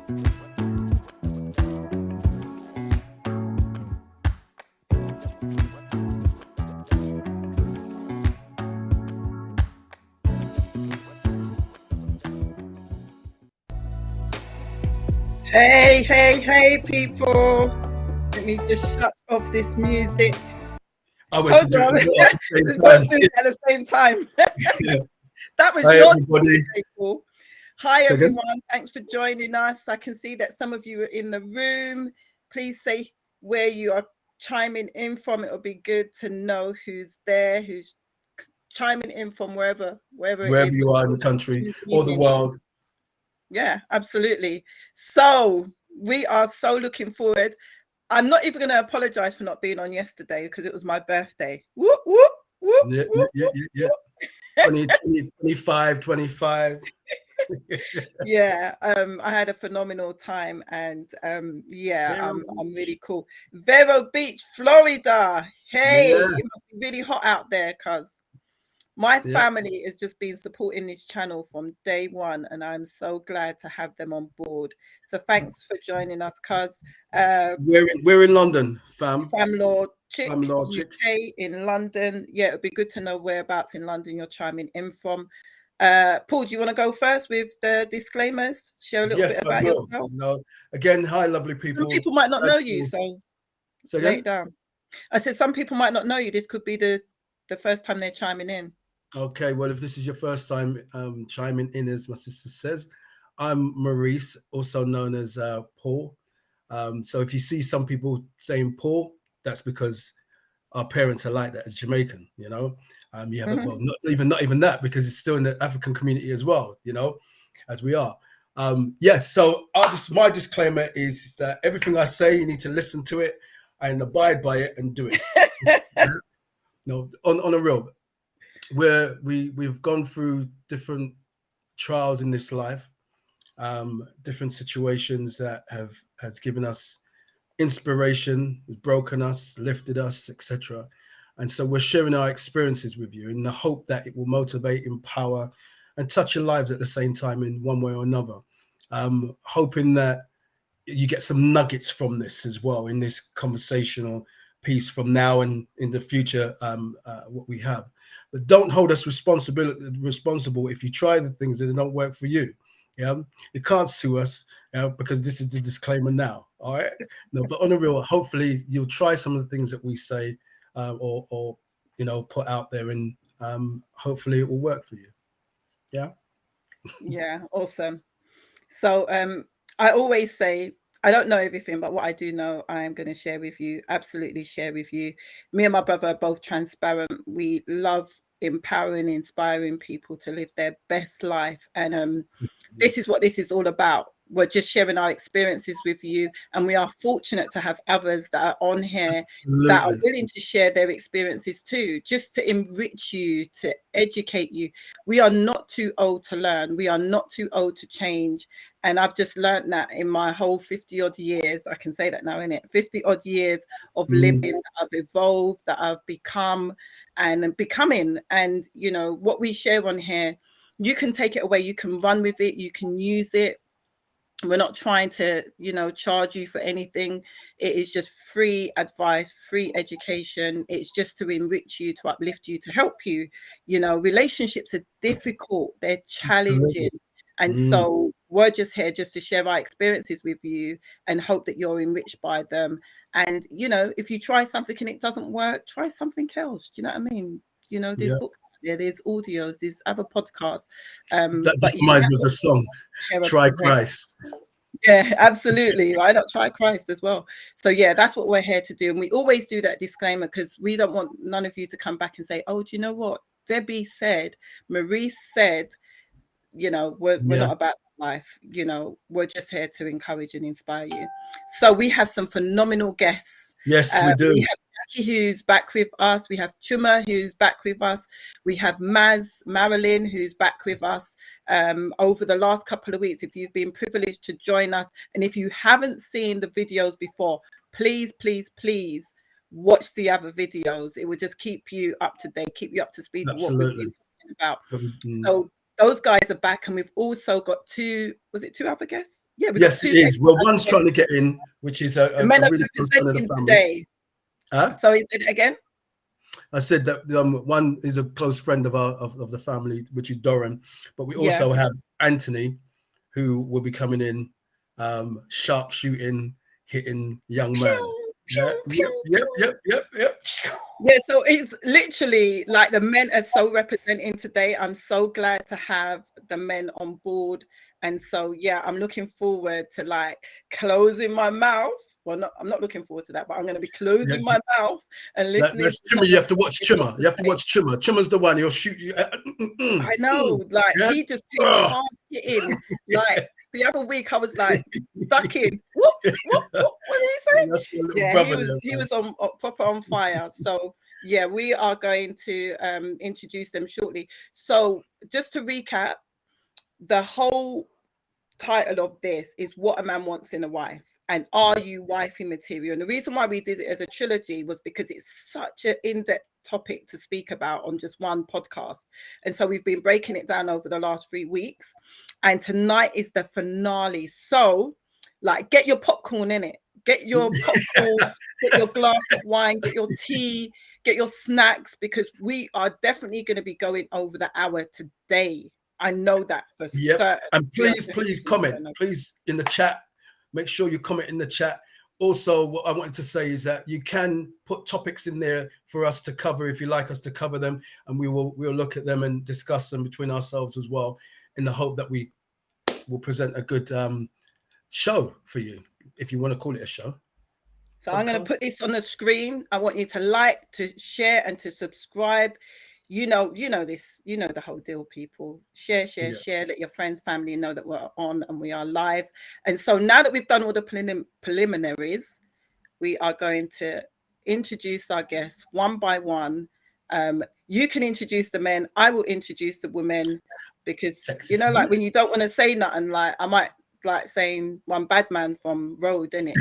Hey, hey, hey, people. Let me just shut off this music. I went to do it at the same We're time. both doing it at the same time. Yeah. That was Hi, your everybody. cool. Hi, Second. everyone. Thanks for joining us. I can see that some of you are in the room. Please say where you are chiming in from. It'll be good to know who's there, who's chiming in from wherever Wherever you are in the country or the world. Yeah, absolutely. So we are so looking forward. I'm not even going to apologize for not being on yesterday because it was my birthday. Whoop, whoop, whoop, Yeah. 25. Yeah, I had a phenomenal time, and yeah, Vero I'm really Beach. cool. Vero Beach, Florida. Hey, Yeah. it must be really hot out there because my Yeah. family has just been supporting this channel from day one, and I'm so glad to have them on board. So thanks for joining us, cuz. We're in London, fam. Famlord Chick, Famlord Chick. UK in London. Yeah, it'd be good to know whereabouts in London you're chiming in from. Paul, do you want to go first with the disclaimers? Share a little bit about yourself. No. Again, hi, lovely people. Some people might not know you, so lay it down. I said some people might not know you. This could be the first time they're chiming in. Okay, well, if this is your first time chiming in, as my sister says, I'm Maurice, also known as Paul. So if you see some people saying Paul, that's because our parents are like that as Jamaican, you know. You have well, not even that, because it's still in the African community as well, you know, as we are. So my disclaimer is that everything I say, you need to listen to it and abide by it and do it. No, on a real. We've gone through different trials in this life, different situations that has given us inspiration, has broken us, lifted us, etc. And so we're sharing our experiences with you in the hope that it will motivate, empower, and touch your lives at the same time in one way or another. Hoping that you get some nuggets from this as well in this conversational piece from now and in the future, what we have. But don't hold us responsible if you try the things that don't work for you. Yeah, you can't sue us, because this is the disclaimer now. All right, no, but on the real, hopefully you'll try some of the things that we say, or put out there, and hopefully it will work for you. Yeah. Yeah, awesome. So I always say I don't know everything, but what I do know, I am going to share with you. Absolutely share with you. Me and my brother are both transparent. We love empowering, inspiring people to live their best life, and this is what this is all about. We're just sharing our experiences with you, and we are fortunate to have others that are on here that are willing to share their experiences too, just to enrich you, to educate you. We are not too old to learn. We are not too old to change. And I've just learned that in my whole 50 odd years. I can say that now, innit? 50 odd years of living, that I've evolved, that I've become and becoming. And, what we share on here, you can take it away, you can run with it, you can use it. We're not trying to, charge you for anything. It is just free advice, free education. It's just to enrich you, to uplift you, to help you. Relationships are difficult, they're challenging. And so we're just here just to share our experiences with you and hope that you're enriched by them. And, if you try something and it doesn't work, try something else. Do you know what I mean? There's books out there, there's audios, there's other podcasts. That just reminds me of the song, Try Christ. Yeah, absolutely. Why not try Christ as well? So yeah, that's what we're here to do. And we always do that disclaimer because we don't want none of you to come back and say, oh, do you know what? Debbie said, Maurice said, we're not about life. We're just here to encourage and inspire you. So we have some phenomenal guests. Yes, we do. We have Jackie, who's back with us. We have Chuma, who's back with us. We have Marilyn, who's back with us. Over the last couple of weeks, if you've been privileged to join us, and if you haven't seen the videos before, please, please, please watch the other videos. It will just keep you up to date, keep you up to speed with what we've been talking about. So those guys are back, and we've also got two other guests? Yeah, we've got Yes, two it is. Well, one's guests. trying to get in, which is a The men are really close friend of the representing family. today. So is it again? I said that one is a close friend of the family, which is Doran, but we also have Anthony, who will be coming in, sharp shooting, hitting young man. Yep. Yeah, so it's literally like the men are so representing today. I'm so glad to have the men on board. And so, yeah, I'm looking forward to like closing my mouth. Well, I'm not looking forward to that, but I'm going to be closing my mouth and listening. Chimmer, you have to watch Chimmer. You have to watch Chimmer. Chimmer's the one, he'll shoot you. I know, like he just came hard hitting. Like the other week, I was like ducking. What did he say? Yeah, he was on proper on fire. So yeah, we are going to introduce them shortly. So just to recap, the whole title of this is What a Man Wants in a Wife, and are you wifey material? And the reason why we did it as a trilogy was because it's such an in-depth topic to speak about on just one podcast, and so we've been breaking it down over the last 3 weeks, and tonight is the finale. So like, get your popcorn in it, get your popcorn, get your glass of wine, get your tea, get your snacks, because we are definitely going to be going over the hour today. I know that for certain. And please comment, please, in the chat. Make sure you comment in the chat. Also, what I wanted to say is that you can put topics in there for us to cover if you like us to cover them, and we'll look at them and discuss them between ourselves as well, in the hope that we will present a good show for you, if you want to call it a show. So I'm going to put this on the screen. I want you to like, to share, and to subscribe. You know this, the whole deal, people. Share, let your friends, family know that we're on and we are live. And so now that we've done all the preliminaries, we are going to introduce our guests one by one. You can introduce the men, I will introduce the women, because like when you don't want to say nothing, like I might like saying one bad man from Road, innit?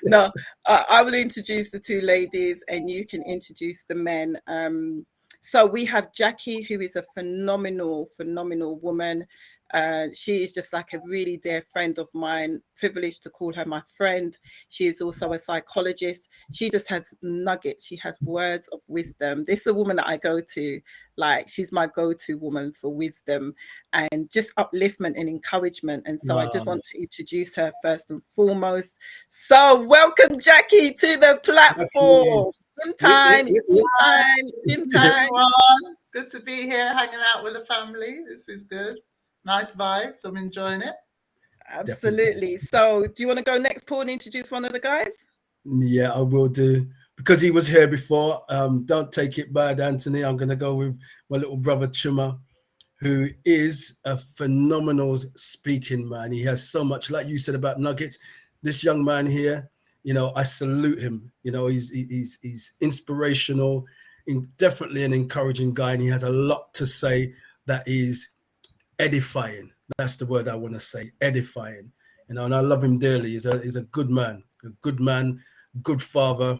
No, I will introduce the two ladies and you can introduce the men. So we have Jackie, who is a phenomenal woman. She is just like a really dear friend of mine, privileged to call her my friend. She is also a psychologist. She just has nuggets. She has words of wisdom. This is a woman that I go to, like she's my go-to woman for wisdom and just upliftment and encouragement. And so I just want to introduce her first and foremost. So welcome, Jackie, to the platform. Gym time. Good to be here, hanging out with the family. This is good. Nice vibes. I'm enjoying it. Absolutely. So do you want to go next, Paul, and introduce one of the guys? Yeah, I will do. Because he was here before, don't take it bad, Anthony. I'm going to go with my little brother, Chuma, who is a phenomenal speaking man. He has so much, like you said about nuggets. This young man here, I salute him. He's inspirational, definitely an encouraging guy, and he has a lot to say that is edifying. That's the word I want to say, edifying. And I love him dearly. He's a good man, good father.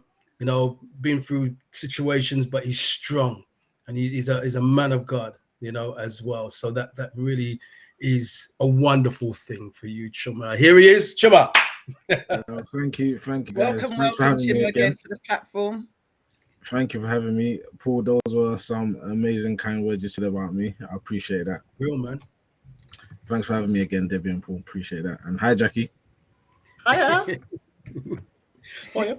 Been through situations, but he's strong, and he's a man of God, as well. So that really is a wonderful thing for you, Chuma. Here he is, Chuma. Thank you, guys. Welcome, Chuma, again to the platform. Thank you for having me, Paul. Those were some amazing, kind words you said about me. I appreciate that. Real man. Thanks for having me again, Debbie and Paul. Appreciate that. And hi, Jackie. Hiya. Oh, yeah.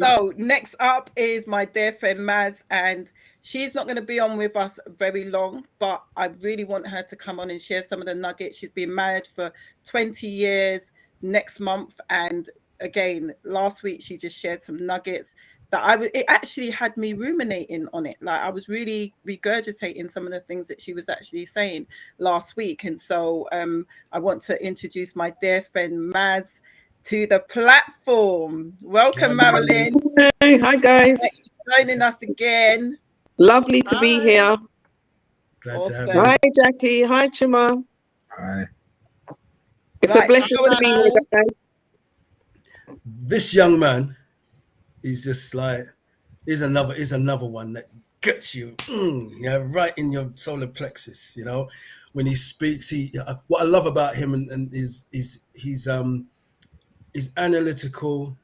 So next up is my dear friend Maz, and she's not going to be on with us very long, but I really want her to come on and share some of the nuggets. She's been married for 20 years next month, and again last week she just shared some nuggets that it actually had me ruminating on it. Like I was really regurgitating some of the things that she was actually saying last week. And so I want to introduce my dear friend Maz to the platform. Welcome, Marilyn. Hey, hi guys. Thanks for joining us again. Lovely to be here. Glad to have you. Hi, Jackie. Hi, Chuma. Hi. It's a blessing to be here, guys. This young man is just like, is another one that gets you, yeah, right in your solar plexus. You know, when he speaks, what I love about him and is he's analytical.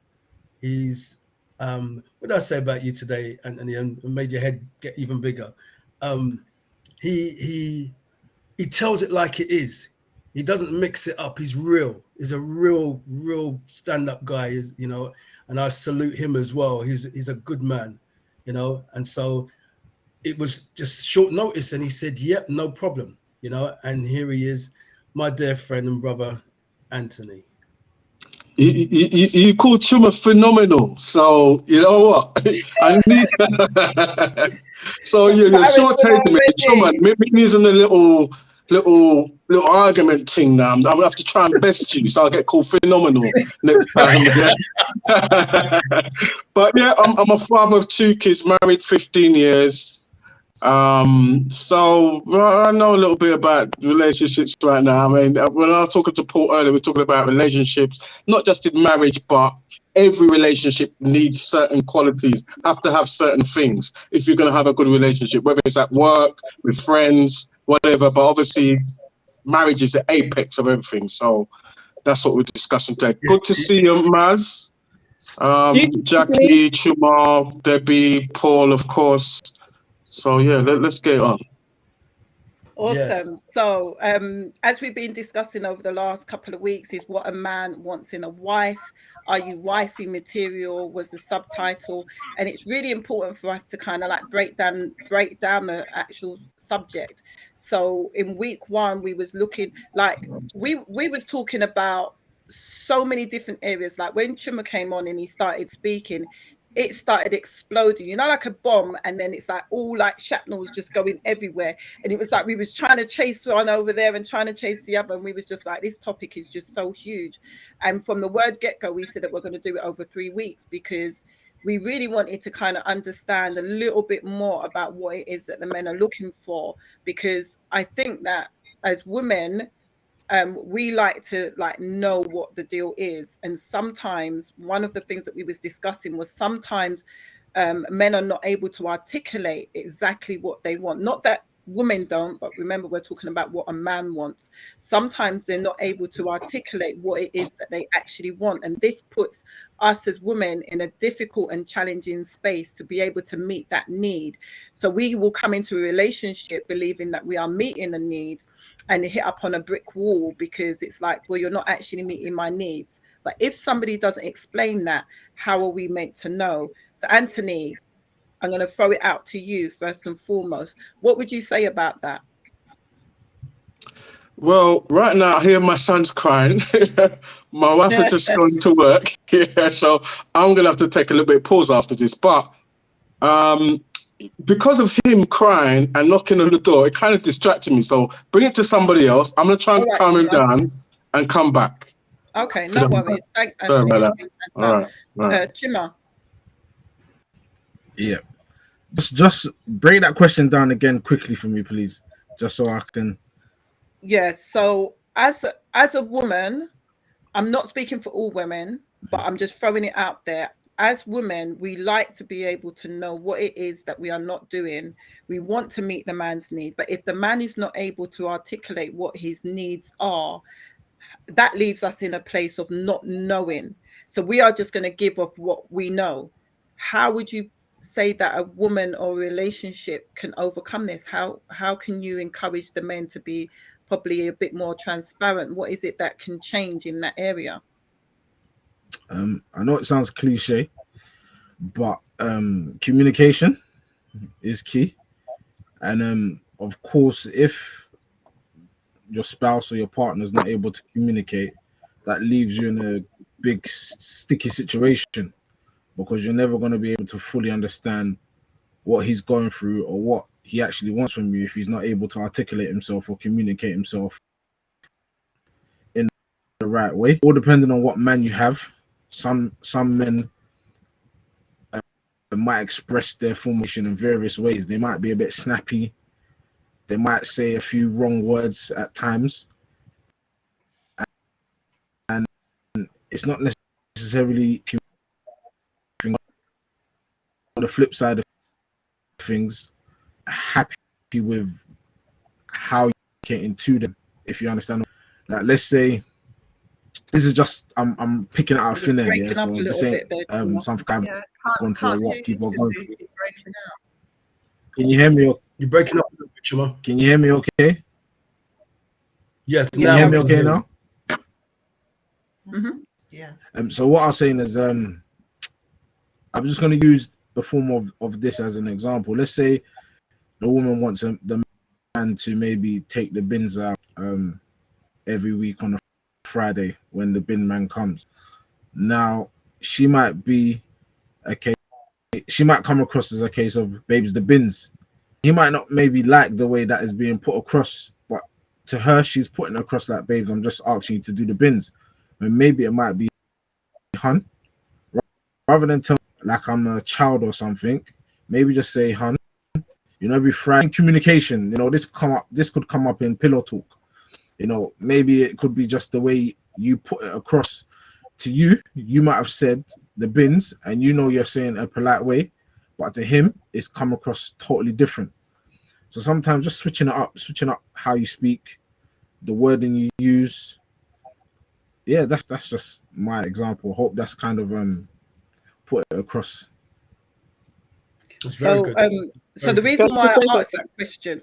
He's what did I say about you today, Anthony? And made your head get even bigger. He tells it like it is. He doesn't mix it up. He's real. He's a real stand-up guy. You know, and I salute him as well. He's a good man, you know. And so it was just short notice, and he said, "Yep, no problem," you know. And here he is, my dear friend and brother, Anthony. You call Chuma phenomenal, so you know what I need. So you're short taking me. Chuma, maybe using a little argument thing now. I'm gonna have to try and best you, so I'll get called phenomenal next time. Yeah. But yeah, I'm a father of 2 kids, married 15 years. So I know a little bit about relationships right now. I mean, when I was talking to Paul earlier, we were talking about relationships, not just in marriage, but every relationship needs certain qualities, have to have certain things if you're going to have a good relationship, whether it's at work, with friends, whatever. But obviously, marriage is the apex of everything. So that's what we're discussing today. Good to see you, Maz. Jackie, Chuma, Debbie, Paul, of course. So yeah, let's get on. Awesome. Yes. So as we've been discussing over the last couple of weeks, is what a man wants in a wife. Are you wifey material was the subtitle, and it's really important for us to kind of like break down the actual subject. So in week 1 we was looking like we was talking about so many different areas. Like when Chuma came on and he started speaking, it started exploding, you know, like a bomb, and then it's like all like shrapnels just going everywhere, and it was like we was trying to chase one over there and trying to chase the other, and we was just like, this topic is just so huge. And from the word get-go, we said that we're going to do it over 3 weeks, because we really wanted to kind of understand a little bit more about what it is that the men are looking for, because I think that as women, we like to like know what the deal is. And sometimes one of the things that we was discussing was sometimes men are not able to articulate exactly what they want. Not that women don't, but remember, we're talking about what a man wants. Sometimes they're not able to articulate what it is that they actually want, and this puts us as women in a difficult and challenging space to be able to meet that need. So we will come into a relationship believing that we are meeting a need, and hit up on a brick wall, because it's like, well, you're not actually meeting my needs. But if somebody doesn't explain that, how are we meant to know? So Anthony, I'm going to throw it out to you first and foremost. What would you say about that? Well, right now, I hear my son's crying. My wife has just gone to work. Yeah, so I'm going to have to take a little bit of pause after this. But because of him crying and knocking on the door, it kind of distracted me. So bring it to somebody else. I'm going to try and calm him down and come back. Okay, no worries. Thanks, Anthony. All right. Chima. Yeah. Just break that question down again quickly for me, please, just so I can. Yeah. So as a woman, I'm not speaking for all women, but I'm just throwing it out there. As women, we like to be able to know what it is that we are not doing. We want to meet the man's need, but if the man is not able to articulate what his needs are, that leaves us in a place of not knowing. So we are just going to give off what we know. How would you say that a woman or relationship can overcome this? How can you encourage the men to be probably a bit more transparent? What is it that can change in that area? I know it sounds cliche, but communication is key. And of course, if your spouse or your partner is not able to communicate, that leaves you in a big sticky situation, because you're never going to be able to fully understand what he's going through or what he actually wants from you if he's not able to articulate himself or communicate himself in the right way. All depending on what man you have. Some men might express their formation in various ways. They might be a bit snappy. They might say a few wrong words at times. And it's not necessarily on the flip side of things, happy with how you get into them, if you understand. Like, let's say this is just I'm picking it out of thin air, yeah. So this ain't something I've gone through or what people are going through. Breaking out. Can you hear me? You're breaking up a little bit, Chima. Can you hear me okay? Yes, Can you now hear we me can okay hear now? Mm-hmm. Yeah. So what I was saying is I'm just going to use the form of this as an example. Let's say the woman wants the man to maybe take the bins out every week on a Friday when the bin man comes. Now she might come across as a case of, babes, the bins. He might not maybe like the way that is being put across, but to her, she's putting across like, babes, I'm just asking you to do the bins. And maybe it might be, hun, rather than tell me like I'm a child or something, maybe just say, hun, every Friday. Communication, this could come up in pillow talk. Maybe it could be just the way you put it across to you. You might have said the bins, and you're saying a polite way, but to him, it's come across totally different. So sometimes just switching up how you speak, the wording you use. Yeah, that's just my example. Hope that's kind of put it across. That's very good. So the reason why I asked that question,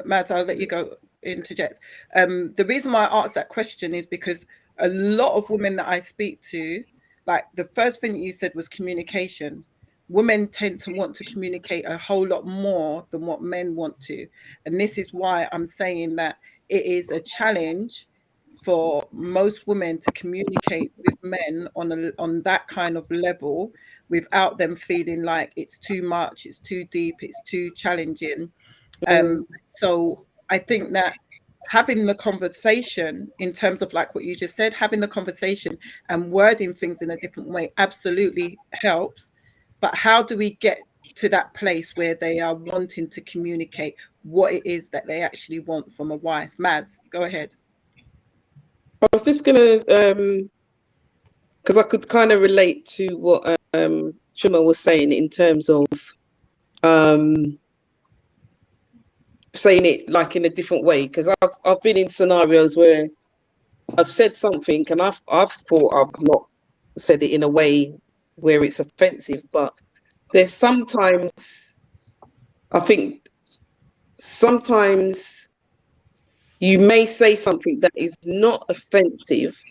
Mads, I'll let you go interject. The reason why I asked that question is because a lot of women that I speak to, like the first thing that you said was communication. Women tend to want to communicate a whole lot more than what men want to. And this is why I'm saying that it is a challenge for most women to communicate with men on that kind of level without them feeling like it's too much, it's too deep, it's too challenging. So I think that having the conversation, in terms of like what you just said, having the conversation and wording things in a different way absolutely helps. But how do we get to that place where they are wanting to communicate what it is that they actually want from a wife? Maz, go ahead. I was just gonna, because I could kind of relate to what Chuma was saying in terms of saying it like in a different way. Because I've been in scenarios where I've said something and I've thought I've not said it in a way where it's offensive, but there's sometimes, I think sometimes you may say something that is not offensive,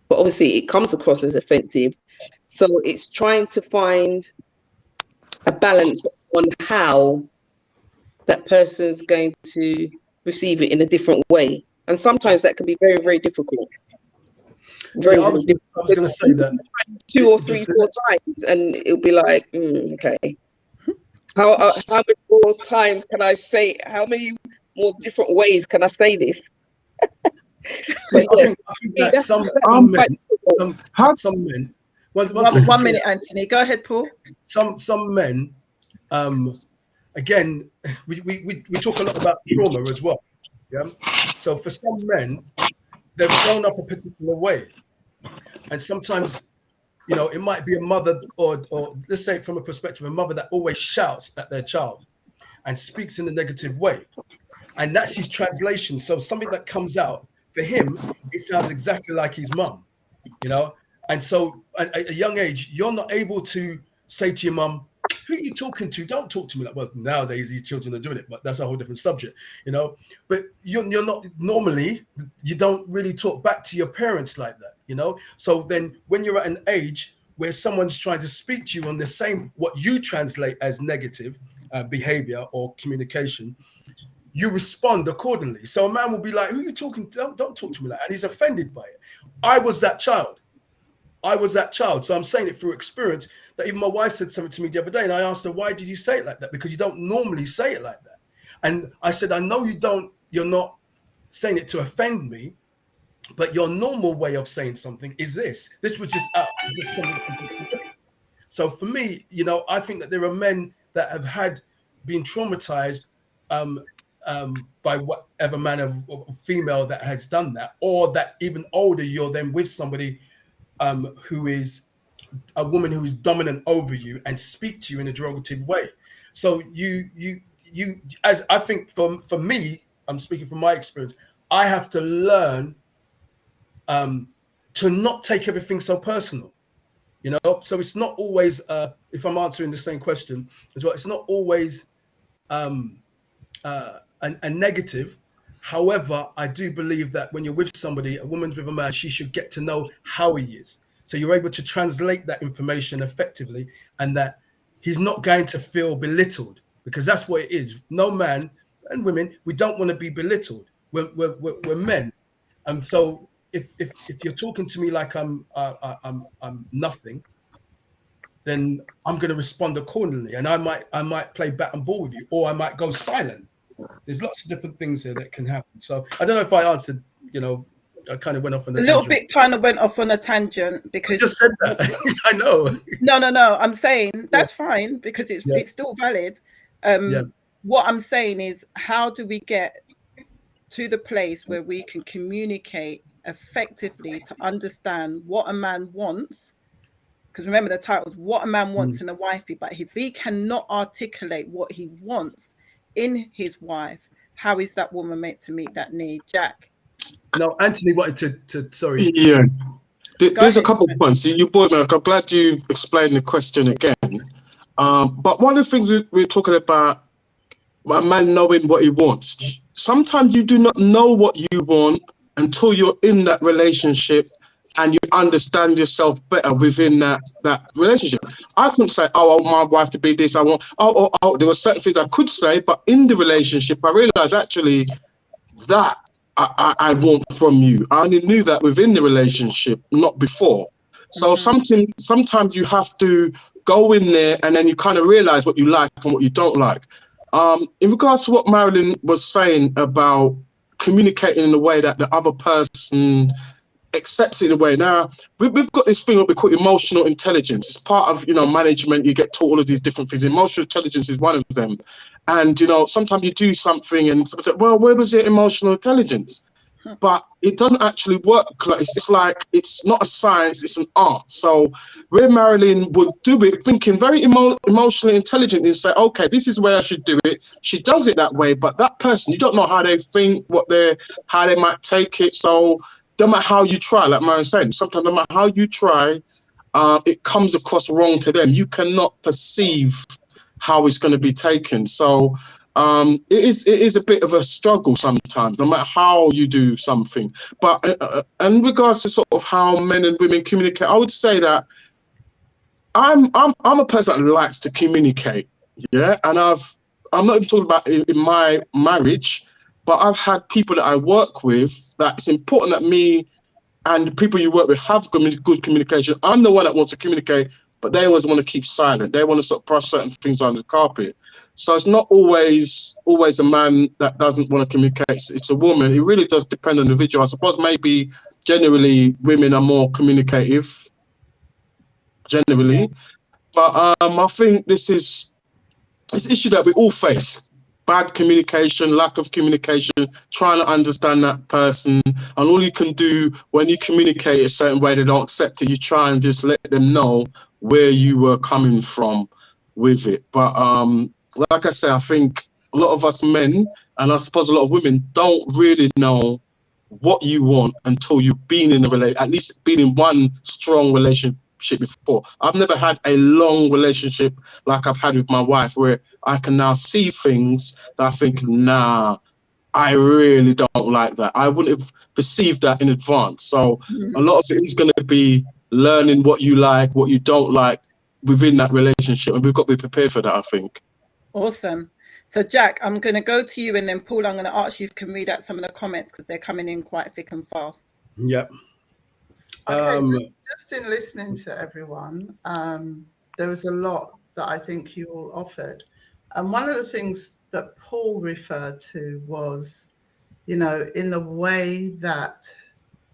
but obviously it comes across as offensive. So it's trying to find a balance on how that person's going to receive it in a different way. And sometimes that can be very, very difficult. I was going to say that 2 or 3, 4 times, and it'll be like, okay. How many more times can I say? How many more different ways can I say this? See, I think that some men. One minute, Anthony. Go ahead, Paul. Some men. Again, we talk a lot about trauma as well. Yeah. So for some men, they've grown up a particular way, and sometimes, it might be a mother, or let's say from a perspective, a mother that always shouts at their child and speaks in a negative way, and that's his translation. So something that comes out for him, it sounds exactly like his mum, And so at a young age, you're not able to say to your mum, who are you talking to? Don't talk to me like, well, nowadays these children are doing it, but that's a whole different subject, But you're not, normally, you don't really talk back to your parents like that, So then when you're at an age where someone's trying to speak to you on the same, what you translate as negative behavior or communication, you respond accordingly. So a man will be like, who are you talking to? Don't talk to me like that. And he's offended by it. I was that child. So I'm saying it through experience, that even my wife said something to me the other day, and I asked her, why did you say it like that? Because you don't normally say it like that. And I said, I know you're not saying it to offend me, but your normal way of saying something is this. This was just something completely different. So for me, I think that there are men that have been traumatized by whatever man or female that has done that, or that even older, you're then with somebody who is a woman who is dominant over you and speak to you in a derogative way. So you as I think for me, I'm speaking from my experience, I have to learn to not take everything so personal. You know, so it's not always if I'm answering the same question as well, it's not always a negative. However, I do believe that when you're with somebody, a woman's with a man, she should get to know how he is. So you're able to translate that information effectively, and that he's not going to feel belittled, because that's what it is. No man and women, we don't want to be belittled. We're men, and so if you're talking to me like I'm nothing, then I'm going to respond accordingly, and I might play bat and ball with you, or I might go silent. There's lots of different things here that can happen. So I don't know if I answered. You know, I kind of went off on a little bit. Kind of went off on a tangent because I just said that. I know. No. I'm saying that's fine because it's still valid. What I'm saying is, how do we get to the place where we can communicate effectively to understand what a man wants? Because remember, the title is What a Man Wants in a Wifey. But if he cannot articulate what he wants in his wife, how is that woman meant to meet that need? Jack? No, Anthony wanted to sorry. Yeah. There's a couple of points. You brought me. I'm glad you explained the question again. But one of the things we're talking about, a man knowing what he wants. Sometimes you do not know what you want until you're in that relationship and you understand yourself better within that relationship. I couldn't say, I want my wife to be this. I want, there were certain things I could say, but in the relationship, I realized actually that I want from you. I only knew that within the relationship, not before. So sometimes you have to go in there and then you kind of realize what you like and what you don't like. In regards to what Marilyn was saying about communicating in a way that the other person accepts it in a way. Now, we've got this thing what we call emotional intelligence. It's part of, management. You get taught all of these different things. Emotional intelligence is one of them. And, sometimes you do something and someone says, well, where was your emotional intelligence? But it doesn't actually work. It's like, it's not a science, it's an art. So where Marilyn would do it, thinking very emotionally intelligent and say, okay, this is where I should do it. She does it that way, but that person, you don't know how they think, how they might take it. So no matter how you try, like Marilyn saying, sometimes no matter how you try, it comes across wrong to them. You cannot perceive how it's going to be taken. So it is a bit of a struggle sometimes, no matter how you do something. But in regards to sort of how men and women communicate, I would say that I'm a person that likes to communicate, yeah. And I'm not even talking about in my marriage, but I've had people that I work with that it's important that me and the people you work with have good communication. I'm the one that wants to communicate, but they always want to keep silent. They want to sort of brush certain things under the carpet. So it's not always a man that doesn't want to communicate. It's a woman. It really does depend on the individual. I suppose maybe generally women are more communicative, generally. But I think this issue that we all face. Bad communication, lack of communication, trying to understand that person. And all you can do when you communicate a certain way they don't accept it, you try and just let them know where you were coming from with it. But like I say, I think a lot of us men, and I suppose a lot of women, don't really know what you want until you've been in at least been in one strong relationship before. I've never had a long relationship like I've had with my wife, where I can now see things that I think, nah, I really don't like that. I wouldn't have perceived that in advance. So a lot of it is going to be learning what you like, what you don't like within that relationship, and we've got to be prepared for that, I think. Awesome. So Jack, I'm going to go to you, and then Paul, I'm going to ask you if you can read out some of the comments because they're coming in quite thick and fast. Yep. Okay, just in listening to everyone, there was a lot that I think you all offered. And one of the things that Paul referred to was, in the way that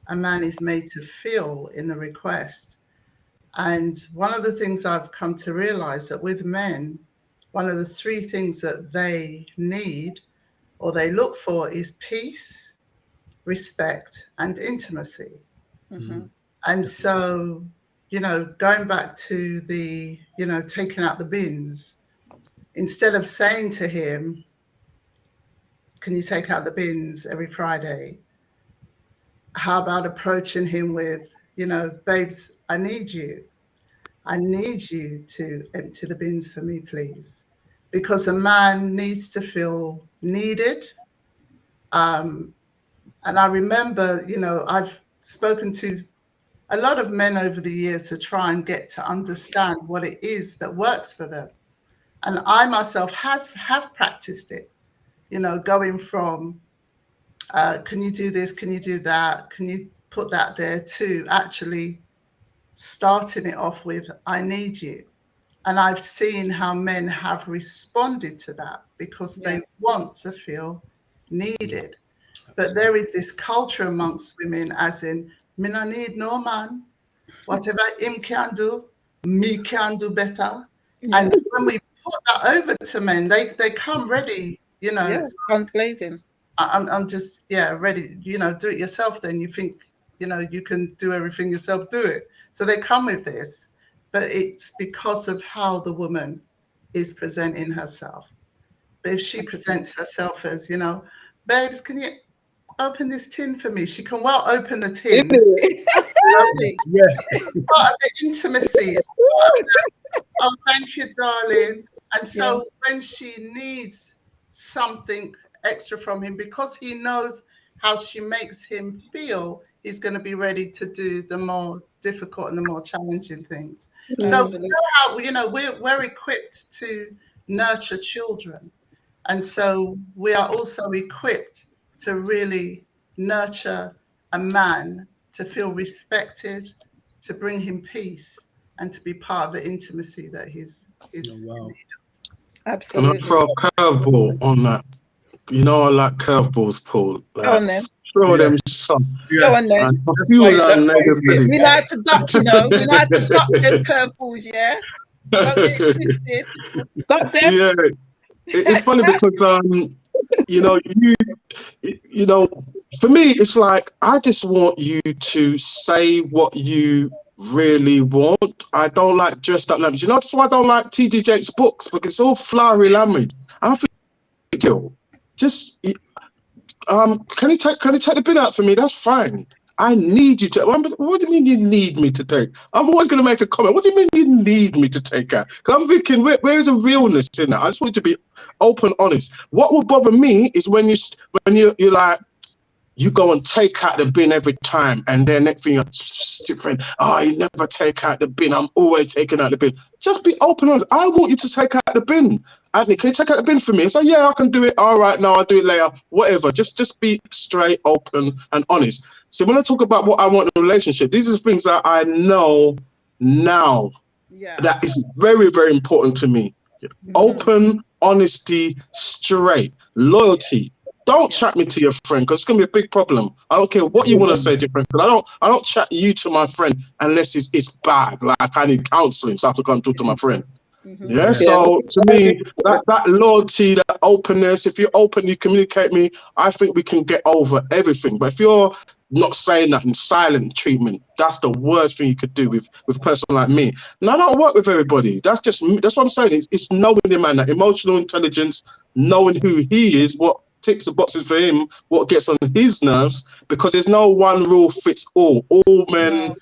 a man is made to feel in the request. And one of the things I've come to realize that with men, one of the three things that they need or they look for is peace, respect, and intimacy. And so, going back to the, taking out the bins, instead of saying to him, can you take out the bins every Friday? How about approaching him with, babes, I need you. I need you to empty the bins for me, please. Because a man needs to feel needed. And I remember, I've spoken to a lot of men over the years to try and get to understand what it is that works for them. And I myself have practiced it, going from, can you do this? Can you do that? Can you put that there, to actually starting it off with, I need you. And I've seen how men have responded to that because they want to feel needed. But there is this culture amongst women, as in, me no need no man. Whatever him can do, me can do better. Yeah. And when we put that over to men, they come ready, Yeah, guns blazing. I'm just, ready, do it yourself then. You think, you can do everything yourself, do it. So they come with this, but it's because of how the woman is presenting herself. But if she presents herself as, babes, can you open this tin for me? She can well open the tin. Yeah. It's part of the intimacy. It's part of the, oh, thank you, darling. And so when she needs something extra from him, because he knows how she makes him feel, he's going to be ready to do the more difficult and the more challenging things. So we're equipped to nurture children. And so we are also equipped to really nurture a man, to feel respected, to bring him peace, and to be part of the intimacy that he's Wow. Absolutely. I'm gonna throw a curveball on that. I like curveballs, Paul. Go on then. Throw them some. Go on then. And a few We know how to duck, We know how to duck them curveballs, yeah? Don't get it twisted. Got them? Yeah. It's funny because for me, it's like I just want you to say what you really want. I don't like dressed up language. That's why I don't like TD Jakes' books, because it's all flowery language. I feel just can you take the bin out for me? That's fine. I need you to. What do you mean you need me to take? I'm always going to make a comment. What do you mean you need me to take out? Because I'm thinking, where is the realness in that? I just want you to be open, honest. What would bother me is when you're like, you go and take out the bin every time, and then next thing you're different. Oh, you never take out the bin. I'm always taking out the bin. Just be open. I want you to take out the bin. Anthony, can you take out the bin for me? So yeah, I can do it. All right, no, I'll do it later. Whatever. Just be straight, open, and honest. So when I talk about what I want in a relationship, these are things that I know now. Yeah. That is very, very important to me. Open, honesty, straight, loyalty. Don't chat me to your friend, because it's gonna be a big problem. I don't care what you want to say to your friend, but I don't chat you to my friend unless it's bad. Like I need counselling, so I have to go and talk to my friend. Yeah. So to me, that loyalty, that openness, if you're open, you communicate me, I think we can get over everything. But if you're not saying that and silent treatment, that's the worst thing you could do with a person like me. And I don't work with everybody. That's just me. That's what I'm saying. It's knowing the man, that emotional intelligence, knowing who he is, what ticks the boxes for him, what gets on his nerves, because there's no one rule fits all. All men,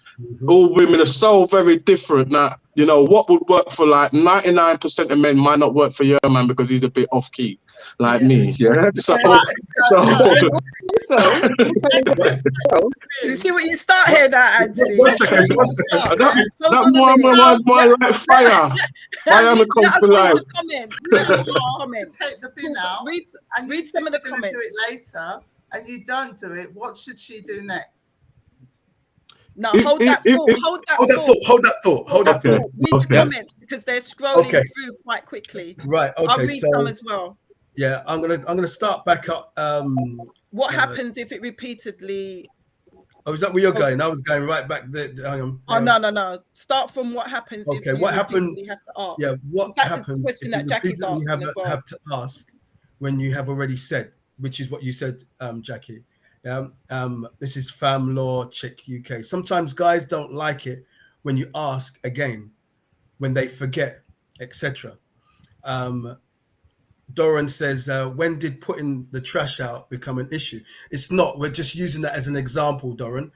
all women are so very different that, what would work for like 99% of men might not work for your man because he's a bit off key, like me. Yeah. So you see what you start here now, Anthony. One second. That one like fire. Fire on the comes to life. Take the bin out. Read some of the comments. Do it later, and you don't do it. What should she do next? No, hold that thought. Read the comments, because they're scrolling through quite quickly. Right. Okay. I'll read some as well. Yeah, I'm gonna start back up. What happens if it repeatedly? Oh, is that where you're going? I was going right back there. Hang on. Oh no. Start from what happens. Okay. If what happened? Have to ask. Yeah. What happens? Question if that Jackie's asking as well. Have to ask when you have already said, which is what you said, Jackie. This is Fam Law Chick UK. Sometimes guys don't like it when you ask again, when they forget, etc. Doran says, when did putting the trash out become an issue? It's not. We're just using that as an example, Doran.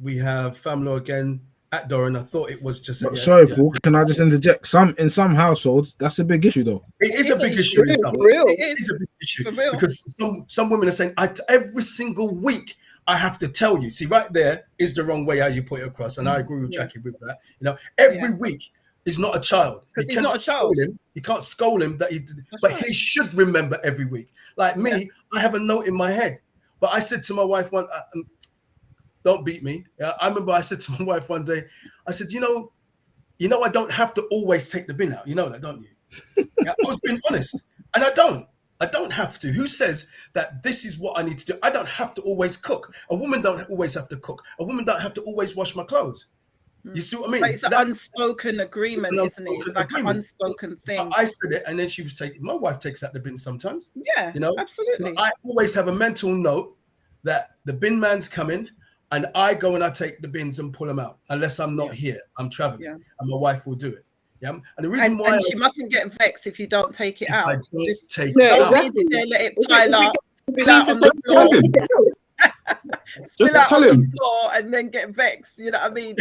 We have Famlo again at Doran. I thought it was just. Sorry, Paul. Can I just interject? In some households, that's a big issue, though. It is a big issue in some. It is a big issue because some women are saying, every single week I have to tell you. See, right there is the wrong way how you put it across, and I agree with Jackie with that. Every week is not a child. He's not a child. You can't scold him he should remember every week. Like me, I have a note in my head, but I said to my wife one. Don't beat me. I remember I said to my wife one day, I said, you know, I don't have to always take the bin out. You know that, don't you? I was being honest. And I don't have to. Who says that this is what I need to do? I don't have to always cook. A woman don't always have to cook. A woman don't have to always wash my clothes. You see what I mean? But it's an unspoken agreement, isn't it? Like an unspoken thing. I said it, and then she was taking. My wife takes out the bin sometimes. Yeah, absolutely. I always have a mental note that the bin man's coming. And I go and I take the bins and pull them out, unless I'm not here. I'm traveling, and my wife will do it. Yeah, and the reason why she mustn't get vexed if you don't take it out. I don't take it out. Leave it there, let it pile up, spill out on the floor. Spill out on the floor and then get vexed. You know what I mean?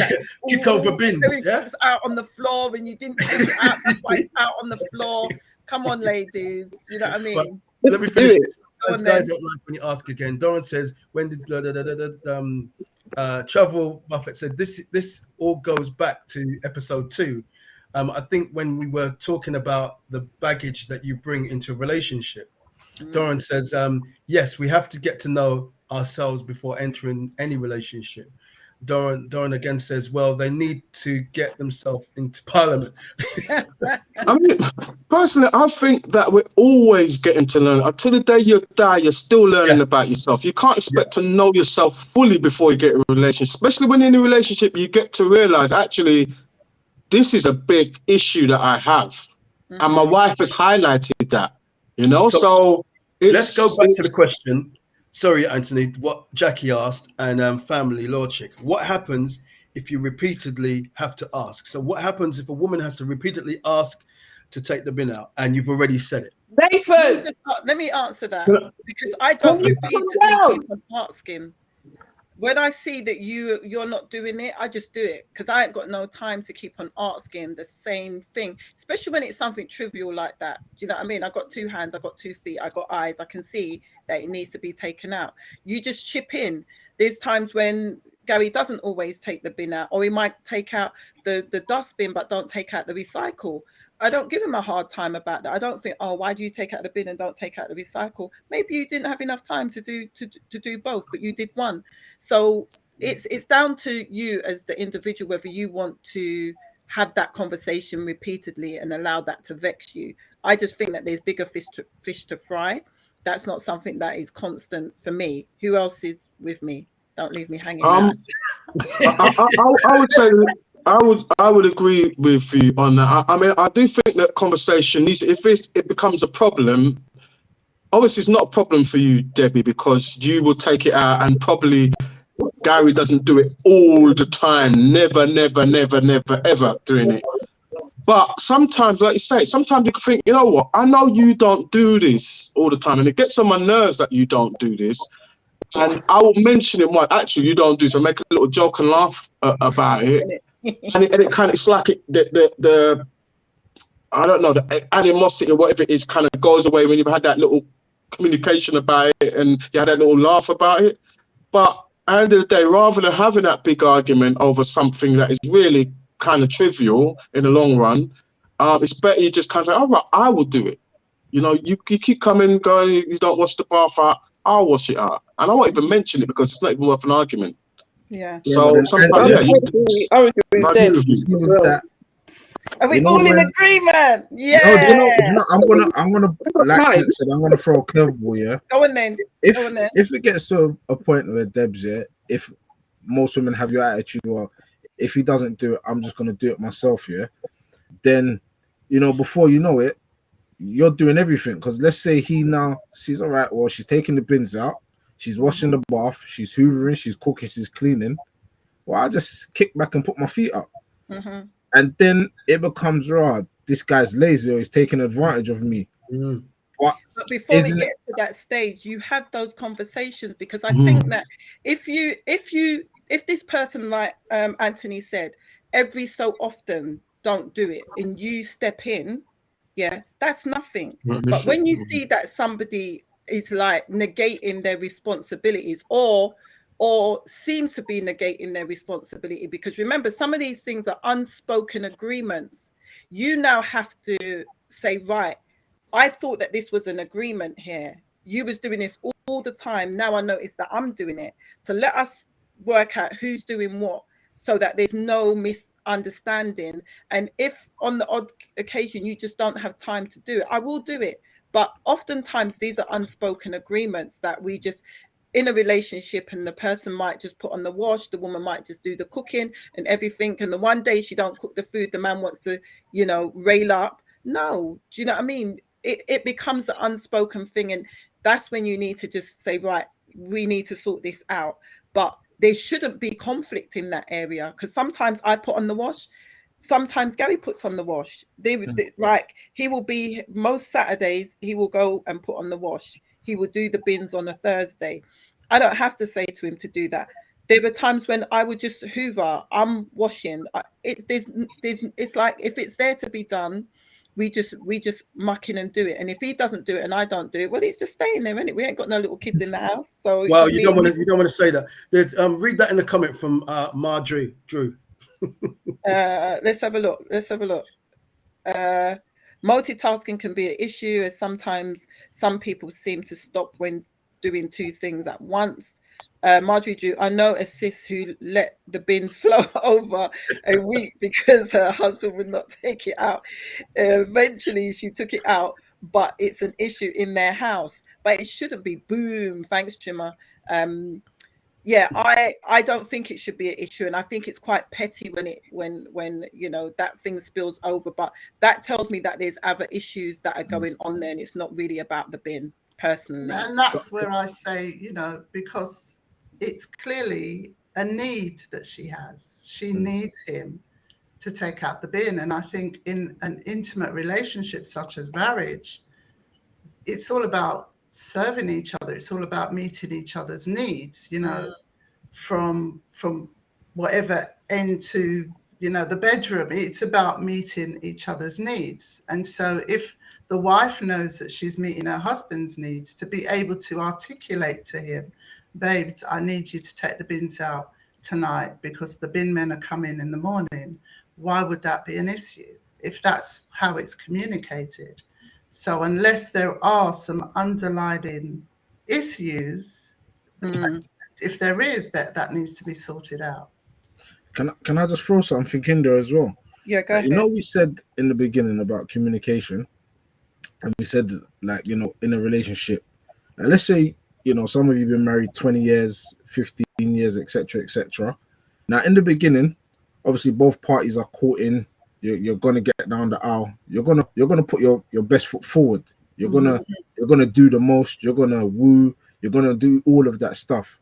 Kick over bins. It's out on the floor and you didn't take it out. It's out on the floor. Come on, ladies. You know what I mean? But let me finish this. Those guys don't like when you ask again. Doran says, when did Travel Buffett said this all goes back to episode 2. I think when we were talking about the baggage that you bring into a relationship, Doran says, yes, we have to get to know ourselves before entering any relationship. Doran again says, well, they need to get themselves into parliament. I mean, personally, I think that we're always getting to learn. Until the day you die, you're still learning about yourself. You can't expect to know yourself fully before you get in a relationship, especially when in a relationship, you get to realize, actually, this is a big issue that I have. And my wife has highlighted that, so let's go back to the question. Sorry, Anthony, what Jackie asked and family law chick. What happens if you repeatedly have to ask? So what happens if a woman has to repeatedly ask to take the bin out and you've already said it? Nathan! Let me answer that because I don't repeatedly keep on asking. When I see that you're not doing it, I just do it because I ain't got no time to keep on asking the same thing, especially when it's something trivial like that. Do you know what I mean? I got 2 hands, I got 2 feet, I got eyes. I can see that it needs to be taken out. You just chip in. There's times when Gary doesn't always take the bin out, or he might take out the dustbin but don't take out the recycle. I don't give him a hard time about that. I don't think, oh, why do you take out the bin and don't take out the recycle? Maybe you didn't have enough time to do both, but you did one. So it's down to you as the individual whether you want to have that conversation repeatedly and allow that to vex you. I just think that there's bigger fish to fry. That's not something that is constant for me. Who else is with me? Don't leave me hanging. I would say. I would agree with you on that. I mean, I do think that conversation needs. If it becomes a problem, obviously it's not a problem for you, Debbie, because you will take it out, and probably Gary doesn't do it all the time. Never, ever doing it. But sometimes, like you say, sometimes you can think, you know what? I know you don't do this all the time, and it gets on my nerves that you don't do this. And I will mention it. Why actually you don't do so. Make a little joke and laugh about it. And it kind of, it's like the I don't know, the animosity or whatever it is kind of goes away when you've had that little communication about it and you had that little laugh about it. But at the end of the day, rather than having that big argument over something that is really kind of trivial in the long run, it's better you just kind of, all right, I will do it. You keep coming, going, you don't wash the bath out, I'll wash it out. And I won't even mention it because it's not even worth an argument. Yeah. So sometimes, I would agree with that. Are we all in agreement? Yeah. I'm gonna throw a curveball. Yeah. Go on then. If it gets to a point where Debs, if most women have your attitude, or if he doesn't do it, I'm just gonna do it myself. Yeah. Then, before you know it, you're doing everything. Because let's say he now sees, all right, well, she's taking the bins out. She's washing the bath, she's hoovering, she's cooking, she's cleaning. Well, I just kick back and put my feet up. And then it becomes, this guy's lazy or he's taking advantage of me. But But before it isn't it? gets to that stage, you have those conversations, because I Mm. think that if this person, like Anthony said, every so often don't do it and you step in, yeah, that's nothing. But when you see that somebody is like negating their responsibilities or seem to be negating their responsibility, because remember, some of these things are unspoken agreements. You now have to say, right, I thought that this was an agreement here. You was doing this all the time. Now I notice that I'm doing it. So let us work out who's doing what, so that there's no misunderstanding. And if on the odd occasion you just don't have time to do it, I will do it. But oftentimes these are unspoken agreements that we just, in a relationship, and the person might just put on the wash, the woman might just do the cooking and everything, and the one day she don't cook the food, the man wants to, rail up. No, do you know what I mean? It becomes an unspoken thing, and that's when you need to just say, right, we need to sort this out. But there shouldn't be conflict in that area, because sometimes I put on the wash, sometimes Gary puts on the wash. Like, he will be, most Saturdays he will go and put on the wash. He will do the bins on a Thursday. I don't have to say to him to do that. There were times when I would just hoover, I'm washing. It's like, if it's there to be done, we just muck in and do it. And if he doesn't do it and I don't do it, well, he's just staying there, isn't it? We ain't got no little kids in the house. So Well, you don't want to say that. There's read that in the comment from Marjorie Drew. Let's have a look. Multitasking can be an issue, as sometimes some people seem to stop when doing two things at once. Marjorie Drew, I know a sis who let the bin flow over a week because her husband would not take it out. Eventually she took it out, but it's an issue in their house. But it shouldn't be. Boom. Thanks, Trimmer. Yeah, I don't think it should be an issue, and I think it's quite petty when that thing spills over. But that tells me that there's other issues that are going on there, and it's not really about the bin, personally. And that's where I say, because it's clearly a need that she has. She needs him to take out the bin. And I think in an intimate relationship such as marriage, it's all about serving each other. It's all about meeting each other's needs, from whatever end to, the bedroom. It's about meeting each other's needs. And so if the wife knows that she's meeting her husband's needs, to be able to articulate to him, babes, I need you to take the bins out tonight because the bin men are coming in the morning. Why would that be an issue if that's how it's communicated? So unless there are some underlying issues, if there is, that needs to be sorted out. Can I just throw something in there as well? Yeah, go ahead. We said in the beginning about communication, and we said, like, in a relationship, and let's say, some of you been married 20 years, 15 years, etc. Now, in the beginning, obviously both parties are courting. You're gonna get down the aisle. You're gonna put your best foot forward. You're gonna do the most. You're gonna woo. You're gonna do all of that stuff.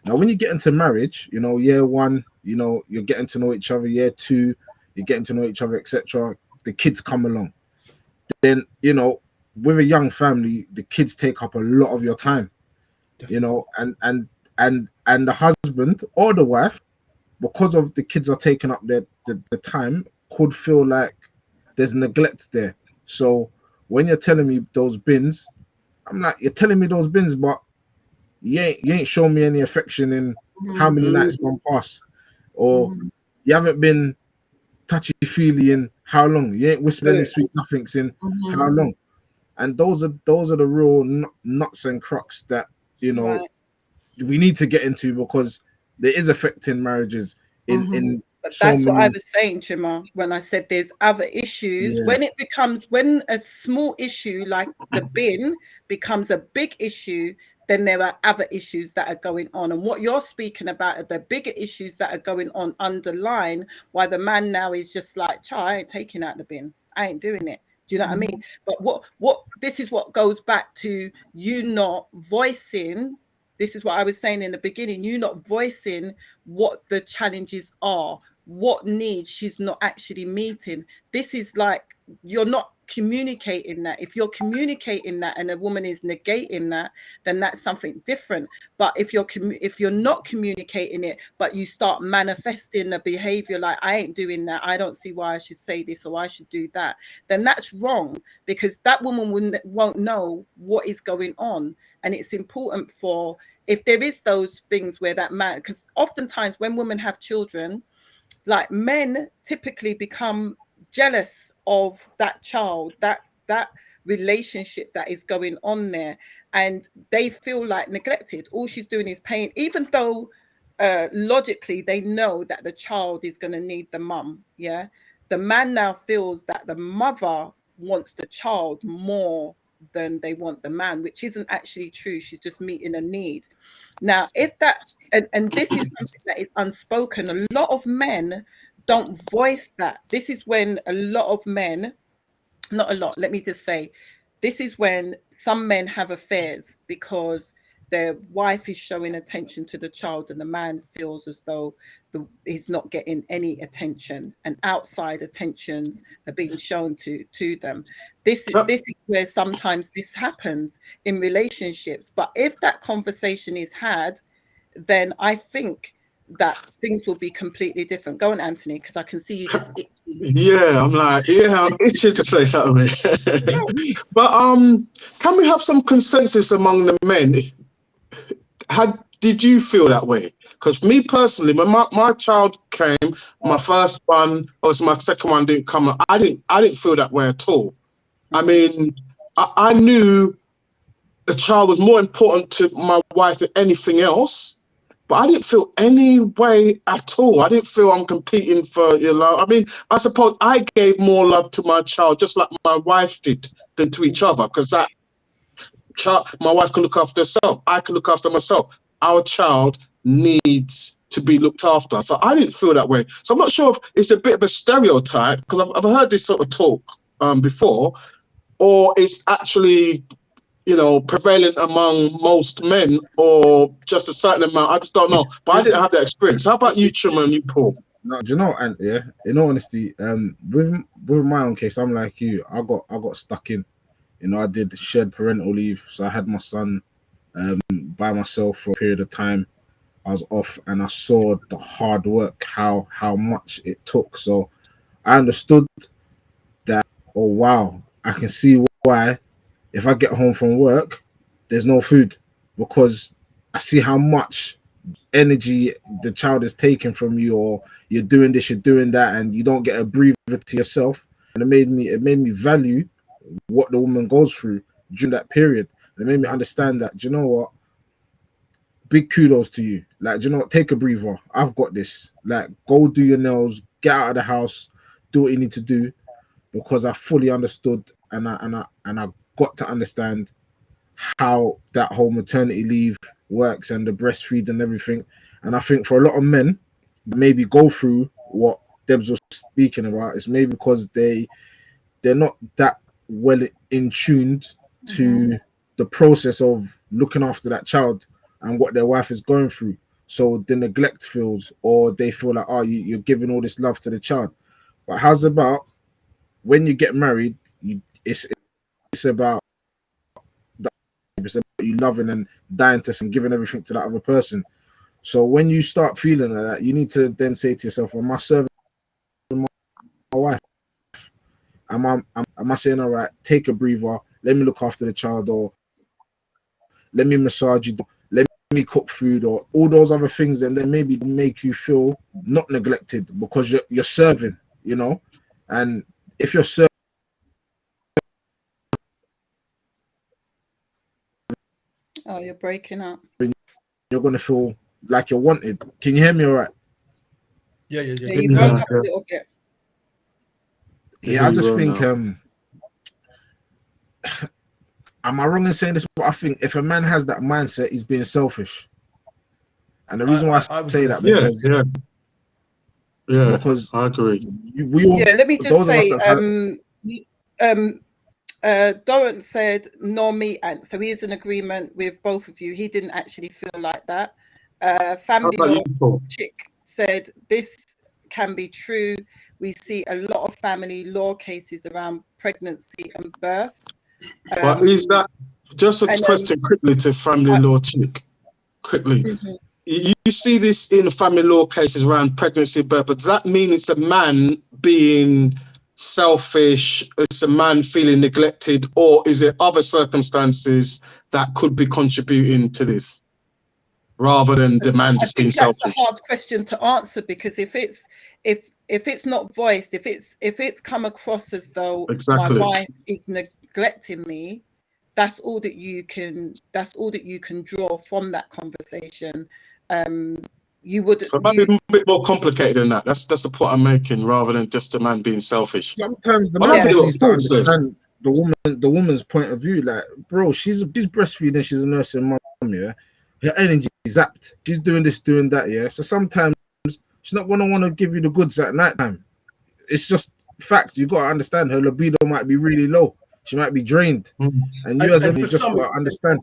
Now, when you get into marriage, year one, you're getting to know each other. Year two, you're getting to know each other, etc. The kids come along. Then, with a young family, the kids take up a lot of your time. And the husband or the wife, because of the kids are taking up the time, could feel like there's neglect there. So when you're telling me those bins, I'm like, you're telling me those bins, but you ain't shown me any affection in how many nights gone past, or you haven't been touchy-feely in how long, you ain't whispered any sweet nothings in how long. And those are the real nuts and crux that Right. we need to get into, because there is affecting marriages in But so that's what I many. was saying, Chima, when I said there's other issues. Yeah. When a small issue like the bin becomes a big issue, then there are other issues that are going on. And what you're speaking about are the bigger issues that are going on underline, why the man now is just like, I ain't taking out the bin. I ain't doing it. Do you know what I mean? But what this is what goes back to you not voicing. This is what I was saying in the beginning. You not voicing what the challenges are, what needs she's not actually meeting. This is like you're not communicating that. If you're communicating that and a woman is negating that, then that's something different. But if you're not communicating it, but you start manifesting the behavior like, I ain't doing that, I don't see why I should say this or I should do that, then that's wrong, because that woman won't know what is going on. And it's important for, if there is those things where that man, because oftentimes when women have children, like, men typically become jealous of that child, that relationship that is going on there, and they feel like neglected. All she's doing is paying, even though logically they know that the child is going to need the mum. Yeah, the man now feels that the mother wants the child more than they want the man, which isn't actually true. She's just meeting a need. Now, if that, and this is something that is unspoken, a lot of men don't voice that. This is when a lot of men, not a lot, let me just say, this is when some men have affairs because their wife is showing attention to the child and the man feels as though he's not getting any attention, and outside attentions are being shown to them. This is where sometimes this happens in relationships. But if that conversation is had, then I think that things will be completely different. Go on, Anthony, because I can see you just itching. Yeah, I'm like, yeah, I'm itching to say something. But can we have some consensus among the men? Did you feel that way? Because me personally, when my child came, my first one, obviously my second one didn't come, I didn't feel that way at all. I mean, I knew the child was more important to my wife than anything else, but I didn't feel any way at all. I didn't feel I'm competing for your love. I mean, I suppose I gave more love to my child, just like my wife did, than to each other, because that child, my wife can look after herself, I can look after myself. Our child needs to be looked after. So I didn't feel that way. So I'm not sure if it's a bit of a stereotype, because I've heard this sort of talk before, or it's actually, you know, prevalent among most men, or just a certain amount. I just don't know. But I didn't have that experience. How about you, Chuma, and you, Paul? No, do you know, and yeah, in all honesty, with my own case, I'm like you. I got stuck in. You know, I did shared parental leave, so I had my son by myself for a period of time. I was off, and I saw the hard work, how much it took. So I understood that. Oh wow, I can see why. If I get home from work, there's no food, because I see how much energy the child is taking from you, or you're doing this, you're doing that, and you don't get a breather to yourself. And it made me value what the woman goes through during that period. It made me understand that, do you know what? Big kudos to you. Like, do you know what? Take a breather. I've got this. Like, go do your nails, get out of the house, do what you need to do, because I fully understood, and I got to understand how that whole maternity leave works and the breastfeed and everything. And I think for a lot of men, maybe go through what Debs was speaking about, it's maybe because they're not that well in tuned to the process of looking after that child and what their wife is going through. So the neglect feels, or they feel like, oh, you're giving all this love to the child. But how's about when you get married, it's about you loving and dying to and giving everything to that other person. So when you start feeling like that, you need to then say to yourself, am I serving my wife? Am I saying, all right, take a breather, let me look after the child, or let me massage you, let me cook food, or all those other things, and then maybe make you feel not neglected because you're serving, you know? And if you're serving, Oh, you're breaking up. you're going to feel like you're wanted. Can you hear me all right? Yeah. You broke up a little bit. Yeah, I just think, am I wrong in saying this? But I think if a man has that mindset, he's being selfish. And the reason why I say that, because I agree. We all, let me just say, Dorrance said, nor me, and so he's in agreement with both of you. He didn't actually feel like that. Family law chick said, this can be true. We see a lot of family law cases around pregnancy and birth. But is that just a question quickly to family law chick? Quickly. Mhm. You see this in family law cases around pregnancy and birth, but does that mean it's a man being selfish, it's a man feeling neglected, or is it other circumstances that could be contributing to this rather than the man I just being think that's a selfish? hard question to answer, because if it's not voiced, if it's come across as though my Exactly. wife is neglecting me, that's all that you can draw from that conversation. You would So it might be a bit more complicated than that. That's the point I'm making, rather than just a man being selfish. Sometimes the I'd man like to just hear needs what to Paul says. understand the woman's point of view. Like, bro, she's breastfeeding, she's a nursing mum, yeah. Her energy is zapped. She's doing this, doing that, yeah. So sometimes she's not gonna want to give you the goods at night time. It's just fact. You gotta understand her libido might be really low. She might be drained, and you as a you just gotta understand.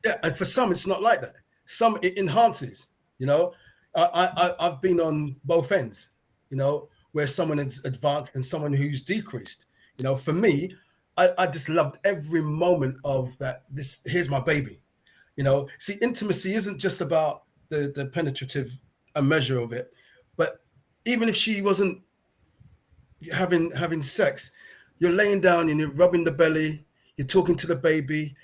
Yeah, and for some it's not like that. Some it enhances. You know, I've been on both ends. You know, where someone is advanced and someone who's decreased. You know, for me, I just loved every moment of that. Here's my baby. You know, see, intimacy isn't just about the penetrative measure of it, but even if she wasn't having sex, you're laying down and you're rubbing the belly, you're talking to the baby,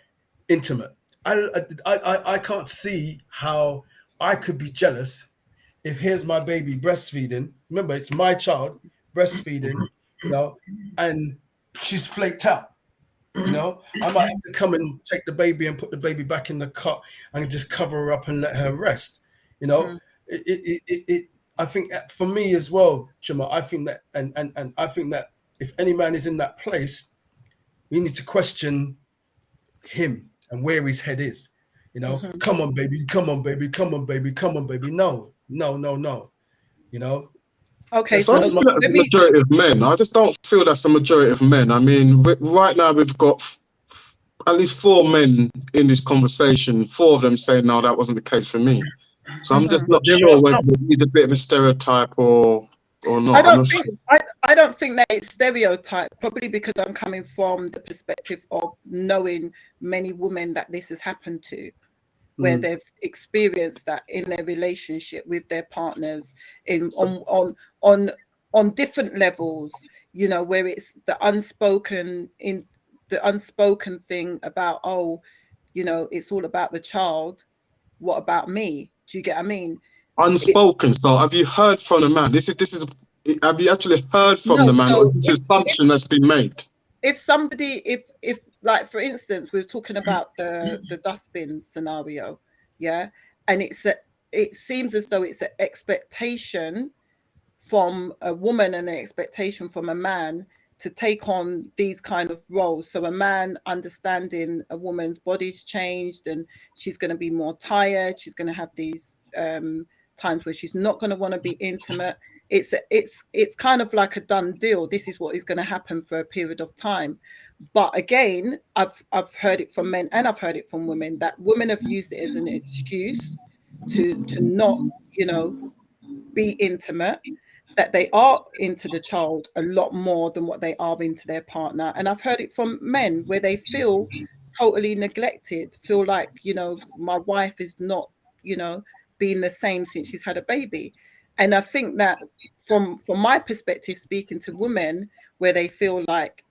intimate. I can't see how I could be jealous if here's my baby breastfeeding. Remember, it's my child breastfeeding, you know, and she's flaked out. You know, I might have to come and take the baby and put the baby back in the cot and just cover her up and let her rest. You know, I think for me as well, Chima, I think that, and I think that if any man is in that place, we need to question him and where his head is. You know, come on, baby, come on, baby, come on, baby, come on, baby. No. You know. Okay, So so that's the majority of men. I just don't feel that's the majority of men. I mean, right now we've got at least 4 men in this conversation. 4 of them saying, no, that wasn't the case for me. So I'm just not sure whether it's a bit of a stereotype or not. I don't think that it's stereotype, probably because I'm coming from the perspective of knowing many women that this has happened to, where they've experienced that in their relationship with their partners on different levels, you know, where it's the unspoken thing about, oh, you know, it's all about the child. What about me? Do you get what I mean? Unspoken. So have you heard from the man? This is. Have you actually heard from the man, or is this assumption that's been made? If somebody, if like for instance, we're talking about the dustbin scenario, yeah, and it seems as though it's an expectation from a woman and an expectation from a man to take on these kind of roles. So a man understanding a woman's body's changed and she's going to be more tired, she's going to have these times where she's not going to want to be intimate. It's kind of like a done deal. This is what is going to happen for a period of time. But again, I've heard it from men and I've heard it from women that women have used it as an excuse to not, you know, be intimate, that they are into the child a lot more than what they are into their partner. And I've heard it from men where they feel totally neglected, feel like, you know, my wife is not, you know, being the same since she's had a baby. And I think that from my perspective, speaking to women where they feel like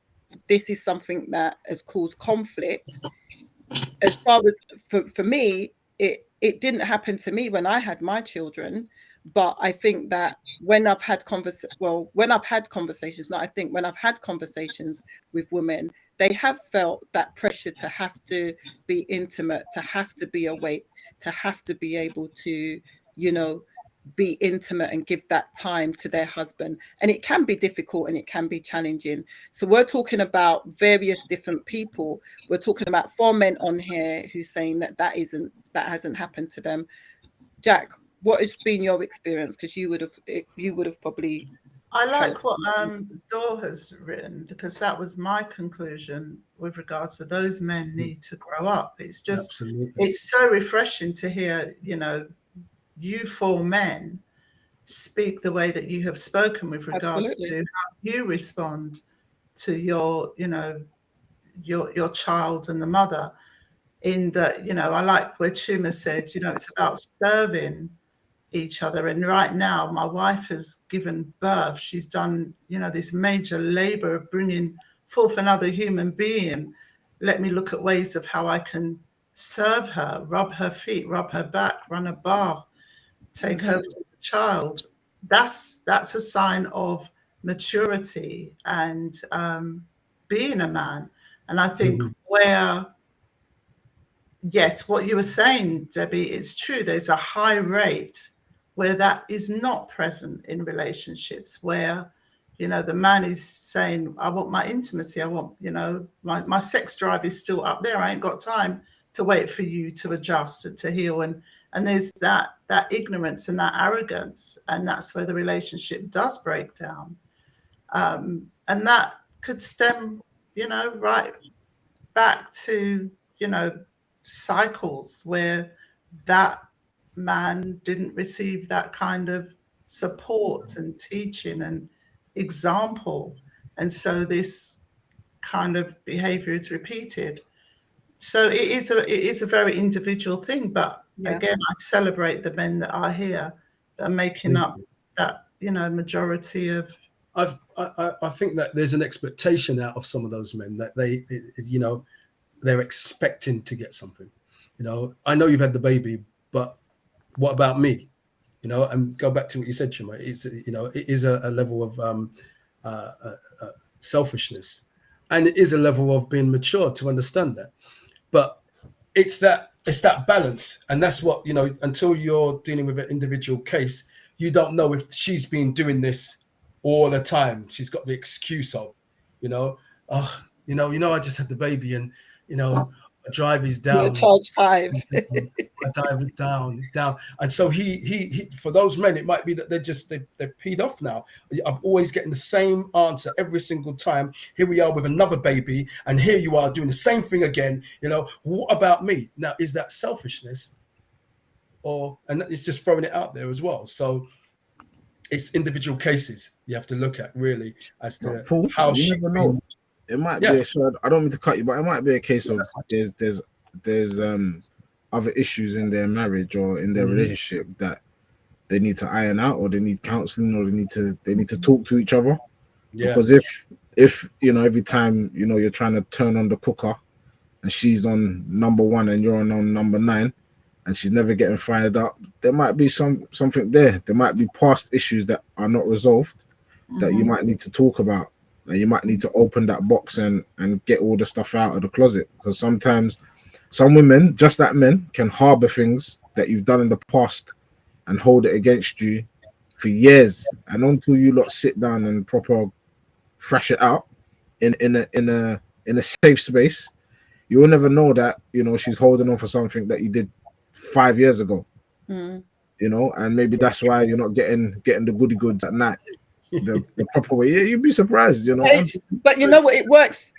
this is something that has caused conflict, as far as for me, it didn't happen to me when I had my children. But I think that when I've had conversations with women, they have felt that pressure to have to be intimate, to have to be awake, to have to be able to, you know, be intimate and give that time to their husband. And it can be difficult and it can be challenging. So we're talking about various different people. We're talking about 4 men on here who's saying that hasn't happened to them. Jack, what has been your experience? Because you would have probably. I like what Dor has written, because that was my conclusion with regards to those men need to grow up. It's just, it's so refreshing to hear, you know, you 4 men speak the way that you have spoken with regards Absolutely. to how you respond to your, you know, your child and the mother. In that, you know, I like where Chuma said, you know, it's about serving each other. And right now, my wife has given birth. She's done, you know, this major labor of bringing forth another human being. Let me look at ways of how I can serve her, rub her feet, rub her back, run a bath, take her to the child. That's a sign of maturity and being a man. And I think where, yes, what you were saying, Debbie, it's true. There's a high rate where that is not present in relationships, where, you know, the man is saying, I want my intimacy. I want, you know, my sex drive is still up there. I ain't got time to wait for you to adjust and to heal. And there's that ignorance and that arrogance. And that's where the relationship does break down. And that could stem, you know, right back to, you know, cycles where that man didn't receive that kind of support and teaching and example. And so this kind of behavior is repeated. So it is a very individual thing. But again, I celebrate the men that are here that are making up that, you know, majority of. I think that there's an expectation out of some of those men that they, you know, they're expecting to get something. You know, I know you've had the baby, but what about me? You know, and go back to what you said, Chuma. It's, you know, it is a level of selfishness, and it is a level of being mature to understand that. But it's that balance, and that's what, you know. Until you're dealing with an individual case, you don't know if she's been doing this all the time. She's got the excuse of, you know, oh, you know, I just had the baby, and you know, my drive is down. Charge 5. I dive it down. It's down, and so he. For those men, it might be that they're peed off now. I'm always getting the same answer every single time. Here we are with another baby, and here you are doing the same thing again. You know, what about me? Now, is that selfishness, or and it's just throwing it out there as well? So it's individual cases you have to look at really as to Paul, how you she's never been. know. It might be. So I don't mean to cut you, but it might be a case of there's other issues in their marriage or in their relationship that they need to iron out, or they need counseling, or they need to talk to each other. Yeah. Because if you know, every time, you know, you're trying to turn on the cooker and she's on number 1 and you're on number 9 and she's never getting fired up, there might be something there. There might be past issues that are not resolved that you might need to talk about. And you might need to open that box and get all the stuff out of the closet. Because sometimes some women, just like men, can harbor things that you've done in the past and hold it against you for years. And until you lot sit down and proper thrash it out in a safe space, you will never know that, you know, she's holding on for something that you did 5 years ago. You know, and maybe that's why you're not getting the goody goods at night. The proper way. Yeah, you'd be surprised, you know. But you know what? It works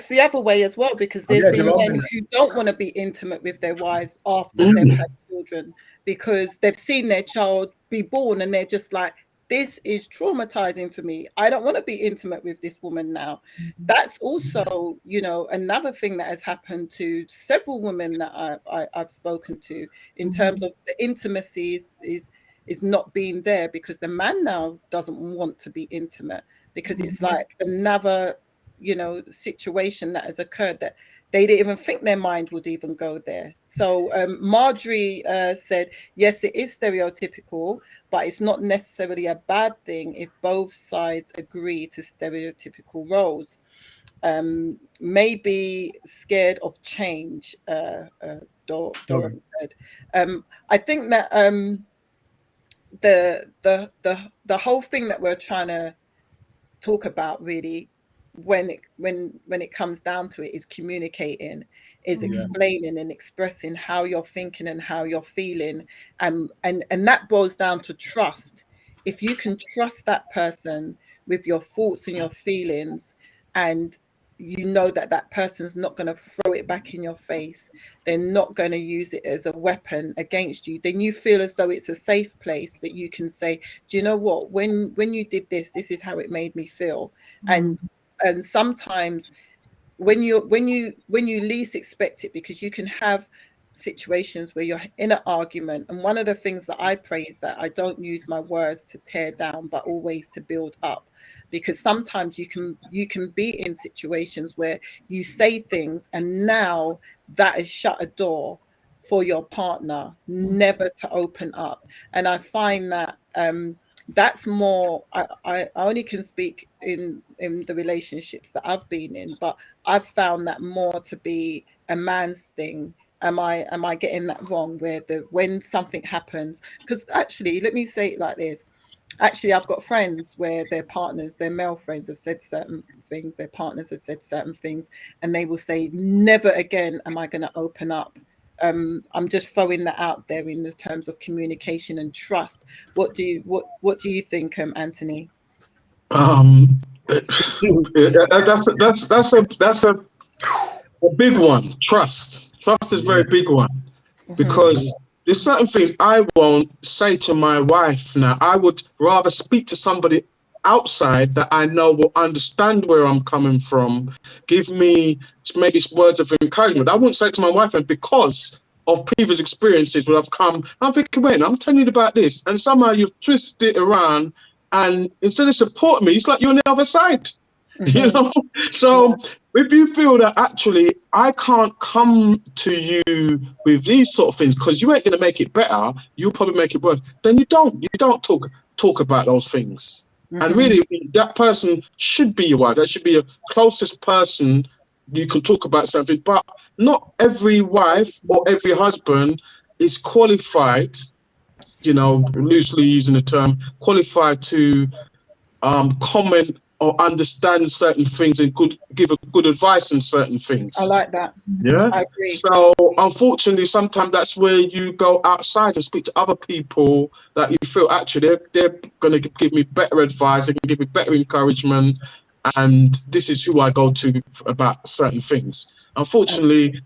the other way as well, because there's been men who don't want to be intimate with their wives after they've had children, because they've seen their child be born and they're just like, this is traumatizing for me. I don't want to be intimate with this woman now. That's also, you know, another thing that has happened to several women that I've spoken to, in terms of the intimacy is not being there, because the man now doesn't want to be intimate, because it's like another, you know, situation that has occurred that they didn't even think their mind would even go there. So Marjorie said, yes, it is stereotypical, but it's not necessarily a bad thing if both sides agree to stereotypical roles. Maybe scared of change, Doran said. I think that the whole thing that we're trying to talk about, really, when it comes down to it, is communicating, is explaining and expressing how you're thinking and how you're feeling, and that boils down to trust. If you can trust that person with your thoughts and your feelings, and you know that that person's not going to throw it back in your face. They're not going to use it as a weapon against you. Then you feel as though it's a safe place that you can say, do you know what, when you did this, this is how it made me feel. And sometimes when you least expect it, because you can have situations where you're in an argument, and one of the things that I pray is that I don't use my words to tear down, but always to build up. Because sometimes you can be in situations where you say things and now that has shut a door for your partner never to open up. And I find that that's more, I only can speak in the relationships that I've been in, but I've found that more to be a man's thing. Am I getting that wrong, where when something happens? Because actually, let me say it like this. Actually, I've got friends where their partners, their male friends, have said certain things, their partners have said certain things, and they will say, never again am I going to open up. I'm just throwing that out there in the terms of communication and trust. What do you think, Anthony? That's a big one. Trust is a very big one, because there's certain things I won't say to my wife now. I would rather speak to somebody outside that I know will understand where I'm coming from, give me maybe words of encouragement. I wouldn't say it to my wife, and because of previous experiences where I've come, I'm thinking, wait, I'm telling you about this, and somehow you've twisted it around, and instead of supporting me, it's like you're on the other side. You know? So if you feel that actually I can't come to you with these sort of things because you ain't going to make it better, you'll probably make it worse, then you don't talk about those things. And really, that person should be your wife. That should be your closest person you can talk about something. But not every wife or every husband is qualified, loosely using the term, qualified to comment or understand certain things and give a good advice on certain things. I like that. Yeah, I agree. So unfortunately, sometimes that's where you go outside and speak to other people that you feel actually they're going to give me better advice, they can give me better encouragement, and this is who I go to about certain things. Unfortunately,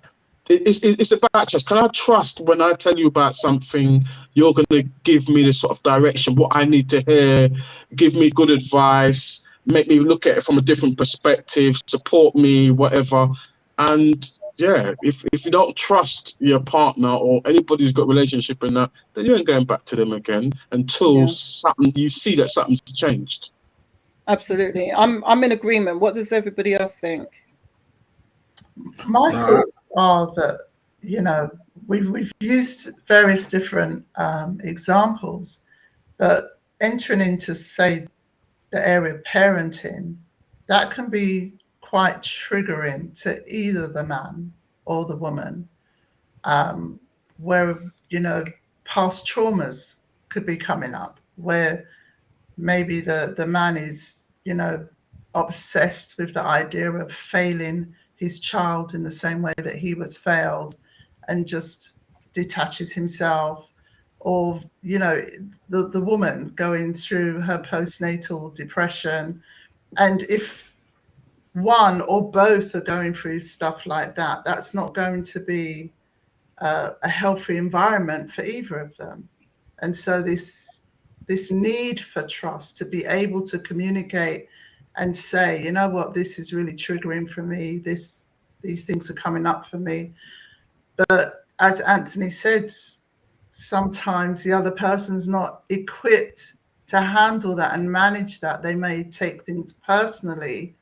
it's about trust. Can I trust when I tell you about something, you're going to give me the sort of direction, what I need to hear, give me good advice, make me look at it from a different perspective, support me, whatever. And yeah, if you don't trust your partner or anybody who's got a relationship in that, then you ain't going back to them again until you see that something's changed. Absolutely. I'm in agreement. What does everybody else think? My thoughts are that, we've used various different examples, but entering into, say, the area of parenting, that can be quite triggering to either the man or the woman, where, past traumas could be coming up, where maybe the man is, obsessed with the idea of failing his child in the same way that he was failed, and just detaches himself. Or, the woman going through her postnatal depression. And if one or both are going through stuff like that, that's not going to be a healthy environment for either of them. And so this need for trust, to be able to communicate and say, you know what, this is really triggering for me, these things are coming up for me. But as Anthony said, sometimes the other person's not equipped to handle that and manage that. They may take things personally,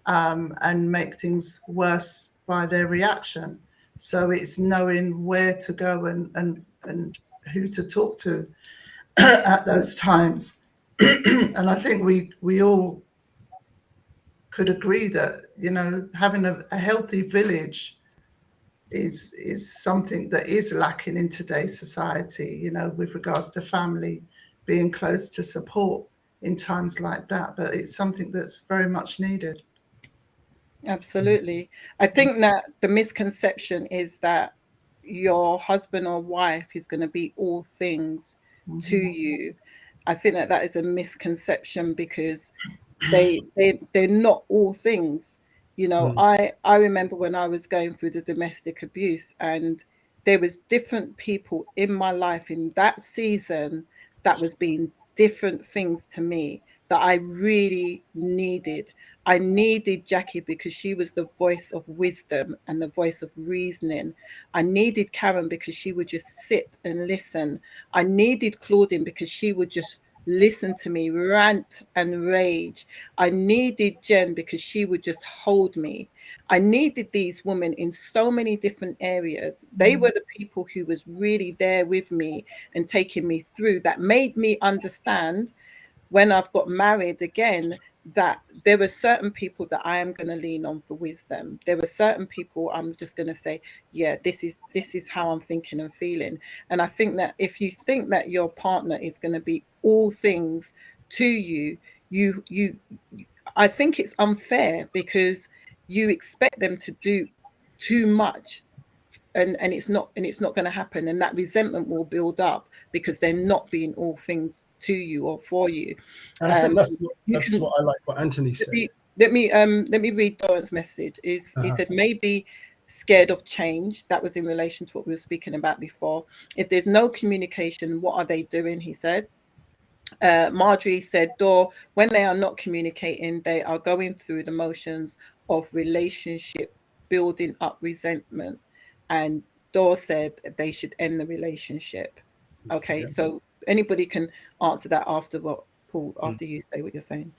and make things worse by their reaction. So it's knowing where to go and who to talk to at those times. And I think we all could agree that, having a healthy village is something that is lacking in today's society, with regards to family being close to support in times like that. But it's something that's very much needed. Absolutely. I think that the misconception is that your husband or wife is going to be all things to you. I think that is a misconception, because they're not all things. You know, I remember when I was going through the domestic abuse, and there was different people in my life in that season that was being different things to me that I really needed. I needed Jackie because she was the voice of wisdom and the voice of reasoning. I needed Karen because she would just sit and listen. I needed Claudine because she would just listen to me rant and rage. I needed Jen because she would just hold me. I needed these women in so many different areas. They were the people who was really there with me and taking me through, that made me understand when I've got married again that there are certain people that I am going to lean on for wisdom. There are certain people I'm just going to say, yeah, this is how I'm thinking and feeling. And I think that if you think that your partner is going to be all things to you, I think it's unfair, because you expect them to do too much, and it's not going to happen, and that resentment will build up because they're not being all things to you or for you. And I think that's what I like what Anthony said. Let me read Doran's message. He said, maybe scared of change. That was in relation to what we were speaking about before. If there's no communication, what are they doing? He said. Marjorie said, Dor, when they are not communicating, they are going through the motions of relationship building up resentment. And Dor said they should end the relationship. Okay, yeah. So anybody can answer that after what, Paul, after you say what you're saying.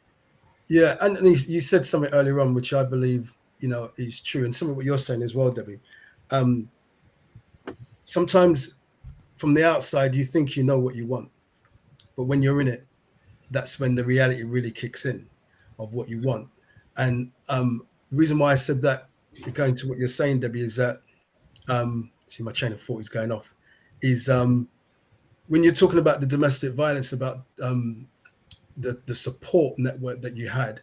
Yeah, and you said something earlier on, which I believe, is true, and some of what you're saying as well, Debbie. Sometimes from the outside, you think you know what you want, but when you're in it, that's when the reality really kicks in of what you want. And the reason why I said that, going to what you're saying, Debbie, is that, see, my chain of thought is going off, is when you're talking about the domestic violence, about the support network that you had.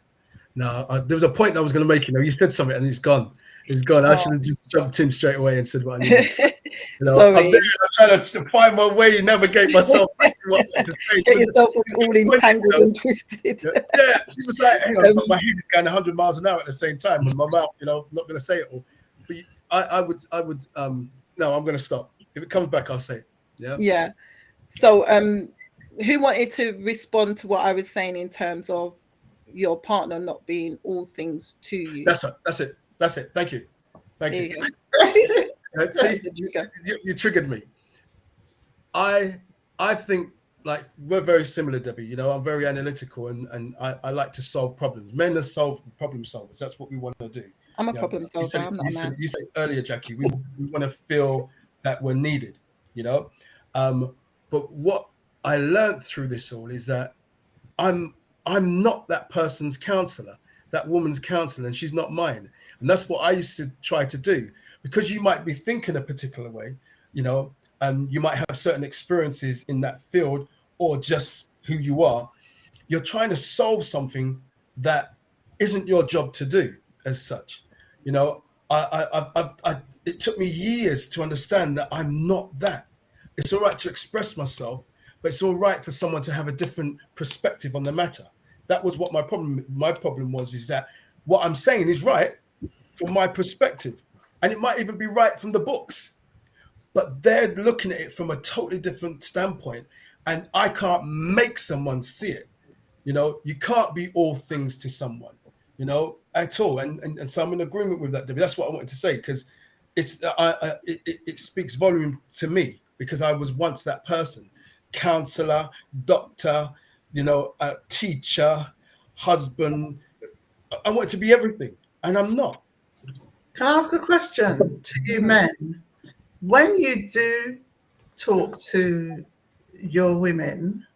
Now, there was a point I was going to make, you said something and it's gone. It's gone. I should have just jumped in straight away and said what I needed to say. I'm trying to find my way and navigate myself back to what to say. Get yourself all entangled and twisted. Yeah, it was like, hang on, but my head is going 100 miles an hour at the same time, and my mouth, I'm not going to say it all. But I would, no, I'm going to stop. If it comes back, I'll say it. Yeah. Yeah. So, who wanted to respond to what I was saying in terms of your partner not being all things to you? That's it. Thank you. See, you triggered me. I think, like, we're very similar, Debbie. I'm very analytical, and I like to solve problems. Men are problem solvers. That's what we want to do. I'm a problem solver. I'm not a man. You said earlier, Jackie, we want to feel that we're needed, but what I learned through this all is that I'm not that person's counselor, that woman's counselor, and she's not mine. And that's what I used to try to do, because you might be thinking a particular way, and you might have certain experiences in that field, or just who you are. You're trying to solve something that isn't your job to do as such. It took me years to understand that I'm not that. It's all right to express myself, but it's all right for someone to have a different perspective on the matter. That was what my problem was, is that what I'm saying is right from my perspective. And it might even be right from the books, but they're looking at it from a totally different standpoint. And I can't make someone see it. You can't be all things to someone, at all. And so I'm in agreement with that, Debbie. That's what I wanted to say, because it speaks volume to me, because I was once that person. Counselor, doctor, teacher, husband. I want to be everything, and I'm not. Can I ask a question to you men? When you do talk to your women,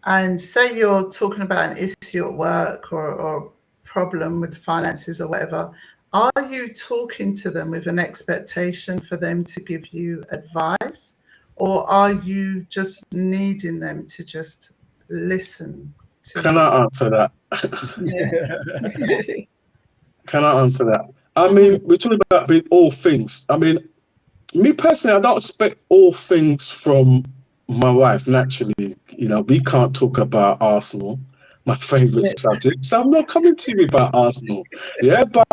and say you're talking about an issue at work or problem with finances or whatever, are you talking to them with an expectation for them to give you advice? Or are you just needing them to just listen to Can you? I answer that? Can I answer that? I mean, we're talking about being all things. I mean, me personally, I don't expect all things from my wife, naturally. We can't talk about Arsenal. my favourite subject. So I'm not coming to you about Arsenal. Yeah, but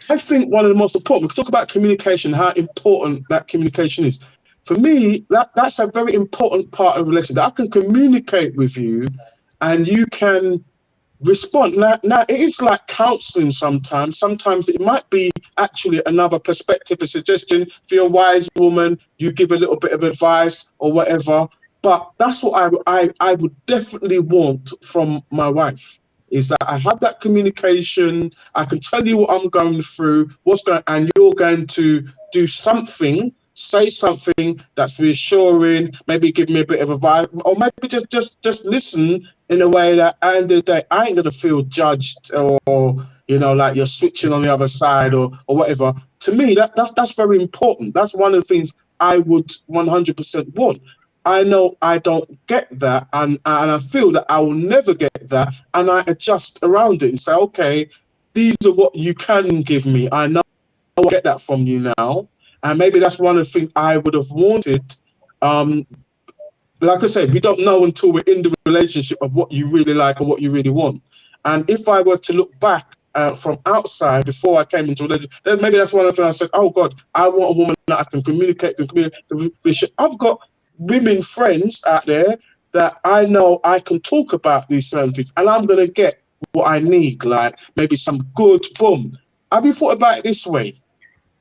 I think one of the most important, we can talk about communication, how important that communication is. For me, that's a very important part of a relationship. I can communicate with you and you can respond. Now it is like counseling sometimes. Sometimes it might be actually another perspective, a suggestion. If you're a wise woman, you give a little bit of advice or whatever. But that's what I would definitely want from my wife, is that I have that communication. I can tell you what I'm going through, and you're going to do something, say something that's reassuring, maybe give me a bit of advice, or maybe just listen in a way that at the end of the day, I ain't gonna feel judged or like you're switching on the other side or whatever. To me, that's very important. That's one of the things I would 100% want. I know I don't get that, and I feel that I will never get that, and I adjust around it and say, okay, these are what you can give me. I know I get that from you now, and maybe that's one of the things I would have wanted. Like I said, we don't know until we're in the relationship of what you really like and what you really want. And if I were to look back from outside before I came into a relationship, then maybe that's one of the things I said, oh God, I want a woman that I can communicate with. I've got women friends out there that I know I can talk about these certain things, and I'm going to get what I need, like maybe some good boom. Have you thought about it this way?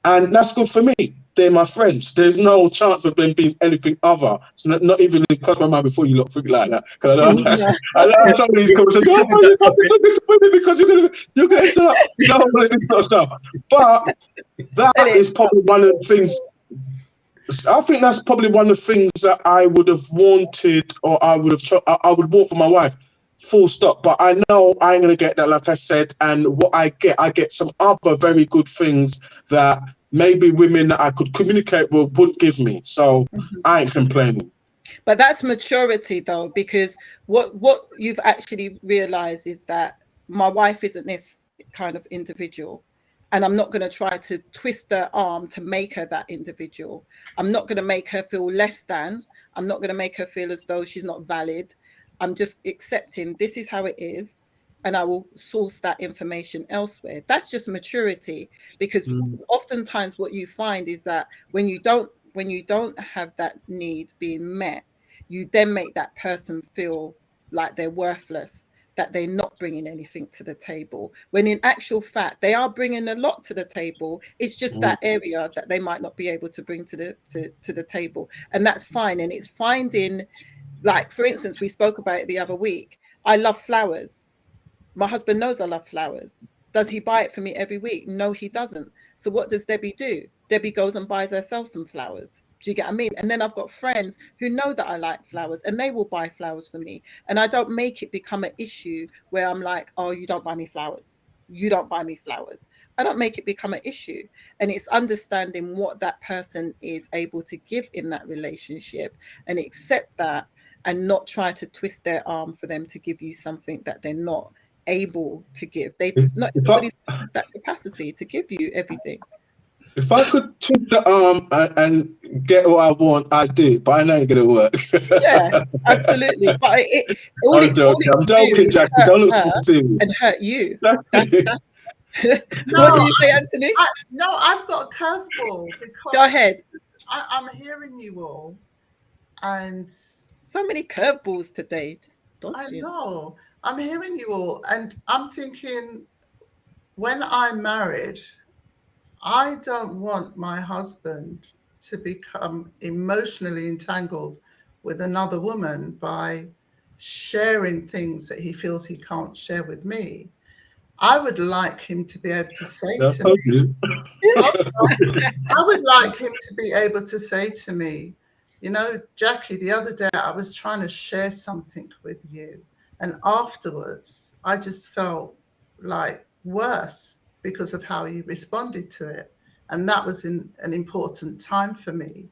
And that's good for me. They're my friends. There's no chance of them being anything other. So not even in cross my mind before you look think like that. Because I know some of these conversations. Oh, you can't be talking to women because you're gonna interrupt. This sort of stuff. But that is probably one of the things. I think that's probably one of the things that I would have wanted, or I would want for my wife. Full stop. But I know I ain't gonna get that, like I said. And what I get some other very good things that maybe women that I could communicate with wouldn't give me. So I ain't complaining. But that's maturity, though, because what you've actually realized is that my wife isn't this kind of individual, and I'm not going to try to twist her arm to make her that individual. I'm not going to make her feel less than. I'm not going to make her feel as though she's not valid. I'm just accepting this is how it is, and I will source that information elsewhere. That's just maturity, because oftentimes what you find is that when you don't have that need being met, you then make that person feel like they're worthless, that they're not bringing anything to the table, when in actual fact they are bringing a lot to the table. It's just that area that they might not be able to bring to the table, and that's fine. And it's finding, like, for instance, we spoke about it the other week. I love flowers. My husband knows I love flowers. Does he buy it for me every week? No, he doesn't. So what does Debbie do? Debbie goes and buys herself some flowers. Do you get what I mean? And then I've got friends who know that I like flowers, and they will buy flowers for me. And I don't make it become an issue where I'm like, oh, you don't buy me flowers. You don't buy me flowers. I don't make it become an issue. And it's understanding what that person is able to give in that relationship, and accept that, and not try to twist their arm for them to give you something that they're not able to give. Not everybody's that capacity to give you everything. If I could twist the arm and get what I want, I'd do it, but I know it ain't gonna work. Yeah, absolutely. But I'm joking, Jackie. Don't look so serious. And hurt you. That's What do you say, Anthony? I've got a curveball, because Go ahead. I'm hearing you all, and so many curveballs today. Just dodging. I know. I'm hearing you all, and I'm thinking, when I'm married, I don't want my husband to become emotionally entangled with another woman by sharing things that he feels he can't share with me. I would like him to be able to say to me, I would like him to be able to say to me, Jackie, the other day I was trying to share something with you, and afterwards I just felt like worse because of how you responded to it. And that was an important time for me.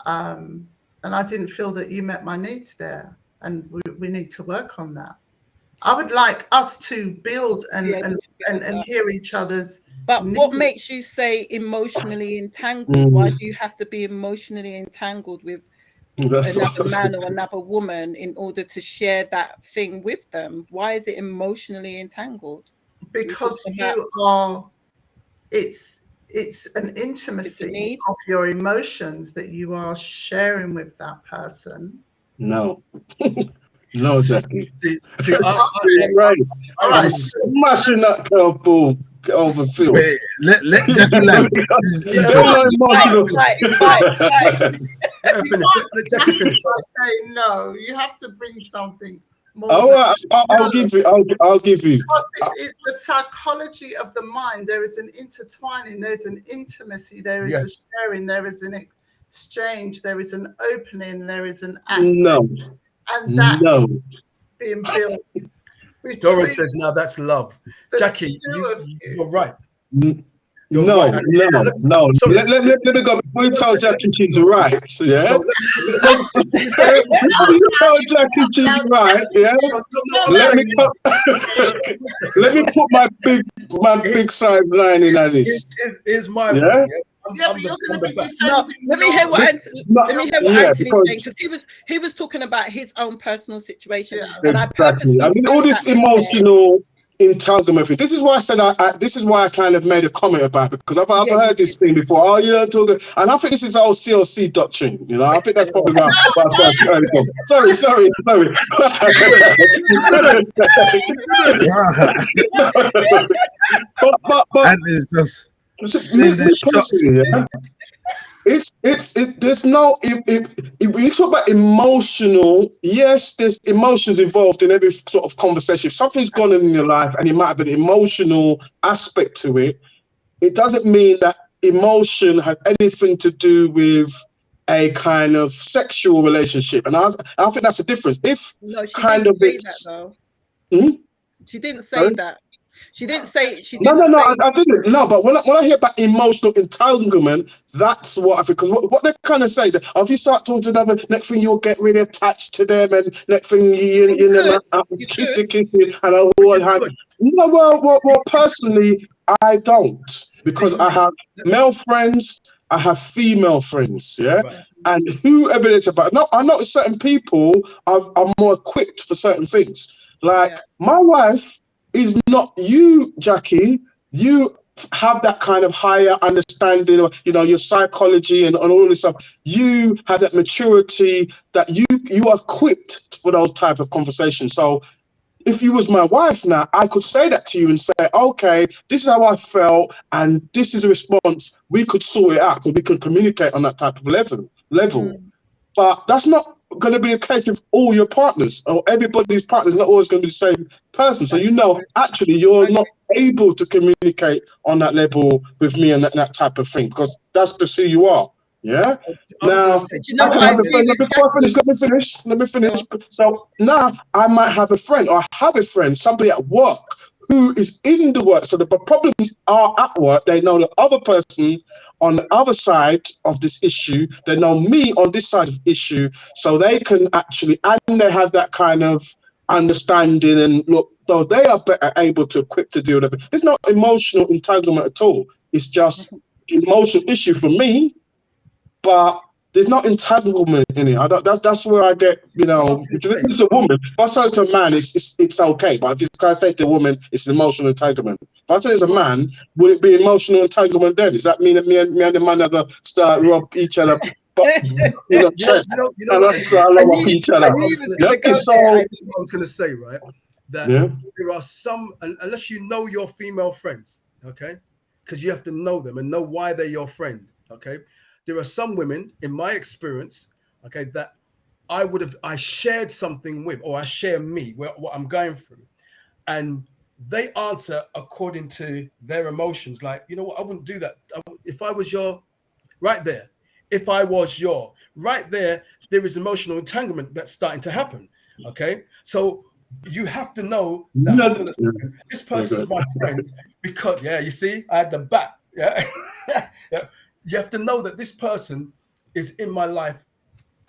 And I didn't feel that you met my needs there. And we need to work on that. I would like us to build and hear each other's But needs. What makes you say emotionally entangled? Why do you have to be emotionally entangled with another man or another woman in order to share that thing with them? Why is it emotionally entangled? Because you are, it's an intimacy of your emotions that you are sharing with that person. No. No, Jackie. See, right. I'm smashing that curveball over field. Wait, let Jackie land. This is interesting. Let her finish. Let Jackie finish. Say no. You have to bring something more. I'll give you. I'll give you. Because it's the psychology of the mind. There is an intertwining. There's an intimacy. There is a sharing. There is an exchange. There is an opening. There is an access. No. And that is being built. Doran says, "Now that's love." Jackie, you're right. No. Let me go. Before you tell Jackie she's right, yeah? You tell Jackie she's right, yeah? Let me put my big sideline in at this. Is my yeah? No, let me hear what Anthony's saying, because he was talking about his own personal situation. And exactly. I mean, all this emotional entanglement thing. This is why I said this is why I kind of made a comment about it, because I've heard this thing before. Oh, you don't talk, and I think this is our CLC doctrine. You know, I think that's probably why I've heard it from. Sorry. but and it's just there's no if we talk about emotional, yes, there's emotions involved in every sort of conversation. If something's gone on in your life and you might have an emotional aspect to it, it doesn't mean that emotion has anything to do with a kind of sexual relationship. And I think that's the difference. If no, she kind didn't of say it's that, though. She didn't say that. She didn't say. I didn't. No, but when I hear about emotional entanglement, that's what I think. Because what they kind of say is that if you start talking to another, next thing you'll get really attached to them, and next thing you kissing, and a whole hand. No, well, personally, I don't, because I have male friends, I have female friends, yeah, and whoever it's about. No, I know certain people are more equipped for certain things. Like my wife is not you, Jackie. You have that kind of higher understanding of, you know, your psychology and all this stuff. You have that maturity that you are equipped for those type of conversations. So if you was my wife now, I could say that to you and say, okay, this is how I felt, and this is a response. We could sort it out, because we could communicate on that type of level. But that's not going to be the case with all your partners, or everybody's partner is not always going to be the same person. So actually you're not able to communicate on that level with me and that type of thing, because that's just who you are. Yeah. Now, let me finish. So now I might have a friend, or I have a friend, somebody at work who is in the work. So the problems are at work. They know the other person on the other side of this issue. They know me on this side of the issue. So they can actually, and they have that kind of understanding, and look, though they are better able to equip to deal with it. There's no emotional entanglement at all. It's just emotional issue for me, but there's no entanglement in it. That's where I get, you know, if it's a woman, if I say to a man, it's okay. But if I say to a woman, it's an emotional entanglement. If I say it's a man, would it be emotional entanglement then? Does that mean that me and the man ever start rub each other? Chest, I love each other. I was going to say, right, that there are some, unless you know your female friends, okay, because you have to know them and know why they're your friend, okay. There are some women, in my experience, okay, that I shared something with, or I share what I'm going through, and they answer according to their emotions. Like, you know what, I wouldn't do that. If I was your, right there, there is emotional entanglement that's starting to happen, okay? So you have to know that, hold on a second, this person's my friend because, you see, I had the back, You have to know that this person is in my life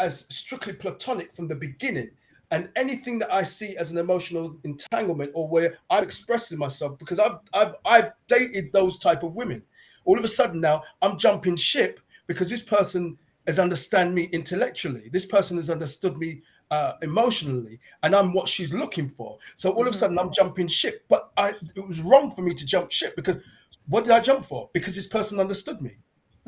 as strictly platonic from the beginning. And anything that I see as an emotional entanglement, or where I'm expressing myself, because I've dated those type of women. All of a sudden now I'm jumping ship because this person has understand me intellectually. This person has understood me emotionally, and I'm what she's looking for. So all of a sudden I'm jumping ship, but it was wrong for me to jump ship, because what did I jump for? Because this person understood me,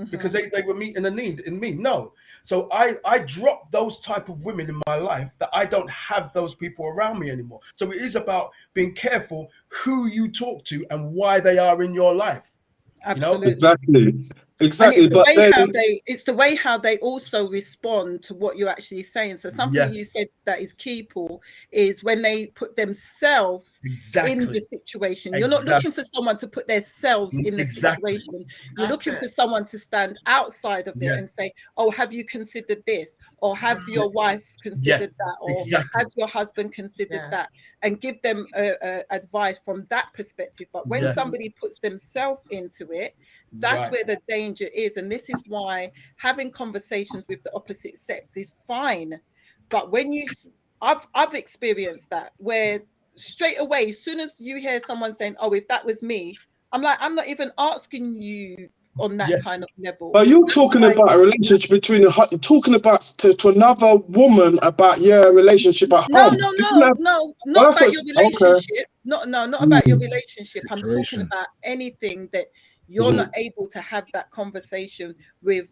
because they were meeting a need in me. No. So I dropped those type of women in my life, that I don't have those people around me anymore. So it is about being careful who you talk to and why they are in your life. Absolutely. Exactly. And But it's the way how they also respond to what you're actually saying. So something you said that is key, Paul, is when they put themselves in the situation. You're not looking for someone to put themselves in the situation. You're looking for someone to stand outside of it and say, oh, have you considered this? Or have your wife considered that? Or has your husband considered that? And give them advice from that perspective. But when somebody puts themselves into it, that's where the danger is. And this is why having conversations with the opposite sex is fine. But when I've experienced that, where straight away, as soon as you hear someone saying, oh, if that was me, I'm like, I'm not even asking you on that kind of level. But you're talking about a relationship between talking about to another woman about your relationship at home. No, not about your relationship. Not about your relationship. I'm talking about anything that you're not able to have that conversation with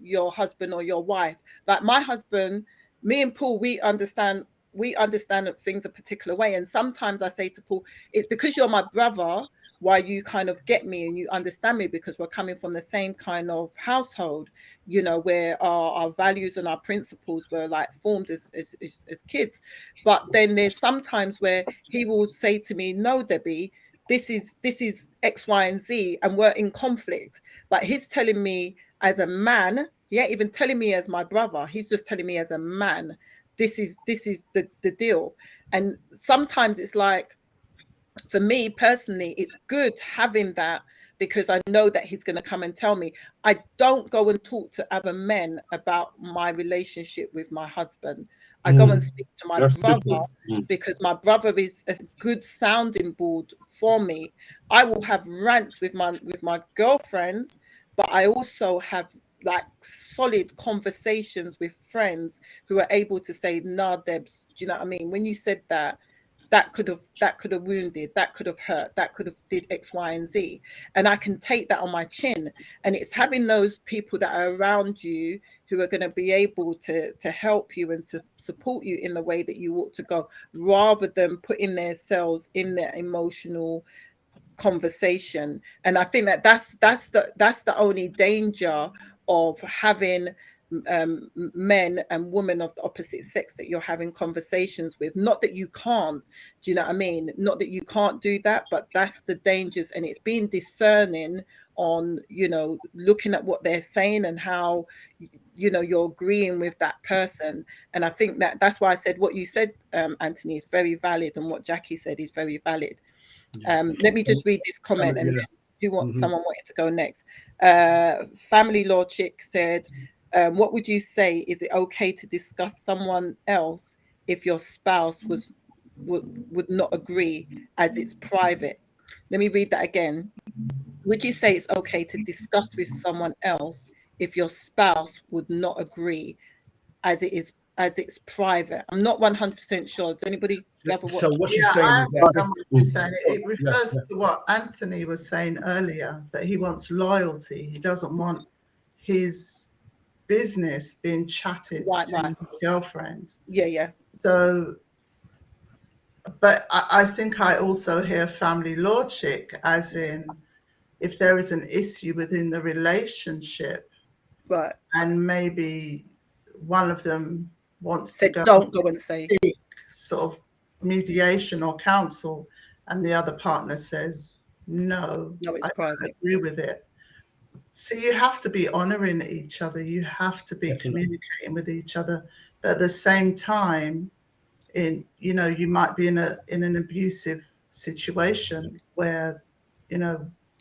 your husband or your wife. Like my husband, me and Paul, we understand that things a particular way. And sometimes I say to Paul, it's because you're my brother why you kind of get me and you understand me, because we're coming from the same kind of household, you know, where our values and our principles were like formed as kids. But then there's sometimes where he will say to me, no, Debbie, this is X, Y, and Z, and we're in conflict. But he's telling me as a man, he ain't even telling me as my brother. He's just telling me as a man, this is the deal. And sometimes it's like, for me personally, it's good having that, because I know that he's going to come and tell me. I don't go and talk to other men about my relationship with my husband. I go and speak to my brother, because my brother is a good sounding board for me. I will have rants with my girlfriends, but I also have like solid conversations with friends who are able to say, nah, Debs, do you know what I mean? When you said that could have wounded, that could have hurt, that could have did X, Y, and Z. And I can take that on my chin. And it's having those people that are around you who are going to be able to help you and to support you in the way that you ought to go, rather than putting themselves in their emotional conversation. And I think that's the only danger of having men and women of the opposite sex that you're having conversations with. Not that you can't, do you know what I mean? Not that you can't do that, but that's the dangers. And it's being discerning on, you know, looking at what they're saying and how, you know, you're agreeing with that person. And I think that's why I said what you said, Anthony, is very valid, and what Jackie said is very valid. Let me just read this comment, and then someone wanted to go next. Family Law Chick said, what would you say? Is it okay to discuss someone else if your spouse would not agree, as it's private? Let me read that again. Would you say it's okay to discuss with someone else if your spouse would not agree, as it's private? I'm not 100% sure. Does anybody ever watch? So what you're saying is that it refers to what Anthony was saying earlier, that he wants loyalty. He doesn't want his business being chatted to girlfriends. Yeah. So, but I think I also hear family law chick, as in, if there is an issue within the relationship, right, and maybe one of them wants to go and say sort of mediation or counsel, and the other partner says no, it's private. I agree with it. So you have to be honoring each other. You have to be communicating with each other. But at the same time, you might be in an abusive situation where,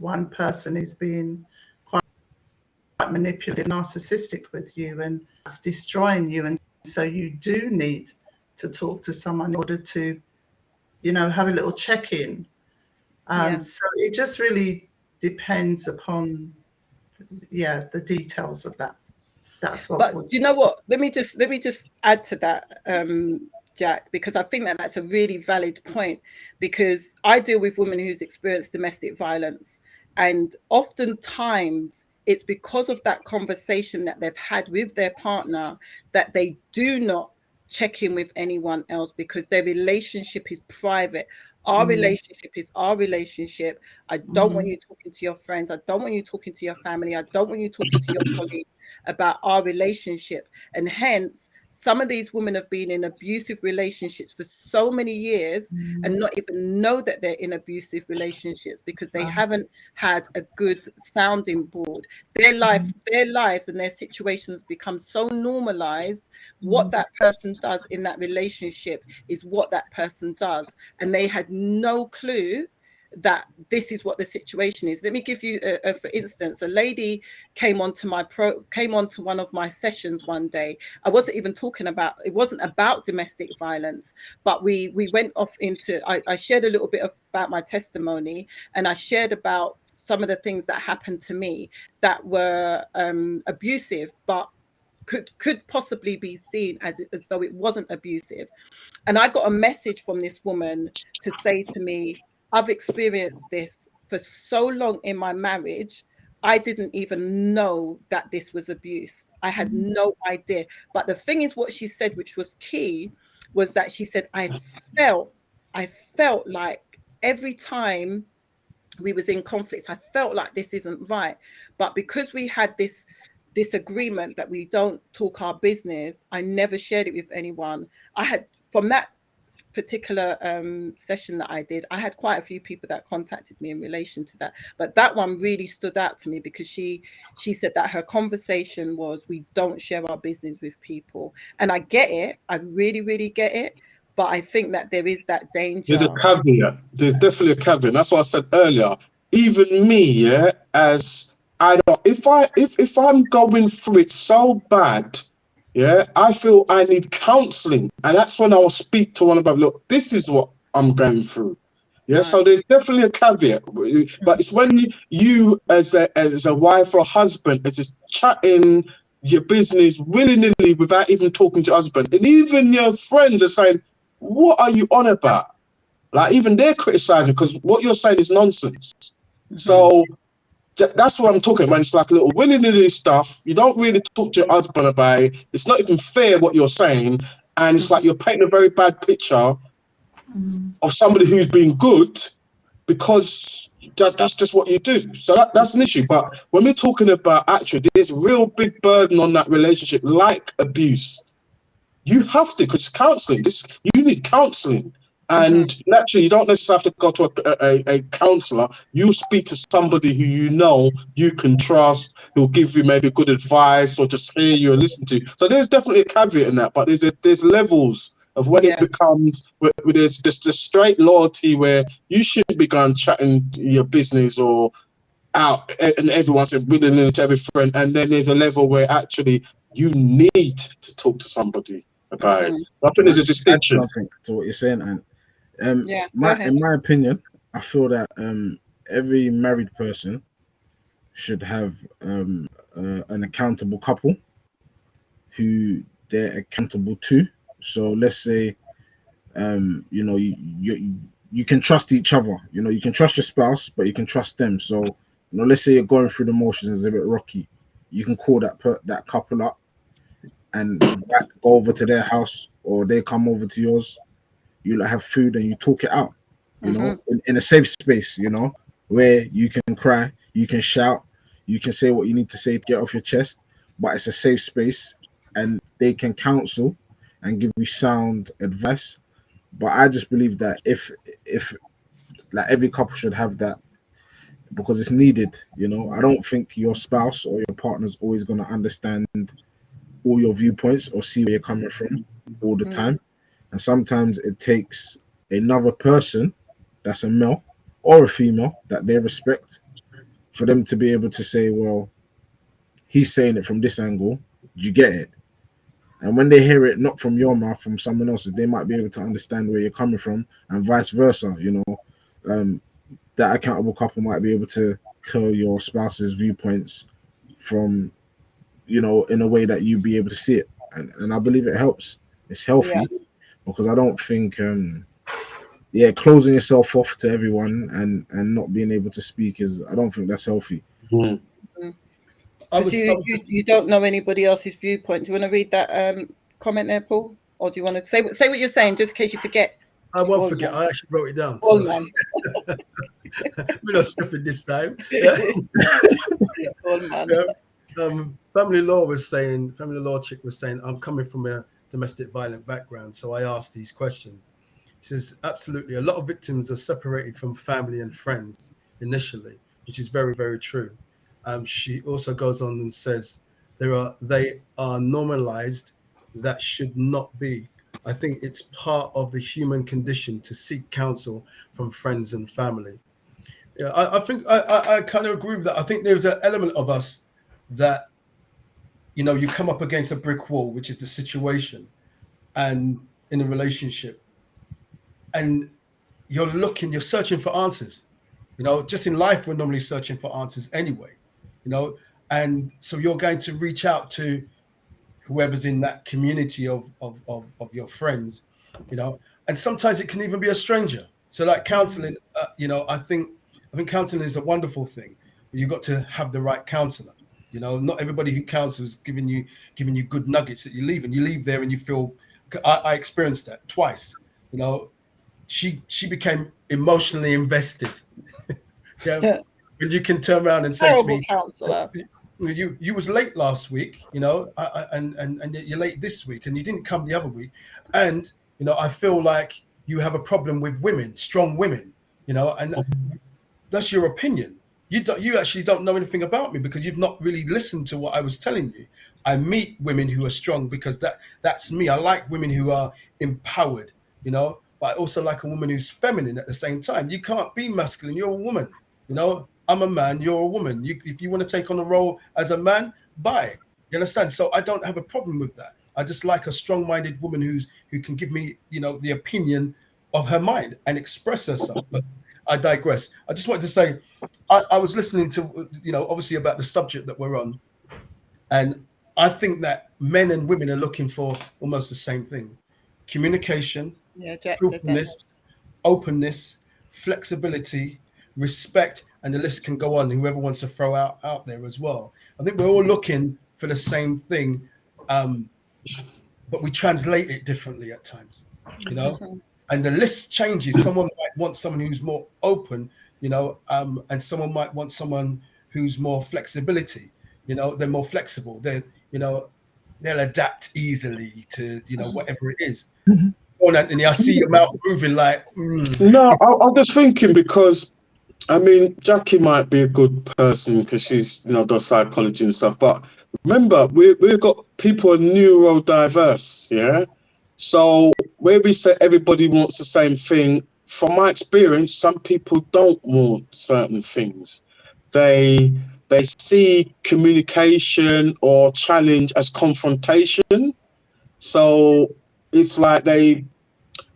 one person is being quite manipulative, narcissistic with you, and it's destroying you. And so you do need to talk to someone in order to, have a little check-in. So it just really depends upon the details of that. That's what. But do you know what? Let me just add to that, Jack, because I think that that's a really valid point. Because I deal with women who's experienced domestic violence, and oftentimes it's because of that conversation that they've had with their partner that they do not check in with anyone else, because their relationship is private. Our relationship is our relationship. I don't want you talking to your friends. I don't want you talking to your family. I don't want you talking to your colleagues about our relationship. And hence, some of these women have been in abusive relationships for so many years and not even know that they're in abusive relationships, because they haven't had a good sounding board. Their lives and their situations become so normalized. What that person does in that relationship is what that person does, and they had no clue that this is what the situation is. Let me give you for instance, a lady came onto one of my sessions one day. I wasn't even talking about, it wasn't about domestic violence, but we went off into, I shared a little bit about my testimony, and I shared about some of the things that happened to me that were abusive, but could possibly be seen as though it wasn't abusive. And I got a message from this woman to say to me, I've experienced this for so long in my marriage. I didn't even know that this was abuse. I had no idea. But the thing is, what she said, which was key, was that she said, I felt like every time we was in conflict, I felt like this isn't right. But because we had this agreement that we don't talk our business, I never shared it with anyone. I had, from that particular session that I did, I had quite a few people that contacted me in relation to that, but that one really stood out to me, because she said that her conversation was, we don't share our business with people. And I get it, I really get it, but I think that there is that danger. There's a caveat. There's definitely a caveat. That's what I said earlier. Even me, yeah, as I don't, if I'm going through it so bad, yeah, I feel I need counselling, and that's when I'll speak to one about, look, this is what I'm going through. Yeah, right. So there's definitely a caveat, but it's when you as a wife or a husband are just chatting your business willy-nilly without even talking to your husband, and even your friends are saying, what are you on about? Like, even they're criticizing because what you're saying is nonsense. So that's what I'm talking about. It's like a little willy-nilly stuff. You don't really talk to your husband about it. It's not even fair what you're saying. And it's like you're painting a very bad picture of somebody who's been good, because that's just what you do. So that's an issue. But when we're talking about actually, there's a real big burden on that relationship, like abuse. You have to, because counselling, you need counselling. And naturally, you don't necessarily have to go to a counsellor. You speak to somebody who you know you can trust, who'll give you maybe good advice or just hear you and listen to you. So there's definitely a caveat in that, but there's levels of when it becomes, where there's just a straight loyalty where you shouldn't be going chatting your business or out and everyone's willing to every friend. And then there's a level where actually you need to talk to somebody about it. I think there's a distinction. Something to what you're saying, and in my opinion, I feel that every married person should have an accountable couple who they're accountable to. So let's say, you know, you can trust each other. You know, you can trust your spouse, but you can trust them. So, you know, let's say you're going through the motions, it's a bit rocky. You can call that couple up and go over to their house, or they come over to yours. You like have food and you talk it out, you know, in a safe space, you know, where you can cry, you can shout, you can say what you need to say to get off your chest, but it's a safe space and they can counsel and give you sound advice. But I just believe that if like every couple should have that, because it's needed, you know. I don't think your spouse or your partner's always going to understand all your viewpoints or see where you're coming from all the time. And sometimes it takes another person that's a male or a female that they respect for them to be able to say, well, he's saying it from this angle. Do you get it? And when they hear it not from your mouth, from someone else's, they might be able to understand where you're coming from, and vice versa. You know, that accountable couple might be able to tell your spouse's viewpoints from you know, in a way that you be able to see it. And I believe it helps. It's healthy because I don't think closing yourself off to everyone and not being able to speak I don't think that's healthy. Mm. You don't know anybody else's viewpoint. Do you want to read that comment there, Paul? Or do you want to say what you're saying, just in case you forget? I won't forget. I actually wrote it down. So. We're not stripping this time. Family law chick was saying, I'm coming from a domestic violent background, so I asked these questions. She says, absolutely, a lot of victims are separated from family and friends initially, which is very, very true. She also goes on and says, they are normalized. That should not be. I think it's part of the human condition to seek counsel from friends and family. Yeah, I think I kind of agree with that. I think there's an element of us that, you know, you come up against a brick wall, which is the situation, and in a relationship, and you're searching for answers. You know, just in life, we're normally searching for answers anyway, you know, and so you're going to reach out to whoever's in that community of your friends, you know, and sometimes it can even be a stranger. So like counseling, you know, I think counseling is a wonderful thing, but you've got to have the right counselor. You know, not everybody who counsels giving you good nuggets that you leave there and you feel. I experienced that twice. You know, she became emotionally invested. Yeah, and you can turn around and say to me, counselor. You was late last week, you know, and you're late this week, and you didn't come the other week, and you know, I feel like you have a problem with women, strong women, you know, and that's your opinion. You actually don't know anything about me because you've not really listened to what I was telling you. I meet women who are strong because that's me. I like women who are empowered, you know, but I also like a woman who's feminine at the same time. You can't be masculine. You're a woman, you know. I'm a man. You're a woman. If you want to take on a role as a man, bye. You understand? So I don't have a problem with that. I just like a strong-minded woman who can give me, you know, the opinion of her mind and express herself. But I digress. I just wanted to say, I was listening to, you know, obviously about the subject that we're on, and I think that men and women are looking for almost the same thing: communication, truthfulness, openness, flexibility, respect, and the list can go on. Whoever wants to throw out there as well. I think we're all looking for the same thing, but we translate it differently at times, you know. And the list changes. Someone might want someone who's more open, you know, and someone might want someone who's more flexibility. You know, they're more flexible. You know, they'll adapt easily to, you know, whatever it is. Oh, Anthony, I see your mouth moving like. No, I'm just thinking because, I mean, Jackie might be a good person because she's, you know, does psychology and stuff. But remember, we've got people neurodiverse, yeah. So where we say everybody wants the same thing, from my experience, some people don't want certain things. They see communication or challenge as confrontation. So it's like they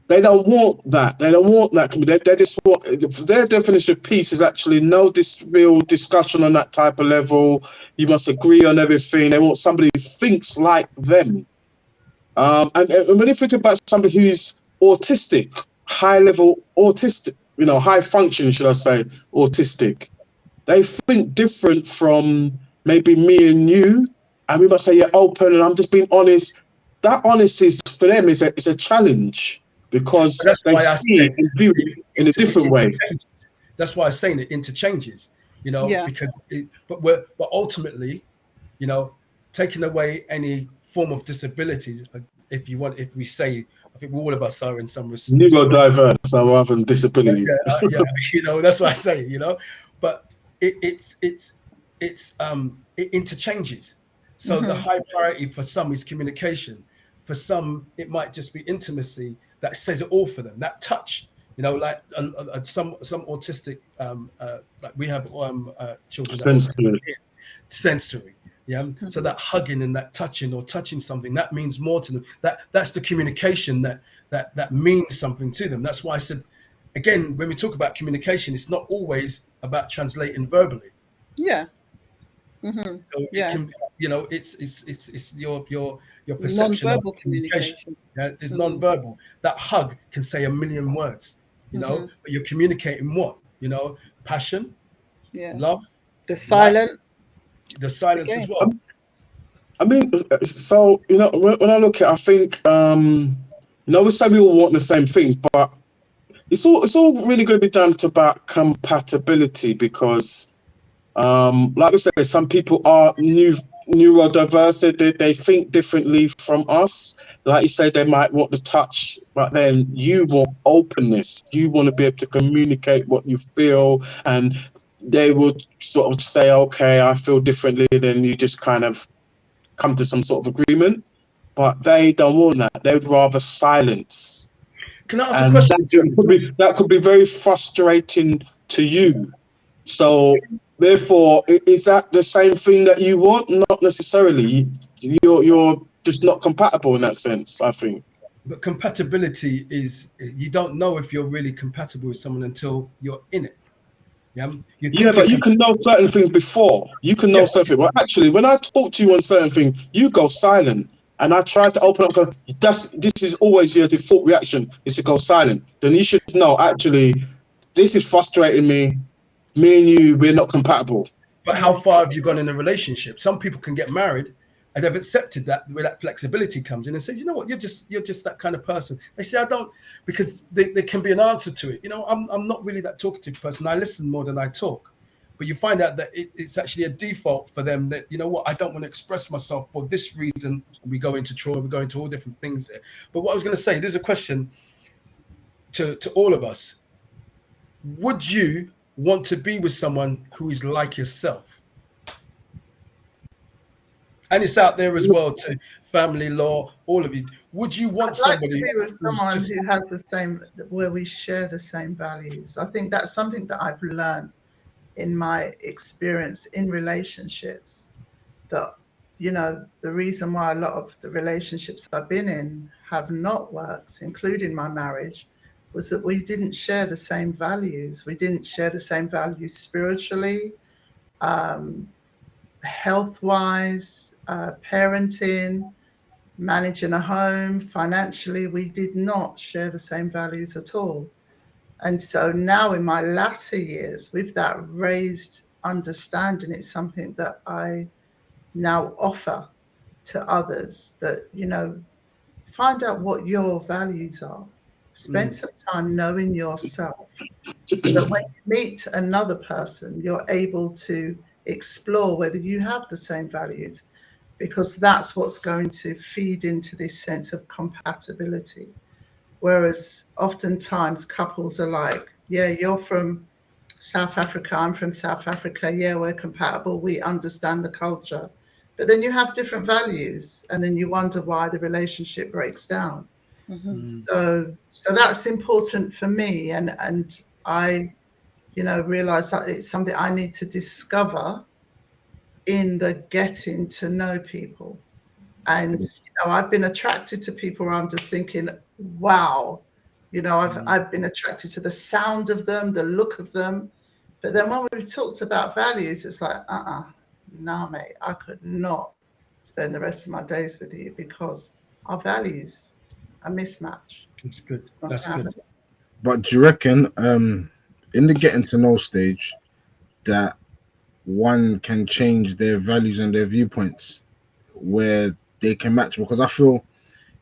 don't want that. They don't want that. They just want, their definition of peace is actually no real discussion on that type of level. You must agree on everything. They want somebody who thinks like them. And when you think about somebody who's autistic, high level autistic, you know, high function, should I say, autistic, they think different from maybe me and you. And we must say, you're open and I'm just being honest. That honesty is, for them, is a challenge because they see it and view it in a different way. That's why I'm saying it interchanges, you know, because but ultimately, you know, taking away any form of disability, if we say, I think all of us are in some respect neurodiverse rather than disability. Yeah, you know, that's what I say, you know, but it interchanges. So the high priority for some is communication. For some, it might just be intimacy that says it all for them. That touch, you know, like some autistic, like we have children. Sensory. Yeah. So that hugging and that touching or touching something, that means more to them. That's the communication that means something to them. That's why I said, again, when we talk about communication, it's not always about translating verbally. Yeah. So it Yeah. can, you know, it's your perception of Non-verbal communication. communication. Yeah, there's non-verbal. That hug can say a million words, you know, but you're communicating what? You know, passion, Yeah. love, The light, silence. the silence as Again. well. I mean, so you know, when I look at, I think, you know, we say we all want the same things, but it's all really going to be down to about compatibility, because, like we said, some people are neurodiverse. They think differently from us. Like you said, they might want the touch, but then you want openness. You want to be able to communicate what you feel, and they would sort of say, "Okay, I feel differently." Then you just kind of come to some sort of agreement, but they don't want that. They'd rather silence, Can I ask a and question to everybody? that could be very frustrating to you. So, therefore, is that the same thing that you want? Not necessarily. You're just not compatible in that sense, I think. But compatibility is, you don't know if you're really compatible with someone until you're in it. Yeah, you Yeah, think you're but you can know certain things before. You can yeah, know certain things. Well, actually, when I talk to you on certain things, you go silent. And I try to open up, because this is always your default reaction, is to go silent. Then you should know, actually, this is frustrating me. Me and you, we're not compatible. but how far have you gone in a relationship? Some people can get married and they've accepted that, where that flexibility comes in, and says, you know what, you're just that kind of person. They say, I don't, because there can be an answer to it. You know, I'm not really that talkative person. I listen more than I talk. But you find out that it's actually a default for them that, you know what, I don't want to express myself for this reason. We go into trauma, we go into all different things there. But what I was going to say, there's a question to all of us. Would you want to be with someone who is like yourself? And it's out there as well to family law, all of you. Would you want I'd like to somebody be with who's someone just, who has the same, where we share the same values. I think that's something that I've learned in my experience in relationships, that, you know, the reason why a lot of the relationships I've been in have not worked, including my marriage, was that we didn't share the same values. We didn't share the same values spiritually, health-wise, parenting, managing a home, financially. We did not share the same values at all. And so now in my latter years, with that raised understanding, it's something that I now offer to others, that, you know, find out what your values are. Spend some time knowing yourself, so that when you meet another person, you're able to explore whether you have the same values, because that's what's going to feed into this sense of compatibility. Whereas oftentimes couples are like, yeah, you're from South Africa, I'm from South Africa, yeah, we're compatible, we understand the culture. But then you have different values, and then you wonder why the relationship breaks down. So that's important for me, and I, you know, realize that it's something I need to discover in the getting to know people. And, you know, I've been attracted to people where I'm just thinking, wow, you know, I've been attracted to the sound of them, the look of them. But then when we've talked about values, it's like, no, mate, I could not spend the rest of my days with you, because our values are mismatched. it's good. Not That's good. happening. But do you reckon, in the getting to know stage, that one can change their values and their viewpoints where they can match? Because I feel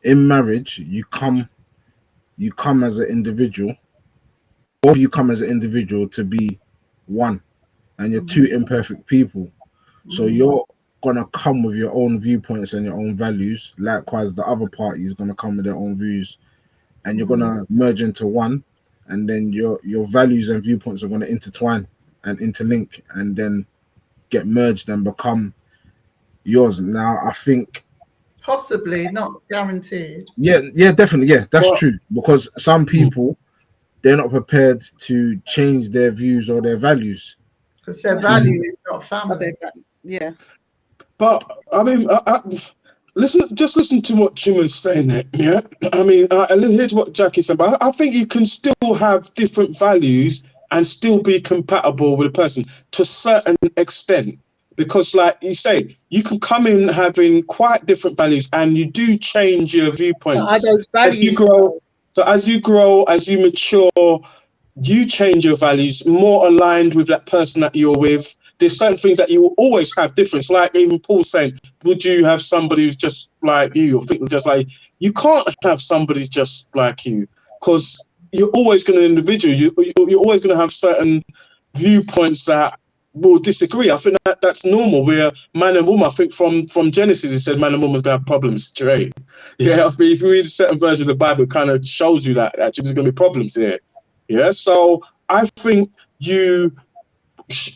in marriage, you come as an individual, or you come as an individual to be one, and you're two imperfect people. So you're gonna come with your own viewpoints and your own values. Likewise, the other party is gonna come with their own views, and you're gonna merge into one, and then your values and viewpoints are gonna intertwine and interlink, and then get merged and become yours. Now, I think, Possibly, not guaranteed, yeah, definitely, yeah, that's Well, true. Because some people, they're not prepared to change their views or their values. because their value is not Are they family. yeah. but I mean, just listen to what Jim is saying there. Yeah, I mean, here's what Jackie said. But I think you can still have different values and still be compatible with a person to a certain extent. because like you say, you can come in having quite different values, and you do change your viewpoints. Are those As you values? grow, so as you grow, as you mature, you change your values more aligned with that person that you're with. There's certain things that you will always have difference. Like even Paul saying, would you have somebody who's just like you, or think just like you? Can't have somebody just like you, because you're always going to individual. You're always going to have certain viewpoints that will disagree. I think that's normal. We're man and woman. I think from Genesis it said man and woman's going to have problems straight. Yeah, I think if you read a certain version of the Bible, it kind of shows you that actually there's going to be problems here. Yeah, so I think you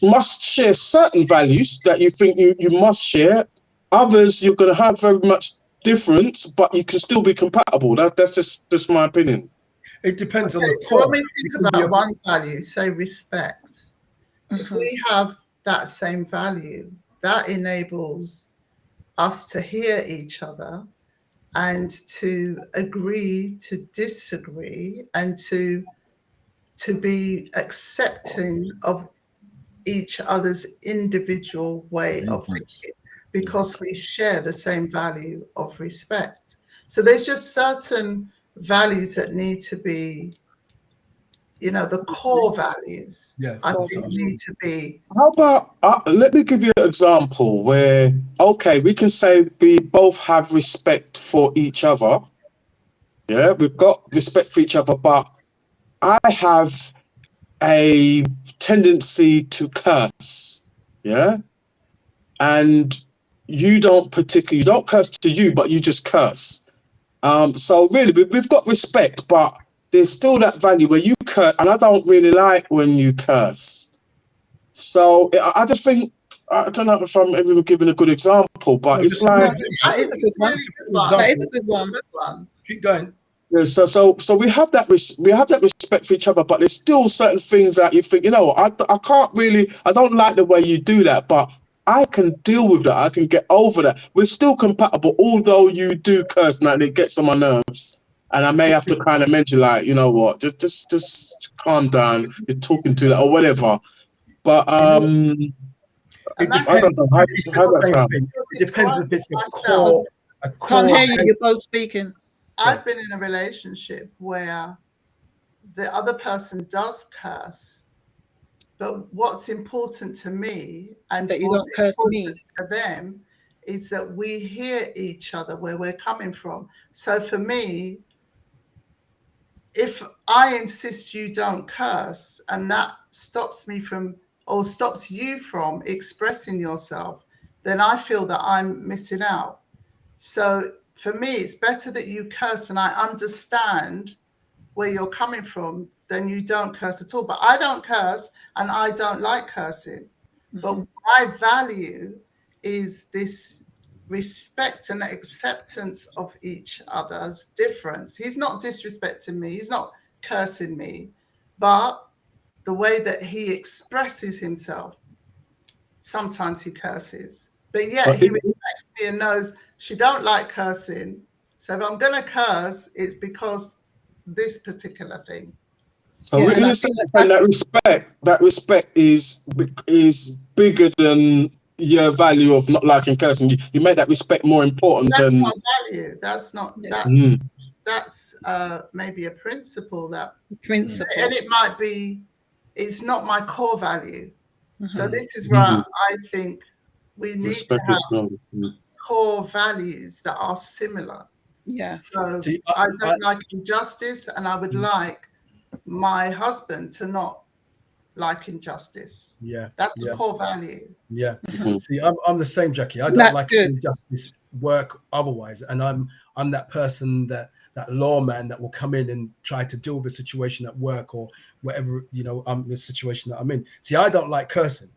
must share certain values that you think you must share. Others you're going to have very much different, but you can still be compatible. That's just my opinion. It depends on the So when core. we think about one value, say respect, if we have that same value, that enables us to hear each other and to agree to disagree and to be accepting of each other's individual way of thinking, because we share the same value of respect. So there's just certain values that need to be, the core values, I think need to be. How about, let me give you an example where, okay, we can say we both have respect for each other. Yeah, we've got respect for each other, but I have a tendency to curse. Yeah. And you don't curse to you, but you just curse. So really, we've got respect, but there's still that value where you curse, and I don't really like when you curse. So I just think, I don't know if I'm even giving a good example, but it's like that is a good one. That is a good one. Keep going. Yeah, so we have that respect for each other, but there's still certain things that you think, I don't like the way you do that, but I can deal with that. I can get over that. We're still compatible, although you do curse, man. It gets on my nerves, and I may have to kind of mention, like, you know what, just calm down. You're talking to that or whatever. But it depends. I don't know how that sounds. It depends if it's a core. Can't hear you. You're both speaking. I've been in a relationship where the other person does curse, but what's important to me and that you what's don't curse important to them is that we hear each other where we're coming from. So for me, if I insist you don't curse and that stops me from, or stops you from expressing yourself, then I feel that I'm missing out. So for me, it's better that you curse and I understand where you're coming from than you don't curse at all. But I don't curse and I don't like cursing. But my value is this respect and acceptance of each other's difference. He's not disrespecting me. He's not cursing me. But the way that he expresses himself, sometimes he curses. But yet he respects me and knows she don't like cursing. So if I'm going to curse, it's because this particular thing. So in a sense, that respect is bigger than your value of not liking cursing. You make that respect more important. That's than not value. That's not that's maybe a principle that and it might be. It's not my core value. So this is where I think we need to have core values that are similar. Yeah. So I don't like injustice, and I would like my husband to not like injustice. Yeah. That's a core value. Yeah. See, I'm the same, Jackie. I don't like injustice work otherwise. And I'm that person that lawman that will come in and try to deal with a situation at work or whatever, the situation that I'm in. See, I don't like cursing.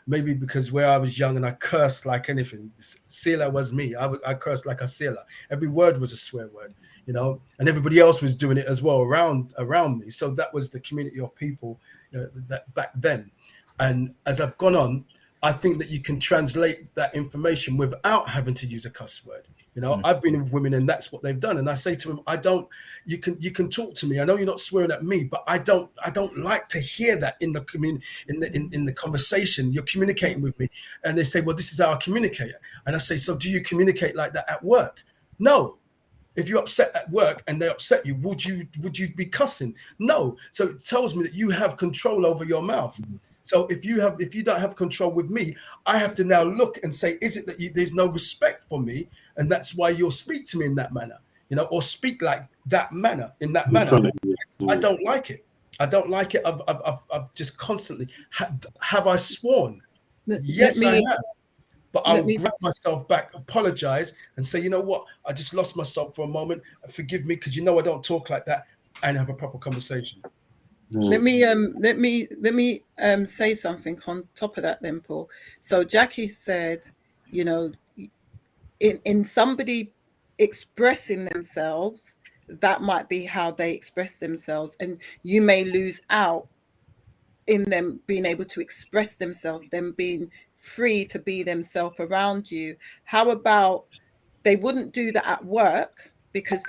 Maybe because where I was young and I cursed like anything. Sailor was me. I cursed like a sailor. Every word was a swear word, and everybody else was doing it as well around me. So that was the community of people that back then. And as I've gone on, I think that you can translate that information without having to use a cuss word. You know, I've been with women and that's what they've done. And I say to them, you can talk to me. I know you're not swearing at me, but I don't like to hear that in the conversation. You're communicating with me. And they say, well, this is how I communicate. And I say, so do you communicate like that at work? No. If you're upset at work and they upset you, would you be cussing? No. So it tells me that you have control over your mouth. So if you don't have control with me, I have to now look and say, is it that there's no respect for me, and that's why you'll speak to me in that manner, you know, or speak like that manner in that manner? I don't like it. I don't like it. I've just constantly have I sworn? Yes, I have. But I'll grab myself back, apologize, and say, you know what? I just lost myself for a moment. Forgive me, because you know I don't talk like that, and have a proper conversation. Let me say something on top of that then, Paul. So Jackie said, you know, in somebody expressing themselves, that might be how they express themselves, and you may lose out in them being able to express themselves, them being free to be themselves around you. How about they wouldn't do that at work, because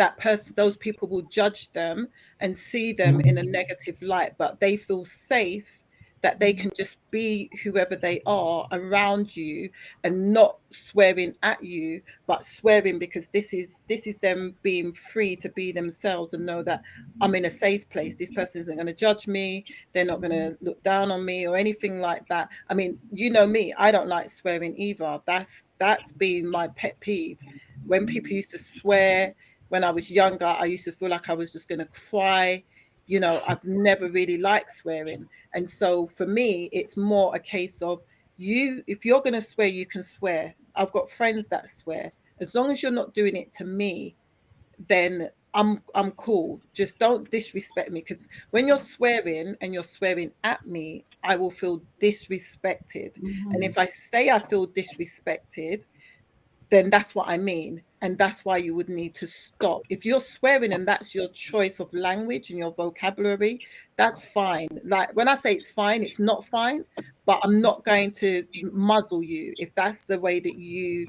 those people will judge them and see them in a negative light, but they feel safe that they can just be whoever they are around you, and not swearing at you, but swearing because this is them being free to be themselves and know that I'm in a safe place. This person isn't going to judge me. They're not going to look down on me or anything like that. I mean, you know me, I don't like swearing either. That's been my pet peeve. When people used to swear when I was younger, I used to feel like I was just going to cry. You know, I've never really liked swearing. And so for me, it's more a case of if you're going to swear, you can swear. I've got friends that swear. As long as you're not doing it to me, then I'm cool. Just don't disrespect me, because when you're swearing and you're swearing at me, I will feel disrespected. And if I say I feel disrespected, then that's what I mean. And that's why you would need to stop. If you're swearing and that's your choice of language and your vocabulary, that's fine. Like when I say it's fine, it's not fine, but I'm not going to muzzle you if that's the way that you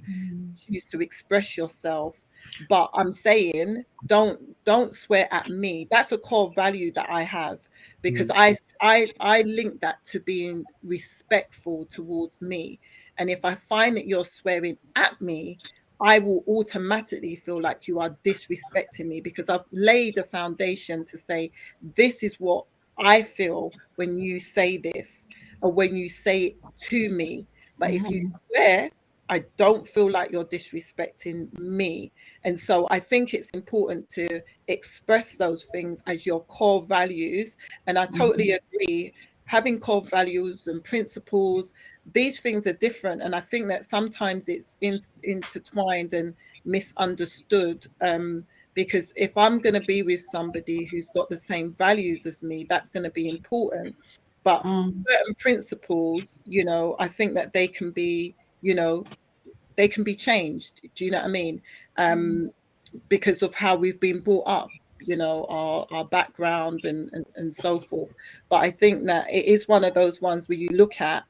choose to express yourself. But I'm saying don't swear at me. That's a core value that I have, because I link that to being respectful towards me. And if I find that you're swearing at me, I will automatically feel like you are disrespecting me, because I've laid a foundation to say, this is what I feel when you say this, or when you say it to me. But if you swear, I don't feel like you're disrespecting me. And so I think it's important to express those things as your core values. And I totally agree. Having core values and principles, these things are different. And I think that sometimes it's intertwined and misunderstood. Because if I'm going to be with somebody who's got the same values as me, that's going to be important. But certain principles, you know, I think that they can be, you know, they can be changed. Do you know what I mean? Because of how we've been brought up, you know, our background and so forth. But I think that it is one of those ones where you look at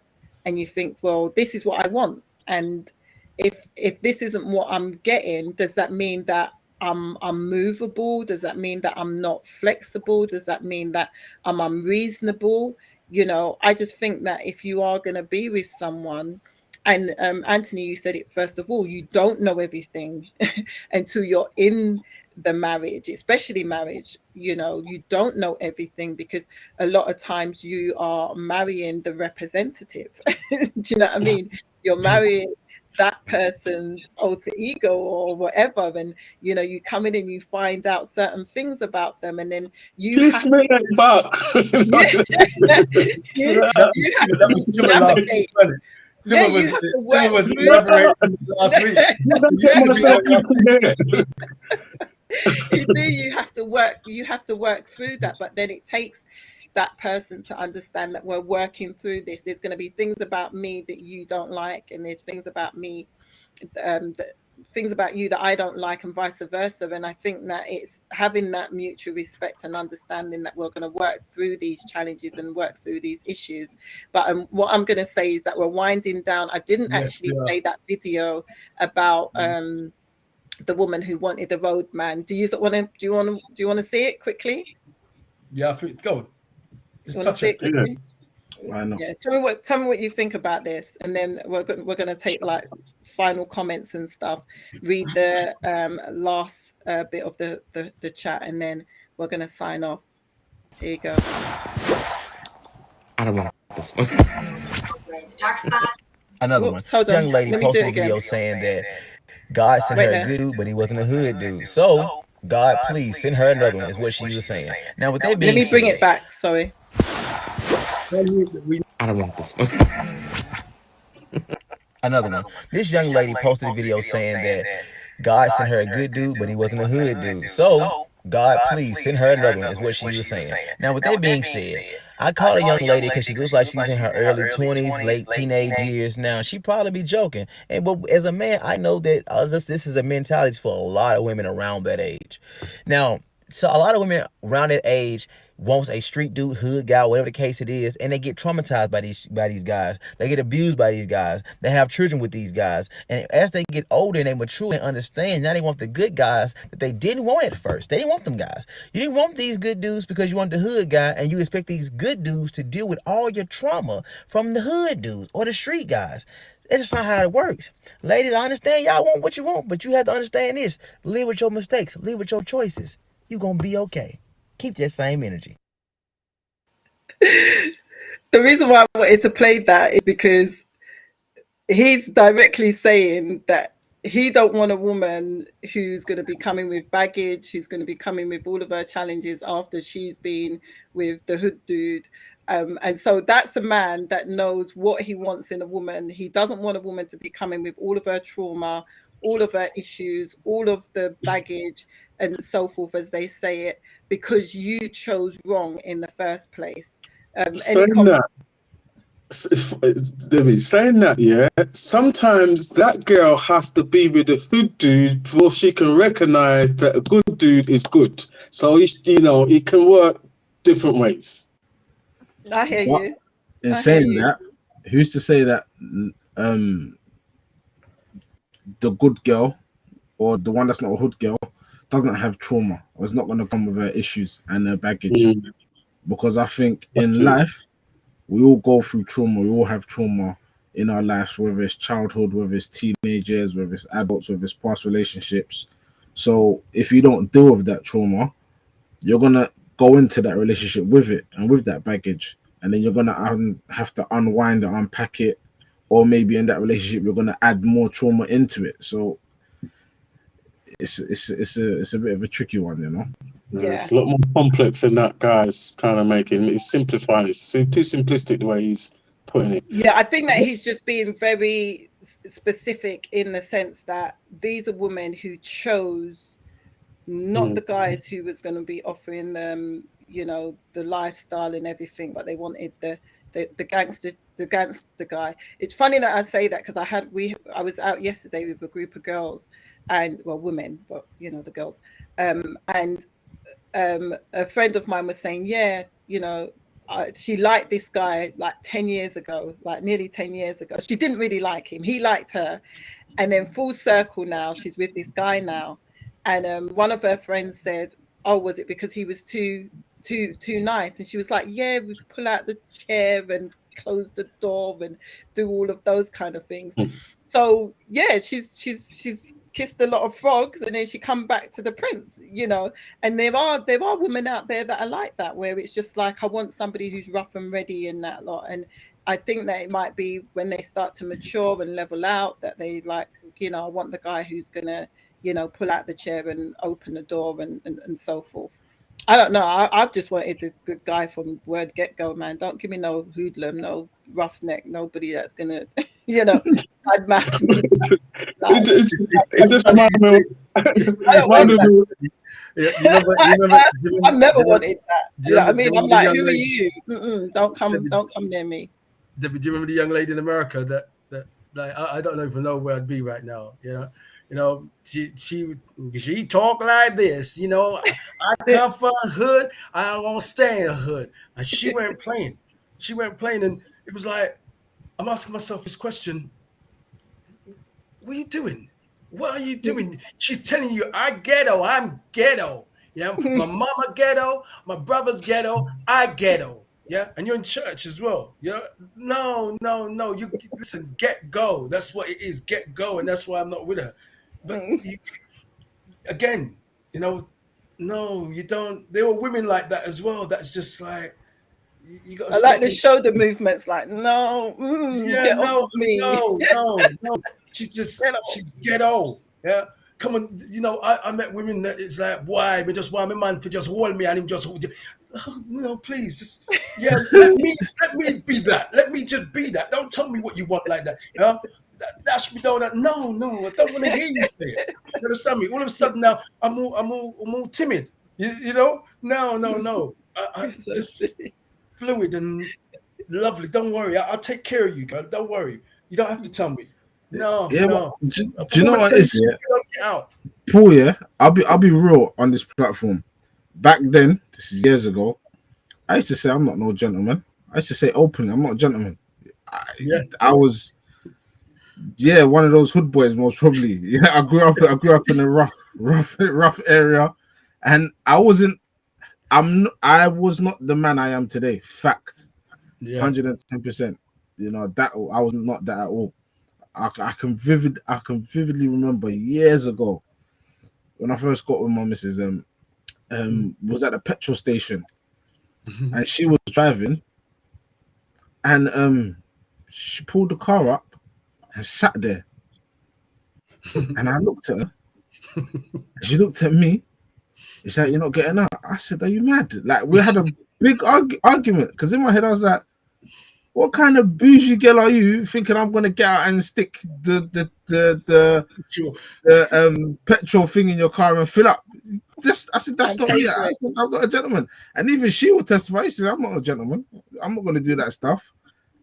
and you think, well, this is what I want. And if this isn't what I'm getting, does that mean that I'm movable? Does that mean that I'm not flexible? Does that mean that I'm unreasonable? You know, I just think that if you are going to be with someone, and Anthony, you said it first of all, you don't know everything until you're in the marriage, especially marriage. You know, you don't know everything, because a lot of times you are marrying the representative. Do you know what I mean? You're marrying that person's alter ego or whatever, and you know, you come in and you find out certain things about them, and then you have to, you have to navigate. Yeah, you have to work through last week. You have to work through that, but then it takes that person to understand that we're working through this. There's going to be things about me that you don't like, and there's things about me, things about you that I don't like, and vice versa. And I think that it's having that mutual respect and understanding that we're going to work through these challenges and work through these issues. But what I'm going to say is that we're winding down. I didn't actually play that video about the woman who wanted the road man. Do you want to see it quickly? Yeah, I think go. Just touch See it. it quickly? Why not? Yeah, tell me what you think about this, and then we're gonna take like final comments and stuff. Read the last bit of the chat, and then we're gonna sign off. Here you go. I don't want this one. Dark spots. Another Whoops, one. hold on. Young lady Let me do posted it a again. video saying that God sent her a good dude, but he wasn't a hood dude. So, God, please send her another one, is what she was saying. Now, with that being Let me bring said, it back. Sorry. I don't want this one. another one. This young lady posted a video saying that God sent her a good dude, but he wasn't a hood dude. So, God, please send her another one, is what she was saying. Now, with that being said, I call a young lady because she looks like she's in her early 20s, late teenage years now. She probably be joking. And but as a man, I know that this is a mentality for a lot of women around that age. Now, so a lot of women around that age wants a street dude, hood guy, whatever the case it is, and they get traumatized by these guys. They get abused by these guys. They have children with these guys. And as they get older and they mature and understand, now they want the good guys that they didn't want at first. They didn't want them guys. You didn't want these good dudes because you want the hood guy, and you expect these good dudes to deal with all your trauma from the hood dudes or the street guys. It's not how it works. Ladies, I understand y'all want what you want, but you have to understand this. Live with your mistakes. Live with your choices. You're going to be okay. Keep that same energy. The reason why I wanted to play that is because he's directly saying that he don't want a woman who's going to be coming with baggage, who's going to be coming with all of her challenges after she's been with the hood dude. And so that's a man that knows what he wants in a woman. He doesn't want a woman to be coming with all of her trauma, all of her issues, all of the baggage and so forth, as they say it, because you chose wrong in the first place. Debbie, saying that, yeah, sometimes that girl has to be with a hood dude before she can recognize that a good dude is good. So, it can work different ways. I hear you. In saying that, who's to say that the good girl or the one that's not a hood girl doesn't have trauma or is not going to come with her issues and her baggage? Because I think in life, we all go through trauma. We all have trauma in our lives, whether it's childhood, whether it's teenagers, whether it's adults, whether it's past relationships. So if you don't deal with that trauma, you're going to go into that relationship with it and with that baggage. And then you're going to have to unwind and unpack it. Or maybe in that relationship, you're going to add more trauma into it. So it's a bit of a tricky one, you know? Yeah. It's a lot more complex than that guy's kind of making. It's simplifying. It's too simplistic the way he's putting it. Yeah, I think that he's just being very specific in the sense that these are women who chose not the guys who was going to be offering them, the lifestyle and everything, but they wanted the gangster guy. It's funny that I say that because I was out yesterday with a group of girls and women, but the girls, and a friend of mine was saying, she liked this guy like 10 years ago, like nearly 10 years ago. She didn't really like him. He liked her. And then full circle now, she's with this guy now. And one of her friends said, oh, was it because he was too nice? And she was like, yeah, we pull out the chair and close the door and do all of those kind of things. So yeah, she's kissed a lot of frogs and then she come back to the prince, and there are women out there that are like that, where it's just like, I want somebody who's rough and ready and that lot. And I think that it might be when they start to mature and level out that they like, I want the guy who's gonna, pull out the chair and open the door and so forth. I don't know. I've just wanted a good guy from word get-go, man. Don't give me no hoodlum, no roughneck, nobody that's gonna, I'd mouth me. I've never wanted that. I mean, I'm like, who are you? Don't come near me. Debbie, do you remember the young lady in America that like I don't even know where I'd be right now? She talk like this. I come from a hood. I don't want to stay in a hood. And she went playing. And it was like, I'm asking myself this question: what are you doing? What are you doing? She's telling you, I'm ghetto. Yeah, my mama ghetto, my brother's ghetto, I ghetto. Yeah, and you're in church as well. Yeah, no. You listen, get go. That's what it is. Get go, and that's why I'm not with her. But again, no, you don't. There were women like that as well. That's just like you got to. I like the shoulder movements. Like, no, yeah, get off of me. no. She's ghetto. Yeah. Come on, I met women that it's like, why? But just why my man for just hold me and him just hold you. Please. Just, let me be that. Let me just be that. Don't tell me what you want like that. Dash me down that. No, I don't want to hear you say it. You understand me? All of a sudden now I'm all timid. No. I So just silly. fluid and lovely. Don't worry. I'll take care of you, girl. Don't worry. You don't have to tell me. No. Do you know what it is? Yeah, get out. Paul. Yeah, I'll be real on this platform. Back then, this is years ago, I used to say I'm not no gentleman. I used to say openly, I'm not a gentleman. I was, one of those hood boys, most probably. Yeah, I grew up in a rough area, and I was not the man I am today. Fact, 110%. That I was not that at all. I can vividly remember years ago when I first got with my missus. Was at a petrol station, and she was driving, and she pulled the car up and sat there, and I looked at her. She looked at me. It's like, you're not getting out. I said, are you mad? Like, we had a big argument, because in my head I was like, what kind of bougie girl are you thinking I'm gonna get out and stick the petrol thing in your car and fill up? I said, that's not me. I said, I'm not a gentleman. And even she will testify. She said, I'm not a gentleman. I'm not gonna do that stuff.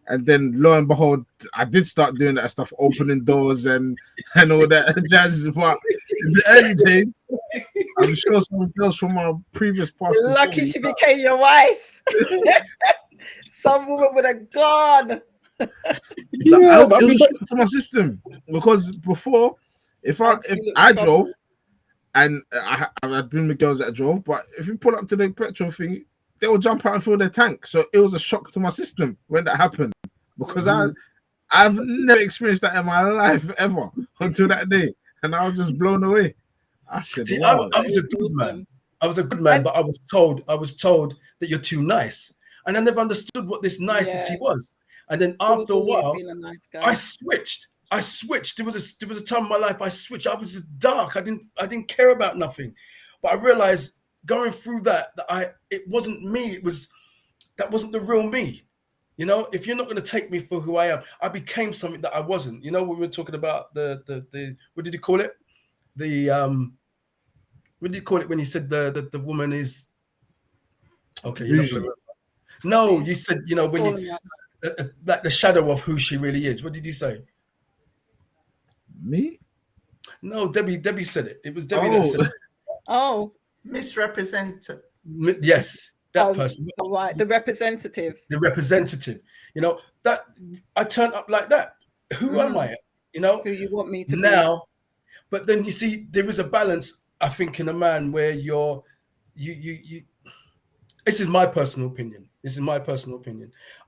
And then lo and behold, I did start doing that stuff, opening doors and all that jazz. But in the early days, I'm sure some girls from our previous past. Lucky she became your wife. Some woman would have gone. It was a shock to my system, because before, if I drove, and I've been with girls that drove, but if you pull up to the petrol thing, they will jump out and fill their tank. So it was a shock to my system when that happened, because I've never experienced that in my life ever until that day, and I was just blown away. I said, wow. I was a good man. I was a good man, but I was told that you're too nice. And I never understood what this nicety was. And then after a while, I switched. There was a time in my life I switched. I was just dark. I didn't care about nothing. But I realized going through that it wasn't me. That wasn't the real me. If you're not going to take me for who I am, I became something that I wasn't. When we were talking about the what did you call it? What did you call it when you said the woman is okay? You're not gonna No, you said, when you like the shadow of who she really is. What did you say? Me? No, Debbie said it. It was Debbie that said it. Oh, misrepresented. Yes, that person. Right, the representative. The representative. That I turned up like that. Who am I? Who you want me to now? But then you see, there is a balance, I think, in a man where you. This is my personal opinion.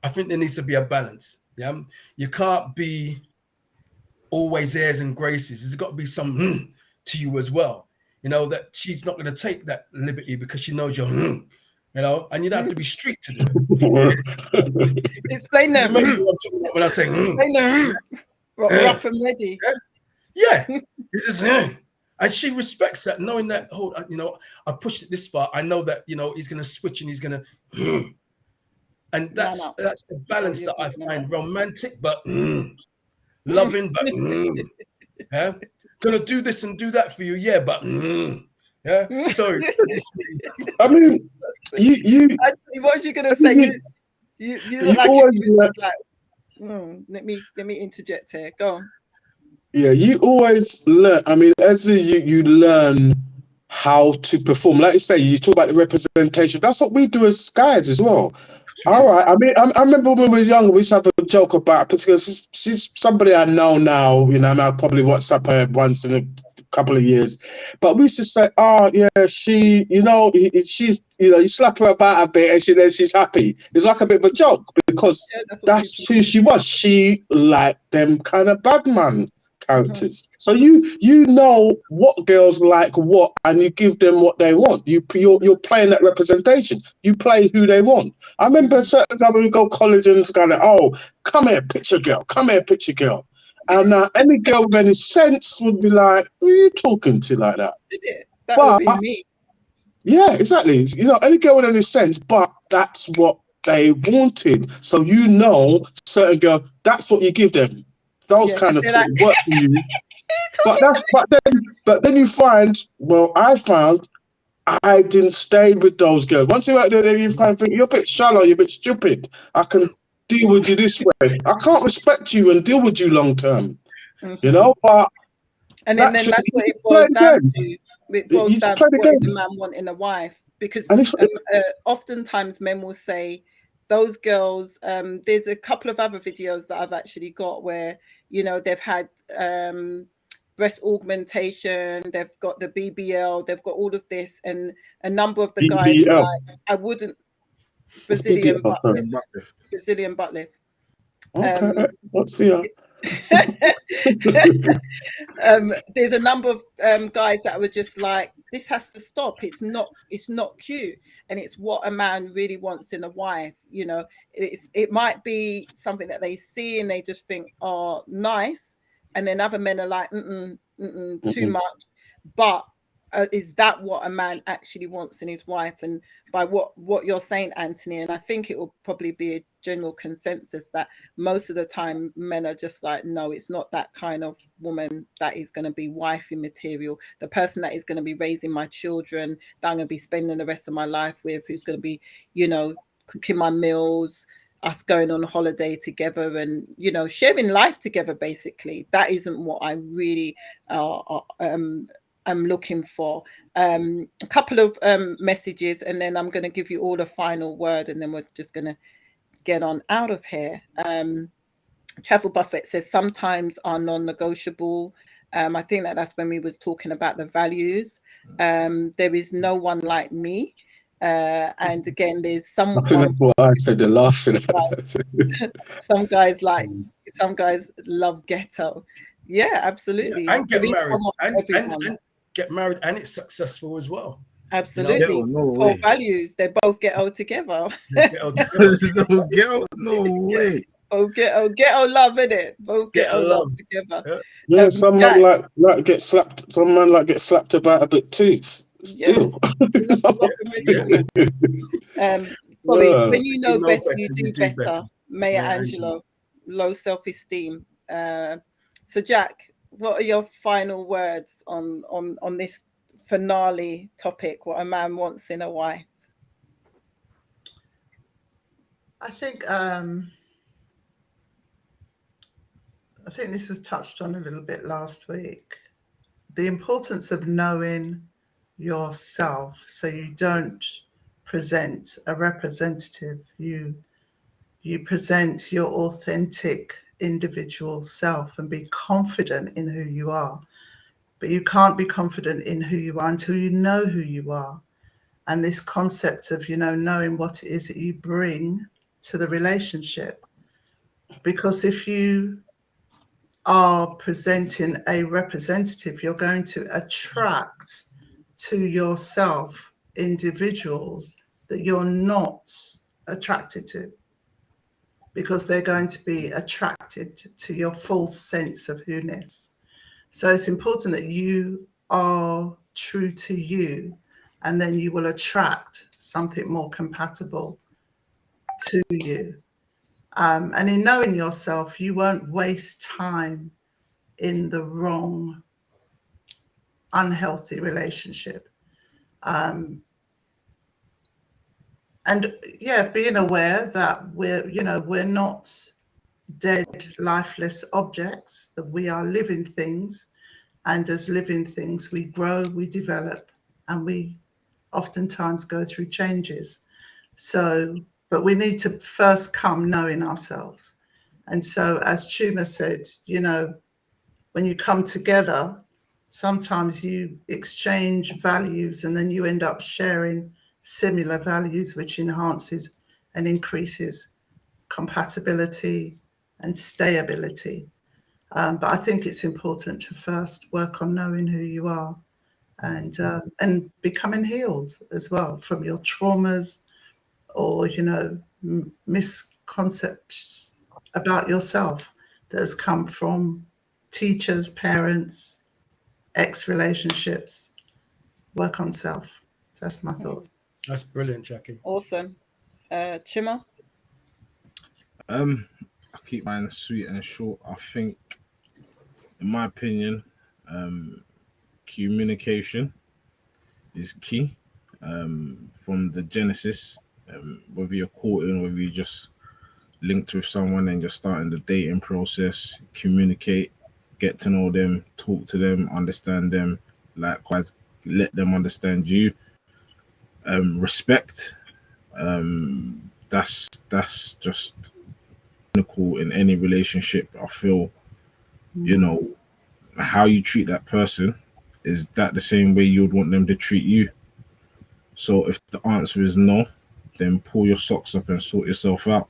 I think there needs to be a balance. Yeah, you can't be always airs and graces. There's got to be some to you as well. That she's not going to take that liberty because she knows you're and you don't have to be street to do it. Explain that. When I say rough and ready. Yeah, it's just and she respects that, knowing that, I've pushed it this far. I know that, he's going to switch and he's going to, and that's the balance that I find romantic, but loving, but yeah, going to do this and do that for you. Yeah, but yeah. Sorry. I mean, you. What was you going to say? You look like you was like, let me interject here. Go on. Yeah, you always learn. I mean, as you learn how to perform. Like you say, you talk about the representation. That's what we do as guys as well. All right. I mean, I remember when we were younger, we used to have joke about it because she's somebody I know now. You know, and I'll probably WhatsApp her once in a couple of years. But we used to say, oh yeah, she, you know, she's, you know, you slap her about a bit and she's happy. It's like a bit of a joke because that's who she was. She liked them kind of bad man characters. So you know what girls like what, and you give them what they want. You're playing that representation. You play who they want. I remember a certain time when we go college and it's kind of, oh, come here, picture girl, come here, picture girl. And any girl with any sense would be like, who are you talking to like that? That would be me. Yeah, exactly. You know, any girl with any sense, but that's what they wanted. So you know, certain girl, that's what you give them. Those kind of talk work for you. But then you find, well, I found I didn't stay with those girls. Once you're out there, you kind of think you're a bit shallow, you're a bit stupid. I can deal with you this way. I can't respect you and deal with you long term. You know, but and then that's what it boils down to. It boils down to what does a man want in a wife? Because oftentimes men will say, those girls, there's a couple of other videos that I've actually got where, you know, they've had breast augmentation, they've got the BBL, they've got all of this, and a number of the guys are like, I wouldn't, Brazilian butt lift. Brazilian butt lift. Okay, let's see her. There's a number of guys that were just like, this has to stop. It's not cute, and it's what a man really wants in a wife. You know, it might be something that they see and they just think, oh, nice, and then other men are like, too much. But is that what a man actually wants in his wife? And by what you're saying, Anthony, and I think it will probably be a general consensus that most of the time men are just like, no, it's not that kind of woman that is going to be wifey material. The person that is going to be raising my children, that I'm going to be spending the rest of my life with, who's going to be, you know, cooking my meals, us going on holiday together, and, you know, sharing life together. Basically, that isn't what I really I'm looking for. A couple of messages, and then I'm going to give you all a final word, and then we're just going to get on out of here. Travel Buffett says sometimes are non-negotiable. I think that's when we was talking about the values. There is no one like me. And again, there's someone. What I said, they're laughing. Some guys love ghetto. Yeah, absolutely. Yeah, and get married and get married, and it's successful as well. Absolutely. You know? Core values. They both ghetto together. Ghetto, no way. Both ghetto love, innit? Both ghetto love together. Yeah, some man like get slapped. Some man like get slapped about a bit too. Still. When you know better, you do better. Maya Angelou, low self-esteem. So Jack, what are your final words on this finale topic, what a man wants in a wife? I think this was touched on a little bit last week. The importance of knowing yourself, so you don't present a representative. You present your authentic individual self and be confident in who you are. But you can't be confident in who you are until you know who you are. And this concept of, you know, knowing what it is that you bring to the relationship. Because if you are presenting a representative, you're going to attract to yourself individuals that you're not attracted to, because they're going to be attracted to your full sense of who-ness. So it's important that you are true to you, and then you will attract something more compatible to you. And in knowing yourself, you won't waste time in the wrong, unhealthy relationship. And yeah, being aware that we're not dead, lifeless objects, that we are living things. And as living things, we grow, we develop, and we oftentimes go through changes. So, but we need to first come knowing ourselves. And so, as Chuma said, you know, when you come together, sometimes you exchange values and then you end up sharing similar values, which enhances and increases compatibility and stayability. But I think it's important to first work on knowing who you are and becoming healed as well from your traumas or, you know, misconceptions about yourself that has come from teachers, parents, ex-relationships. Work on self. That's my thoughts. That's brilliant, Jackie. Awesome. Chima? I'll keep mine sweet and short. I think, in my opinion, communication is key. From the genesis, whether you're courting, whether you just linked with someone and you're starting the dating process, communicate, get to know them, talk to them, understand them. Likewise, let them understand you. Respect. That's just critical in any relationship. I feel, you know, how you treat that person, is that the same way you would want them to treat you? So if the answer is no, then pull your socks up and sort yourself out,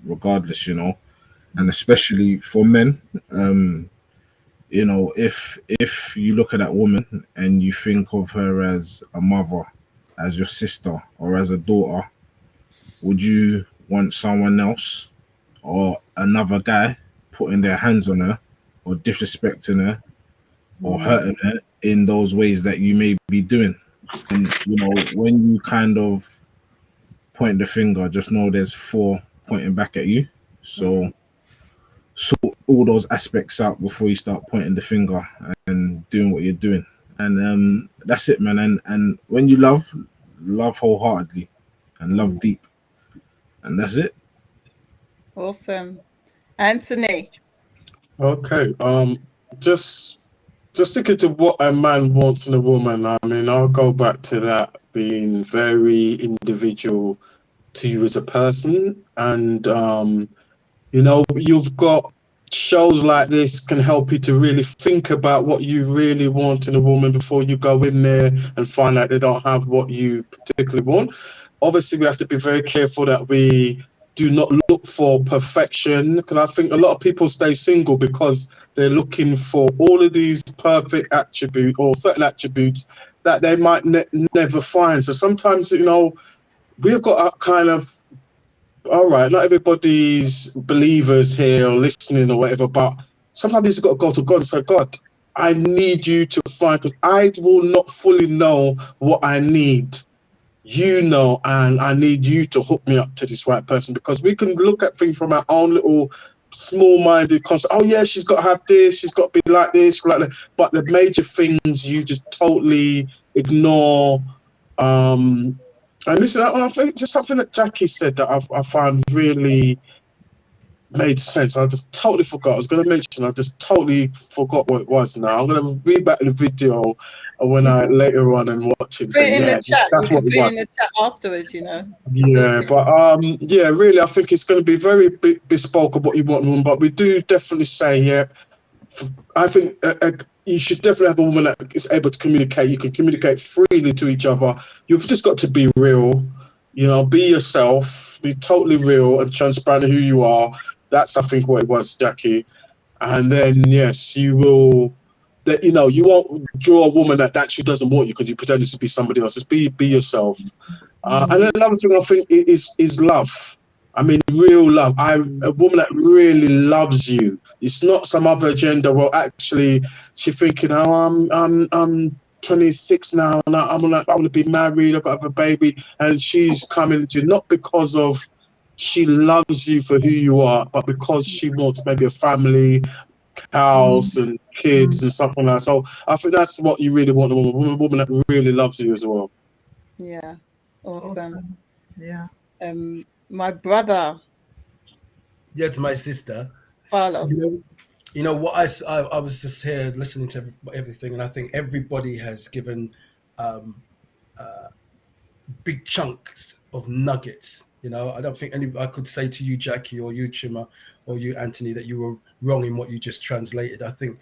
regardless, you know. And especially for men, you know, if you look at that woman and you think of her as a mother, as your sister, or as a daughter, would you want someone else or another guy putting their hands on her or disrespecting her or hurting her in those ways that you may be doing? And, you know, when you kind of point the finger, just know there's four pointing back at you. So sort all those aspects out before you start pointing the finger and doing what you're doing. And that's it, man. And when you love wholeheartedly and love deep. And that's it. Awesome. Anthony? Okay. Just sticking to what a man wants in a woman. I mean, I'll go back to that being very individual to you as a person. And you know, you've got shows like this can help you to really think about what you really want in a woman before you go in there and find out they don't have what you particularly want. Obviously, we have to be very careful that we do not look for perfection, because I think a lot of people stay single because they're looking for all of these perfect attributes or certain attributes that they might never find. So sometimes, you know, we've got a kind of, all right, not everybody's believers here or listening or whatever, but sometimes you've got to go to God and say, God, I need you to find, because I will not fully know what I need. You know, and I need you to hook me up to this right person, because we can look at things from our own little small-minded concept. Oh yeah, she's got to have this, she's got to be like this, like that. But the major things you just totally ignore. And listen, I think just something that Jackie said that I found really made sense. I just totally forgot. I was going to mention, I just totally forgot what it was now. I'm going to read back the video when I later on and watch it. Put So it in yeah, the chat. that's You what can it put it was. in the chat afterwards, you know. Yeah, but yeah, really, I think it's going to be very bespoke of what you want, but we do definitely say, yeah, I think you should definitely have a woman that is able to communicate. You can communicate freely to each other. You've just got to be real, you know, be yourself, be totally real and transparent who you are. That's, I think, what it was, Jackie. And then, yes, you will, that, you know, you won't draw a woman that actually doesn't want you because you pretended to be somebody else. Just be yourself. And then another thing I think is love. I mean, real love. A woman that really loves you. It's not some other agenda. Well, actually, she's thinking, oh, I'm 26 now, and I want to be married. I've got to have a baby, and she's coming to you not because of she loves you for who you are, but because she wants maybe a family, house, and kids, and something like that. So I think that's what you really want, a woman that really loves you as well. Yeah. Awesome. Yeah. My brother. Yes, my sister. Carlos. You know what, I was just here listening to everything, and I think everybody has given big chunks of nuggets, You know, I don't think I could say to you, Jackie, or you, Chima, or you, Anthony, that you were wrong in what you just translated. I think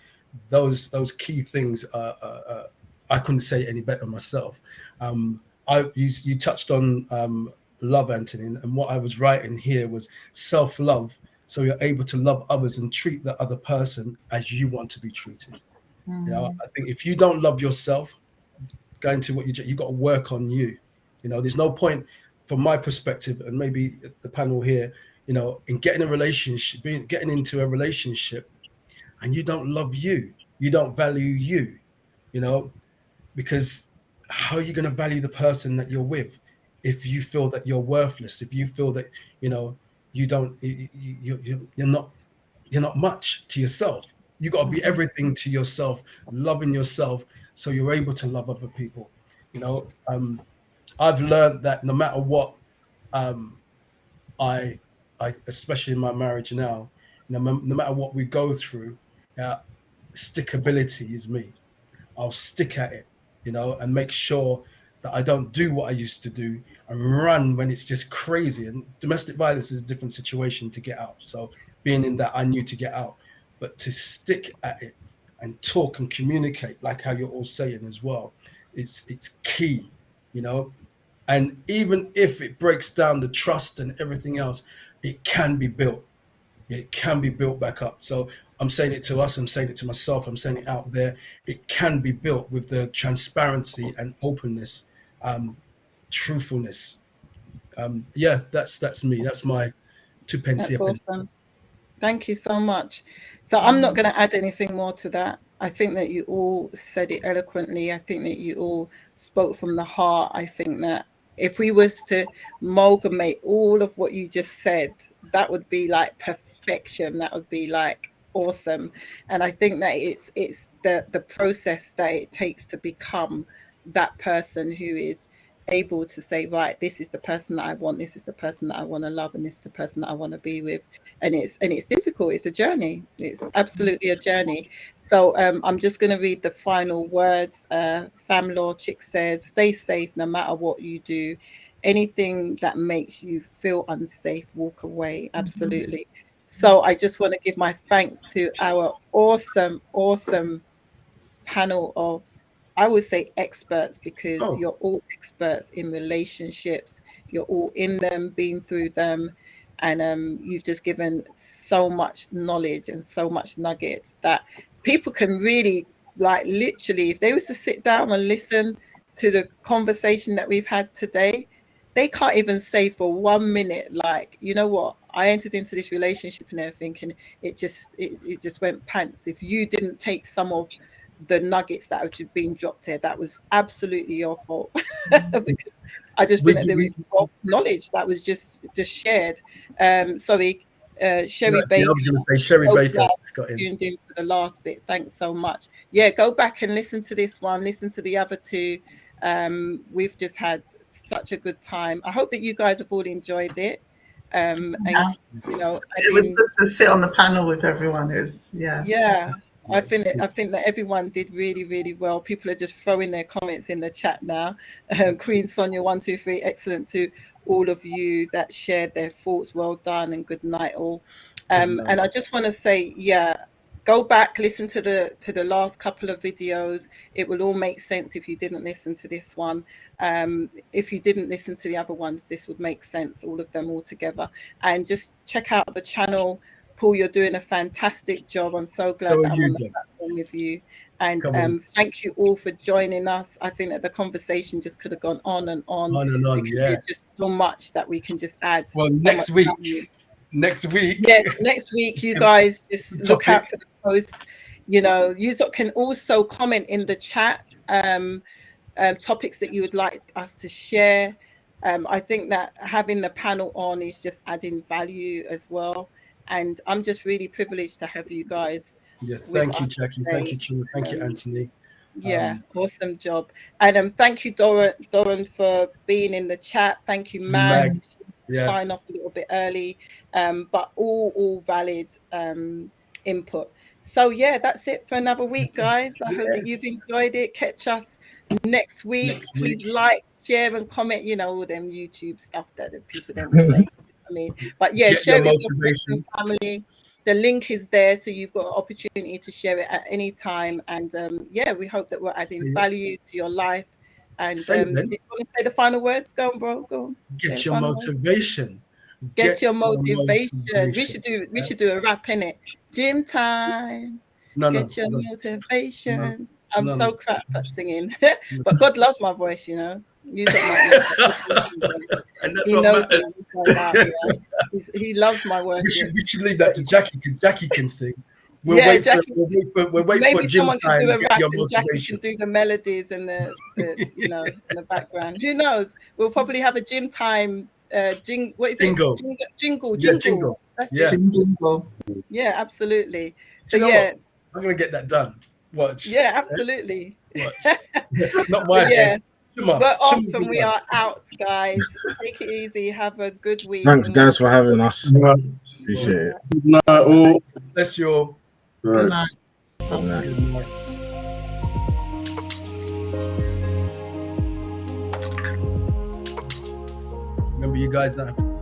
those key things I couldn't say any better myself. You touched on love, Anthony, and what I was writing here was self-love. So you're able to love others and treat the other person as you want to be treated. You know, I think if you don't love yourself, going to what you got to work on you. You know, there's no point, from my perspective, and maybe the panel here, you know, in getting into a relationship, and you don't love you, you don't value you, you know, because how are you going to value the person that you're with if you feel that you're worthless, if you feel that, you know, you don't, you're not much to yourself. You got to be everything to yourself, loving yourself, so you're able to love other people. You know, I've learned that no matter what, I especially in my marriage now, no matter what we go through, stickability is me. I'll stick at it, you know, and make sure that I don't do what I used to do and run when it's just crazy. And domestic violence is a different situation to get out. So being in that, I knew to get out, but to stick at it and talk and communicate, like how you're all saying as well, it's key, you know. And even if it breaks down the trust and everything else, it can be built. It can be built back up. So I'm saying it to us, I'm saying it to myself, I'm saying it out there. It can be built with the transparency and openness, truthfulness. Yeah, that's me. That's my two pence. That's awesome. Thank you so much. So I'm not going to add anything more to that. I think that you all said it eloquently. I think that you all spoke from the heart. I think that if we was to amalgamate all of what you just said, that would be like perfection. That would be like awesome. And I think that it's the process that it takes to become that person who is able to say, right, this is the person that I want, this is the person that I want to love, and this is the person that I want to be with. And it's difficult. It's a journey. It's absolutely a journey. So I'm just going to read the final words. Famlaw Chick says, stay safe no matter what you do. Anything that makes you feel unsafe, walk away. Absolutely. So I just want to give my thanks to our awesome panel of, I would say, experts, because you're all experts in relationships. You're all in them, been through them, and you've just given so much knowledge and so much nuggets that people can really, like, literally, if they was to sit down and listen to the conversation that we've had today, they can't even say for 1 minute, like, you know what, I entered into this relationship and everything, and it just went pants. If you didn't take some of the nuggets that have been dropped here, that was absolutely your fault. Because I just think that there was knowledge that was just shared. Sorry, Sherry Baker. I was going to say Sherry Baker just got in. Tuned in for the last bit. Thanks so much. Yeah, go back and listen to this one. Listen to the other two. We've just had such a good time. I hope that you guys have all enjoyed it. And you know, it was good to sit on the panel with everyone. Yeah. I think that everyone did really, really well. People are just throwing their comments in the chat now. Queen Sonia 123, excellent to all of you that shared their thoughts. Well done and good night all. And I just want to say, go back, listen to the last couple of videos. It will all make sense if you didn't listen to this one. If you didn't listen to the other ones, this would make sense, all of them all together. And just check out the channel. Paul, you're doing a fantastic job. I'm so glad that I'm on the platform with you. And thank you all for joining us. I think that the conversation just could have gone on and on. Because there's just so much that we can just add. Well, next week. Yes, next week, you guys just look out for the post. You know, you can also comment in the chat topics that you would like us to share. I think that having the panel on is just adding value as well. And I'm just really privileged to have you guys. Yes, thank you, Jackie. Thank you, Chima. Thank you, Anthony. Yeah, awesome job. And thank you, Doran, for being in the chat. Thank you, Maz. Sign off a little bit early, but all valid input. So yeah, that's it for another week, guys. I hope that you've enjoyed it. Catch us next week. Please like, share and comment, you know, all them YouTube stuff that the people then will say. I mean, but yeah, Get share your it with your friends motivation. and family. The link is there, so you've got an opportunity to share it at any time. And yeah, we hope that we're adding value to your life. And Say it then. you want to say the final words? Go on, bro. Go on. Get your motivation. Get your motivation. We should do a rap in it. Gym time. Get your motivation. I'm so crap at singing, but God loves my voice, you know. Use up and that's he what knows matters. About, yeah. He loves my worship. We should leave that to Jackie, because Jackie can sing. We'll wait maybe for someone time, can do a rap and Jackie can do the melodies and the you know, in the background. Who knows? We'll probably have a gym time what is jingle. it? Jingle. Yeah, jingle. That's yeah. it. Jingle. Yeah, absolutely. So yeah, what? I'm gonna get that done. Watch. Yeah, absolutely. Watch. Not my yeah. We're off and we are out, guys. Take it easy. Have a good week. Thanks, guys, for having us. Appreciate it. Good night, all. Bless you all. Good night. Good night. Good night. Remember, you guys don't have to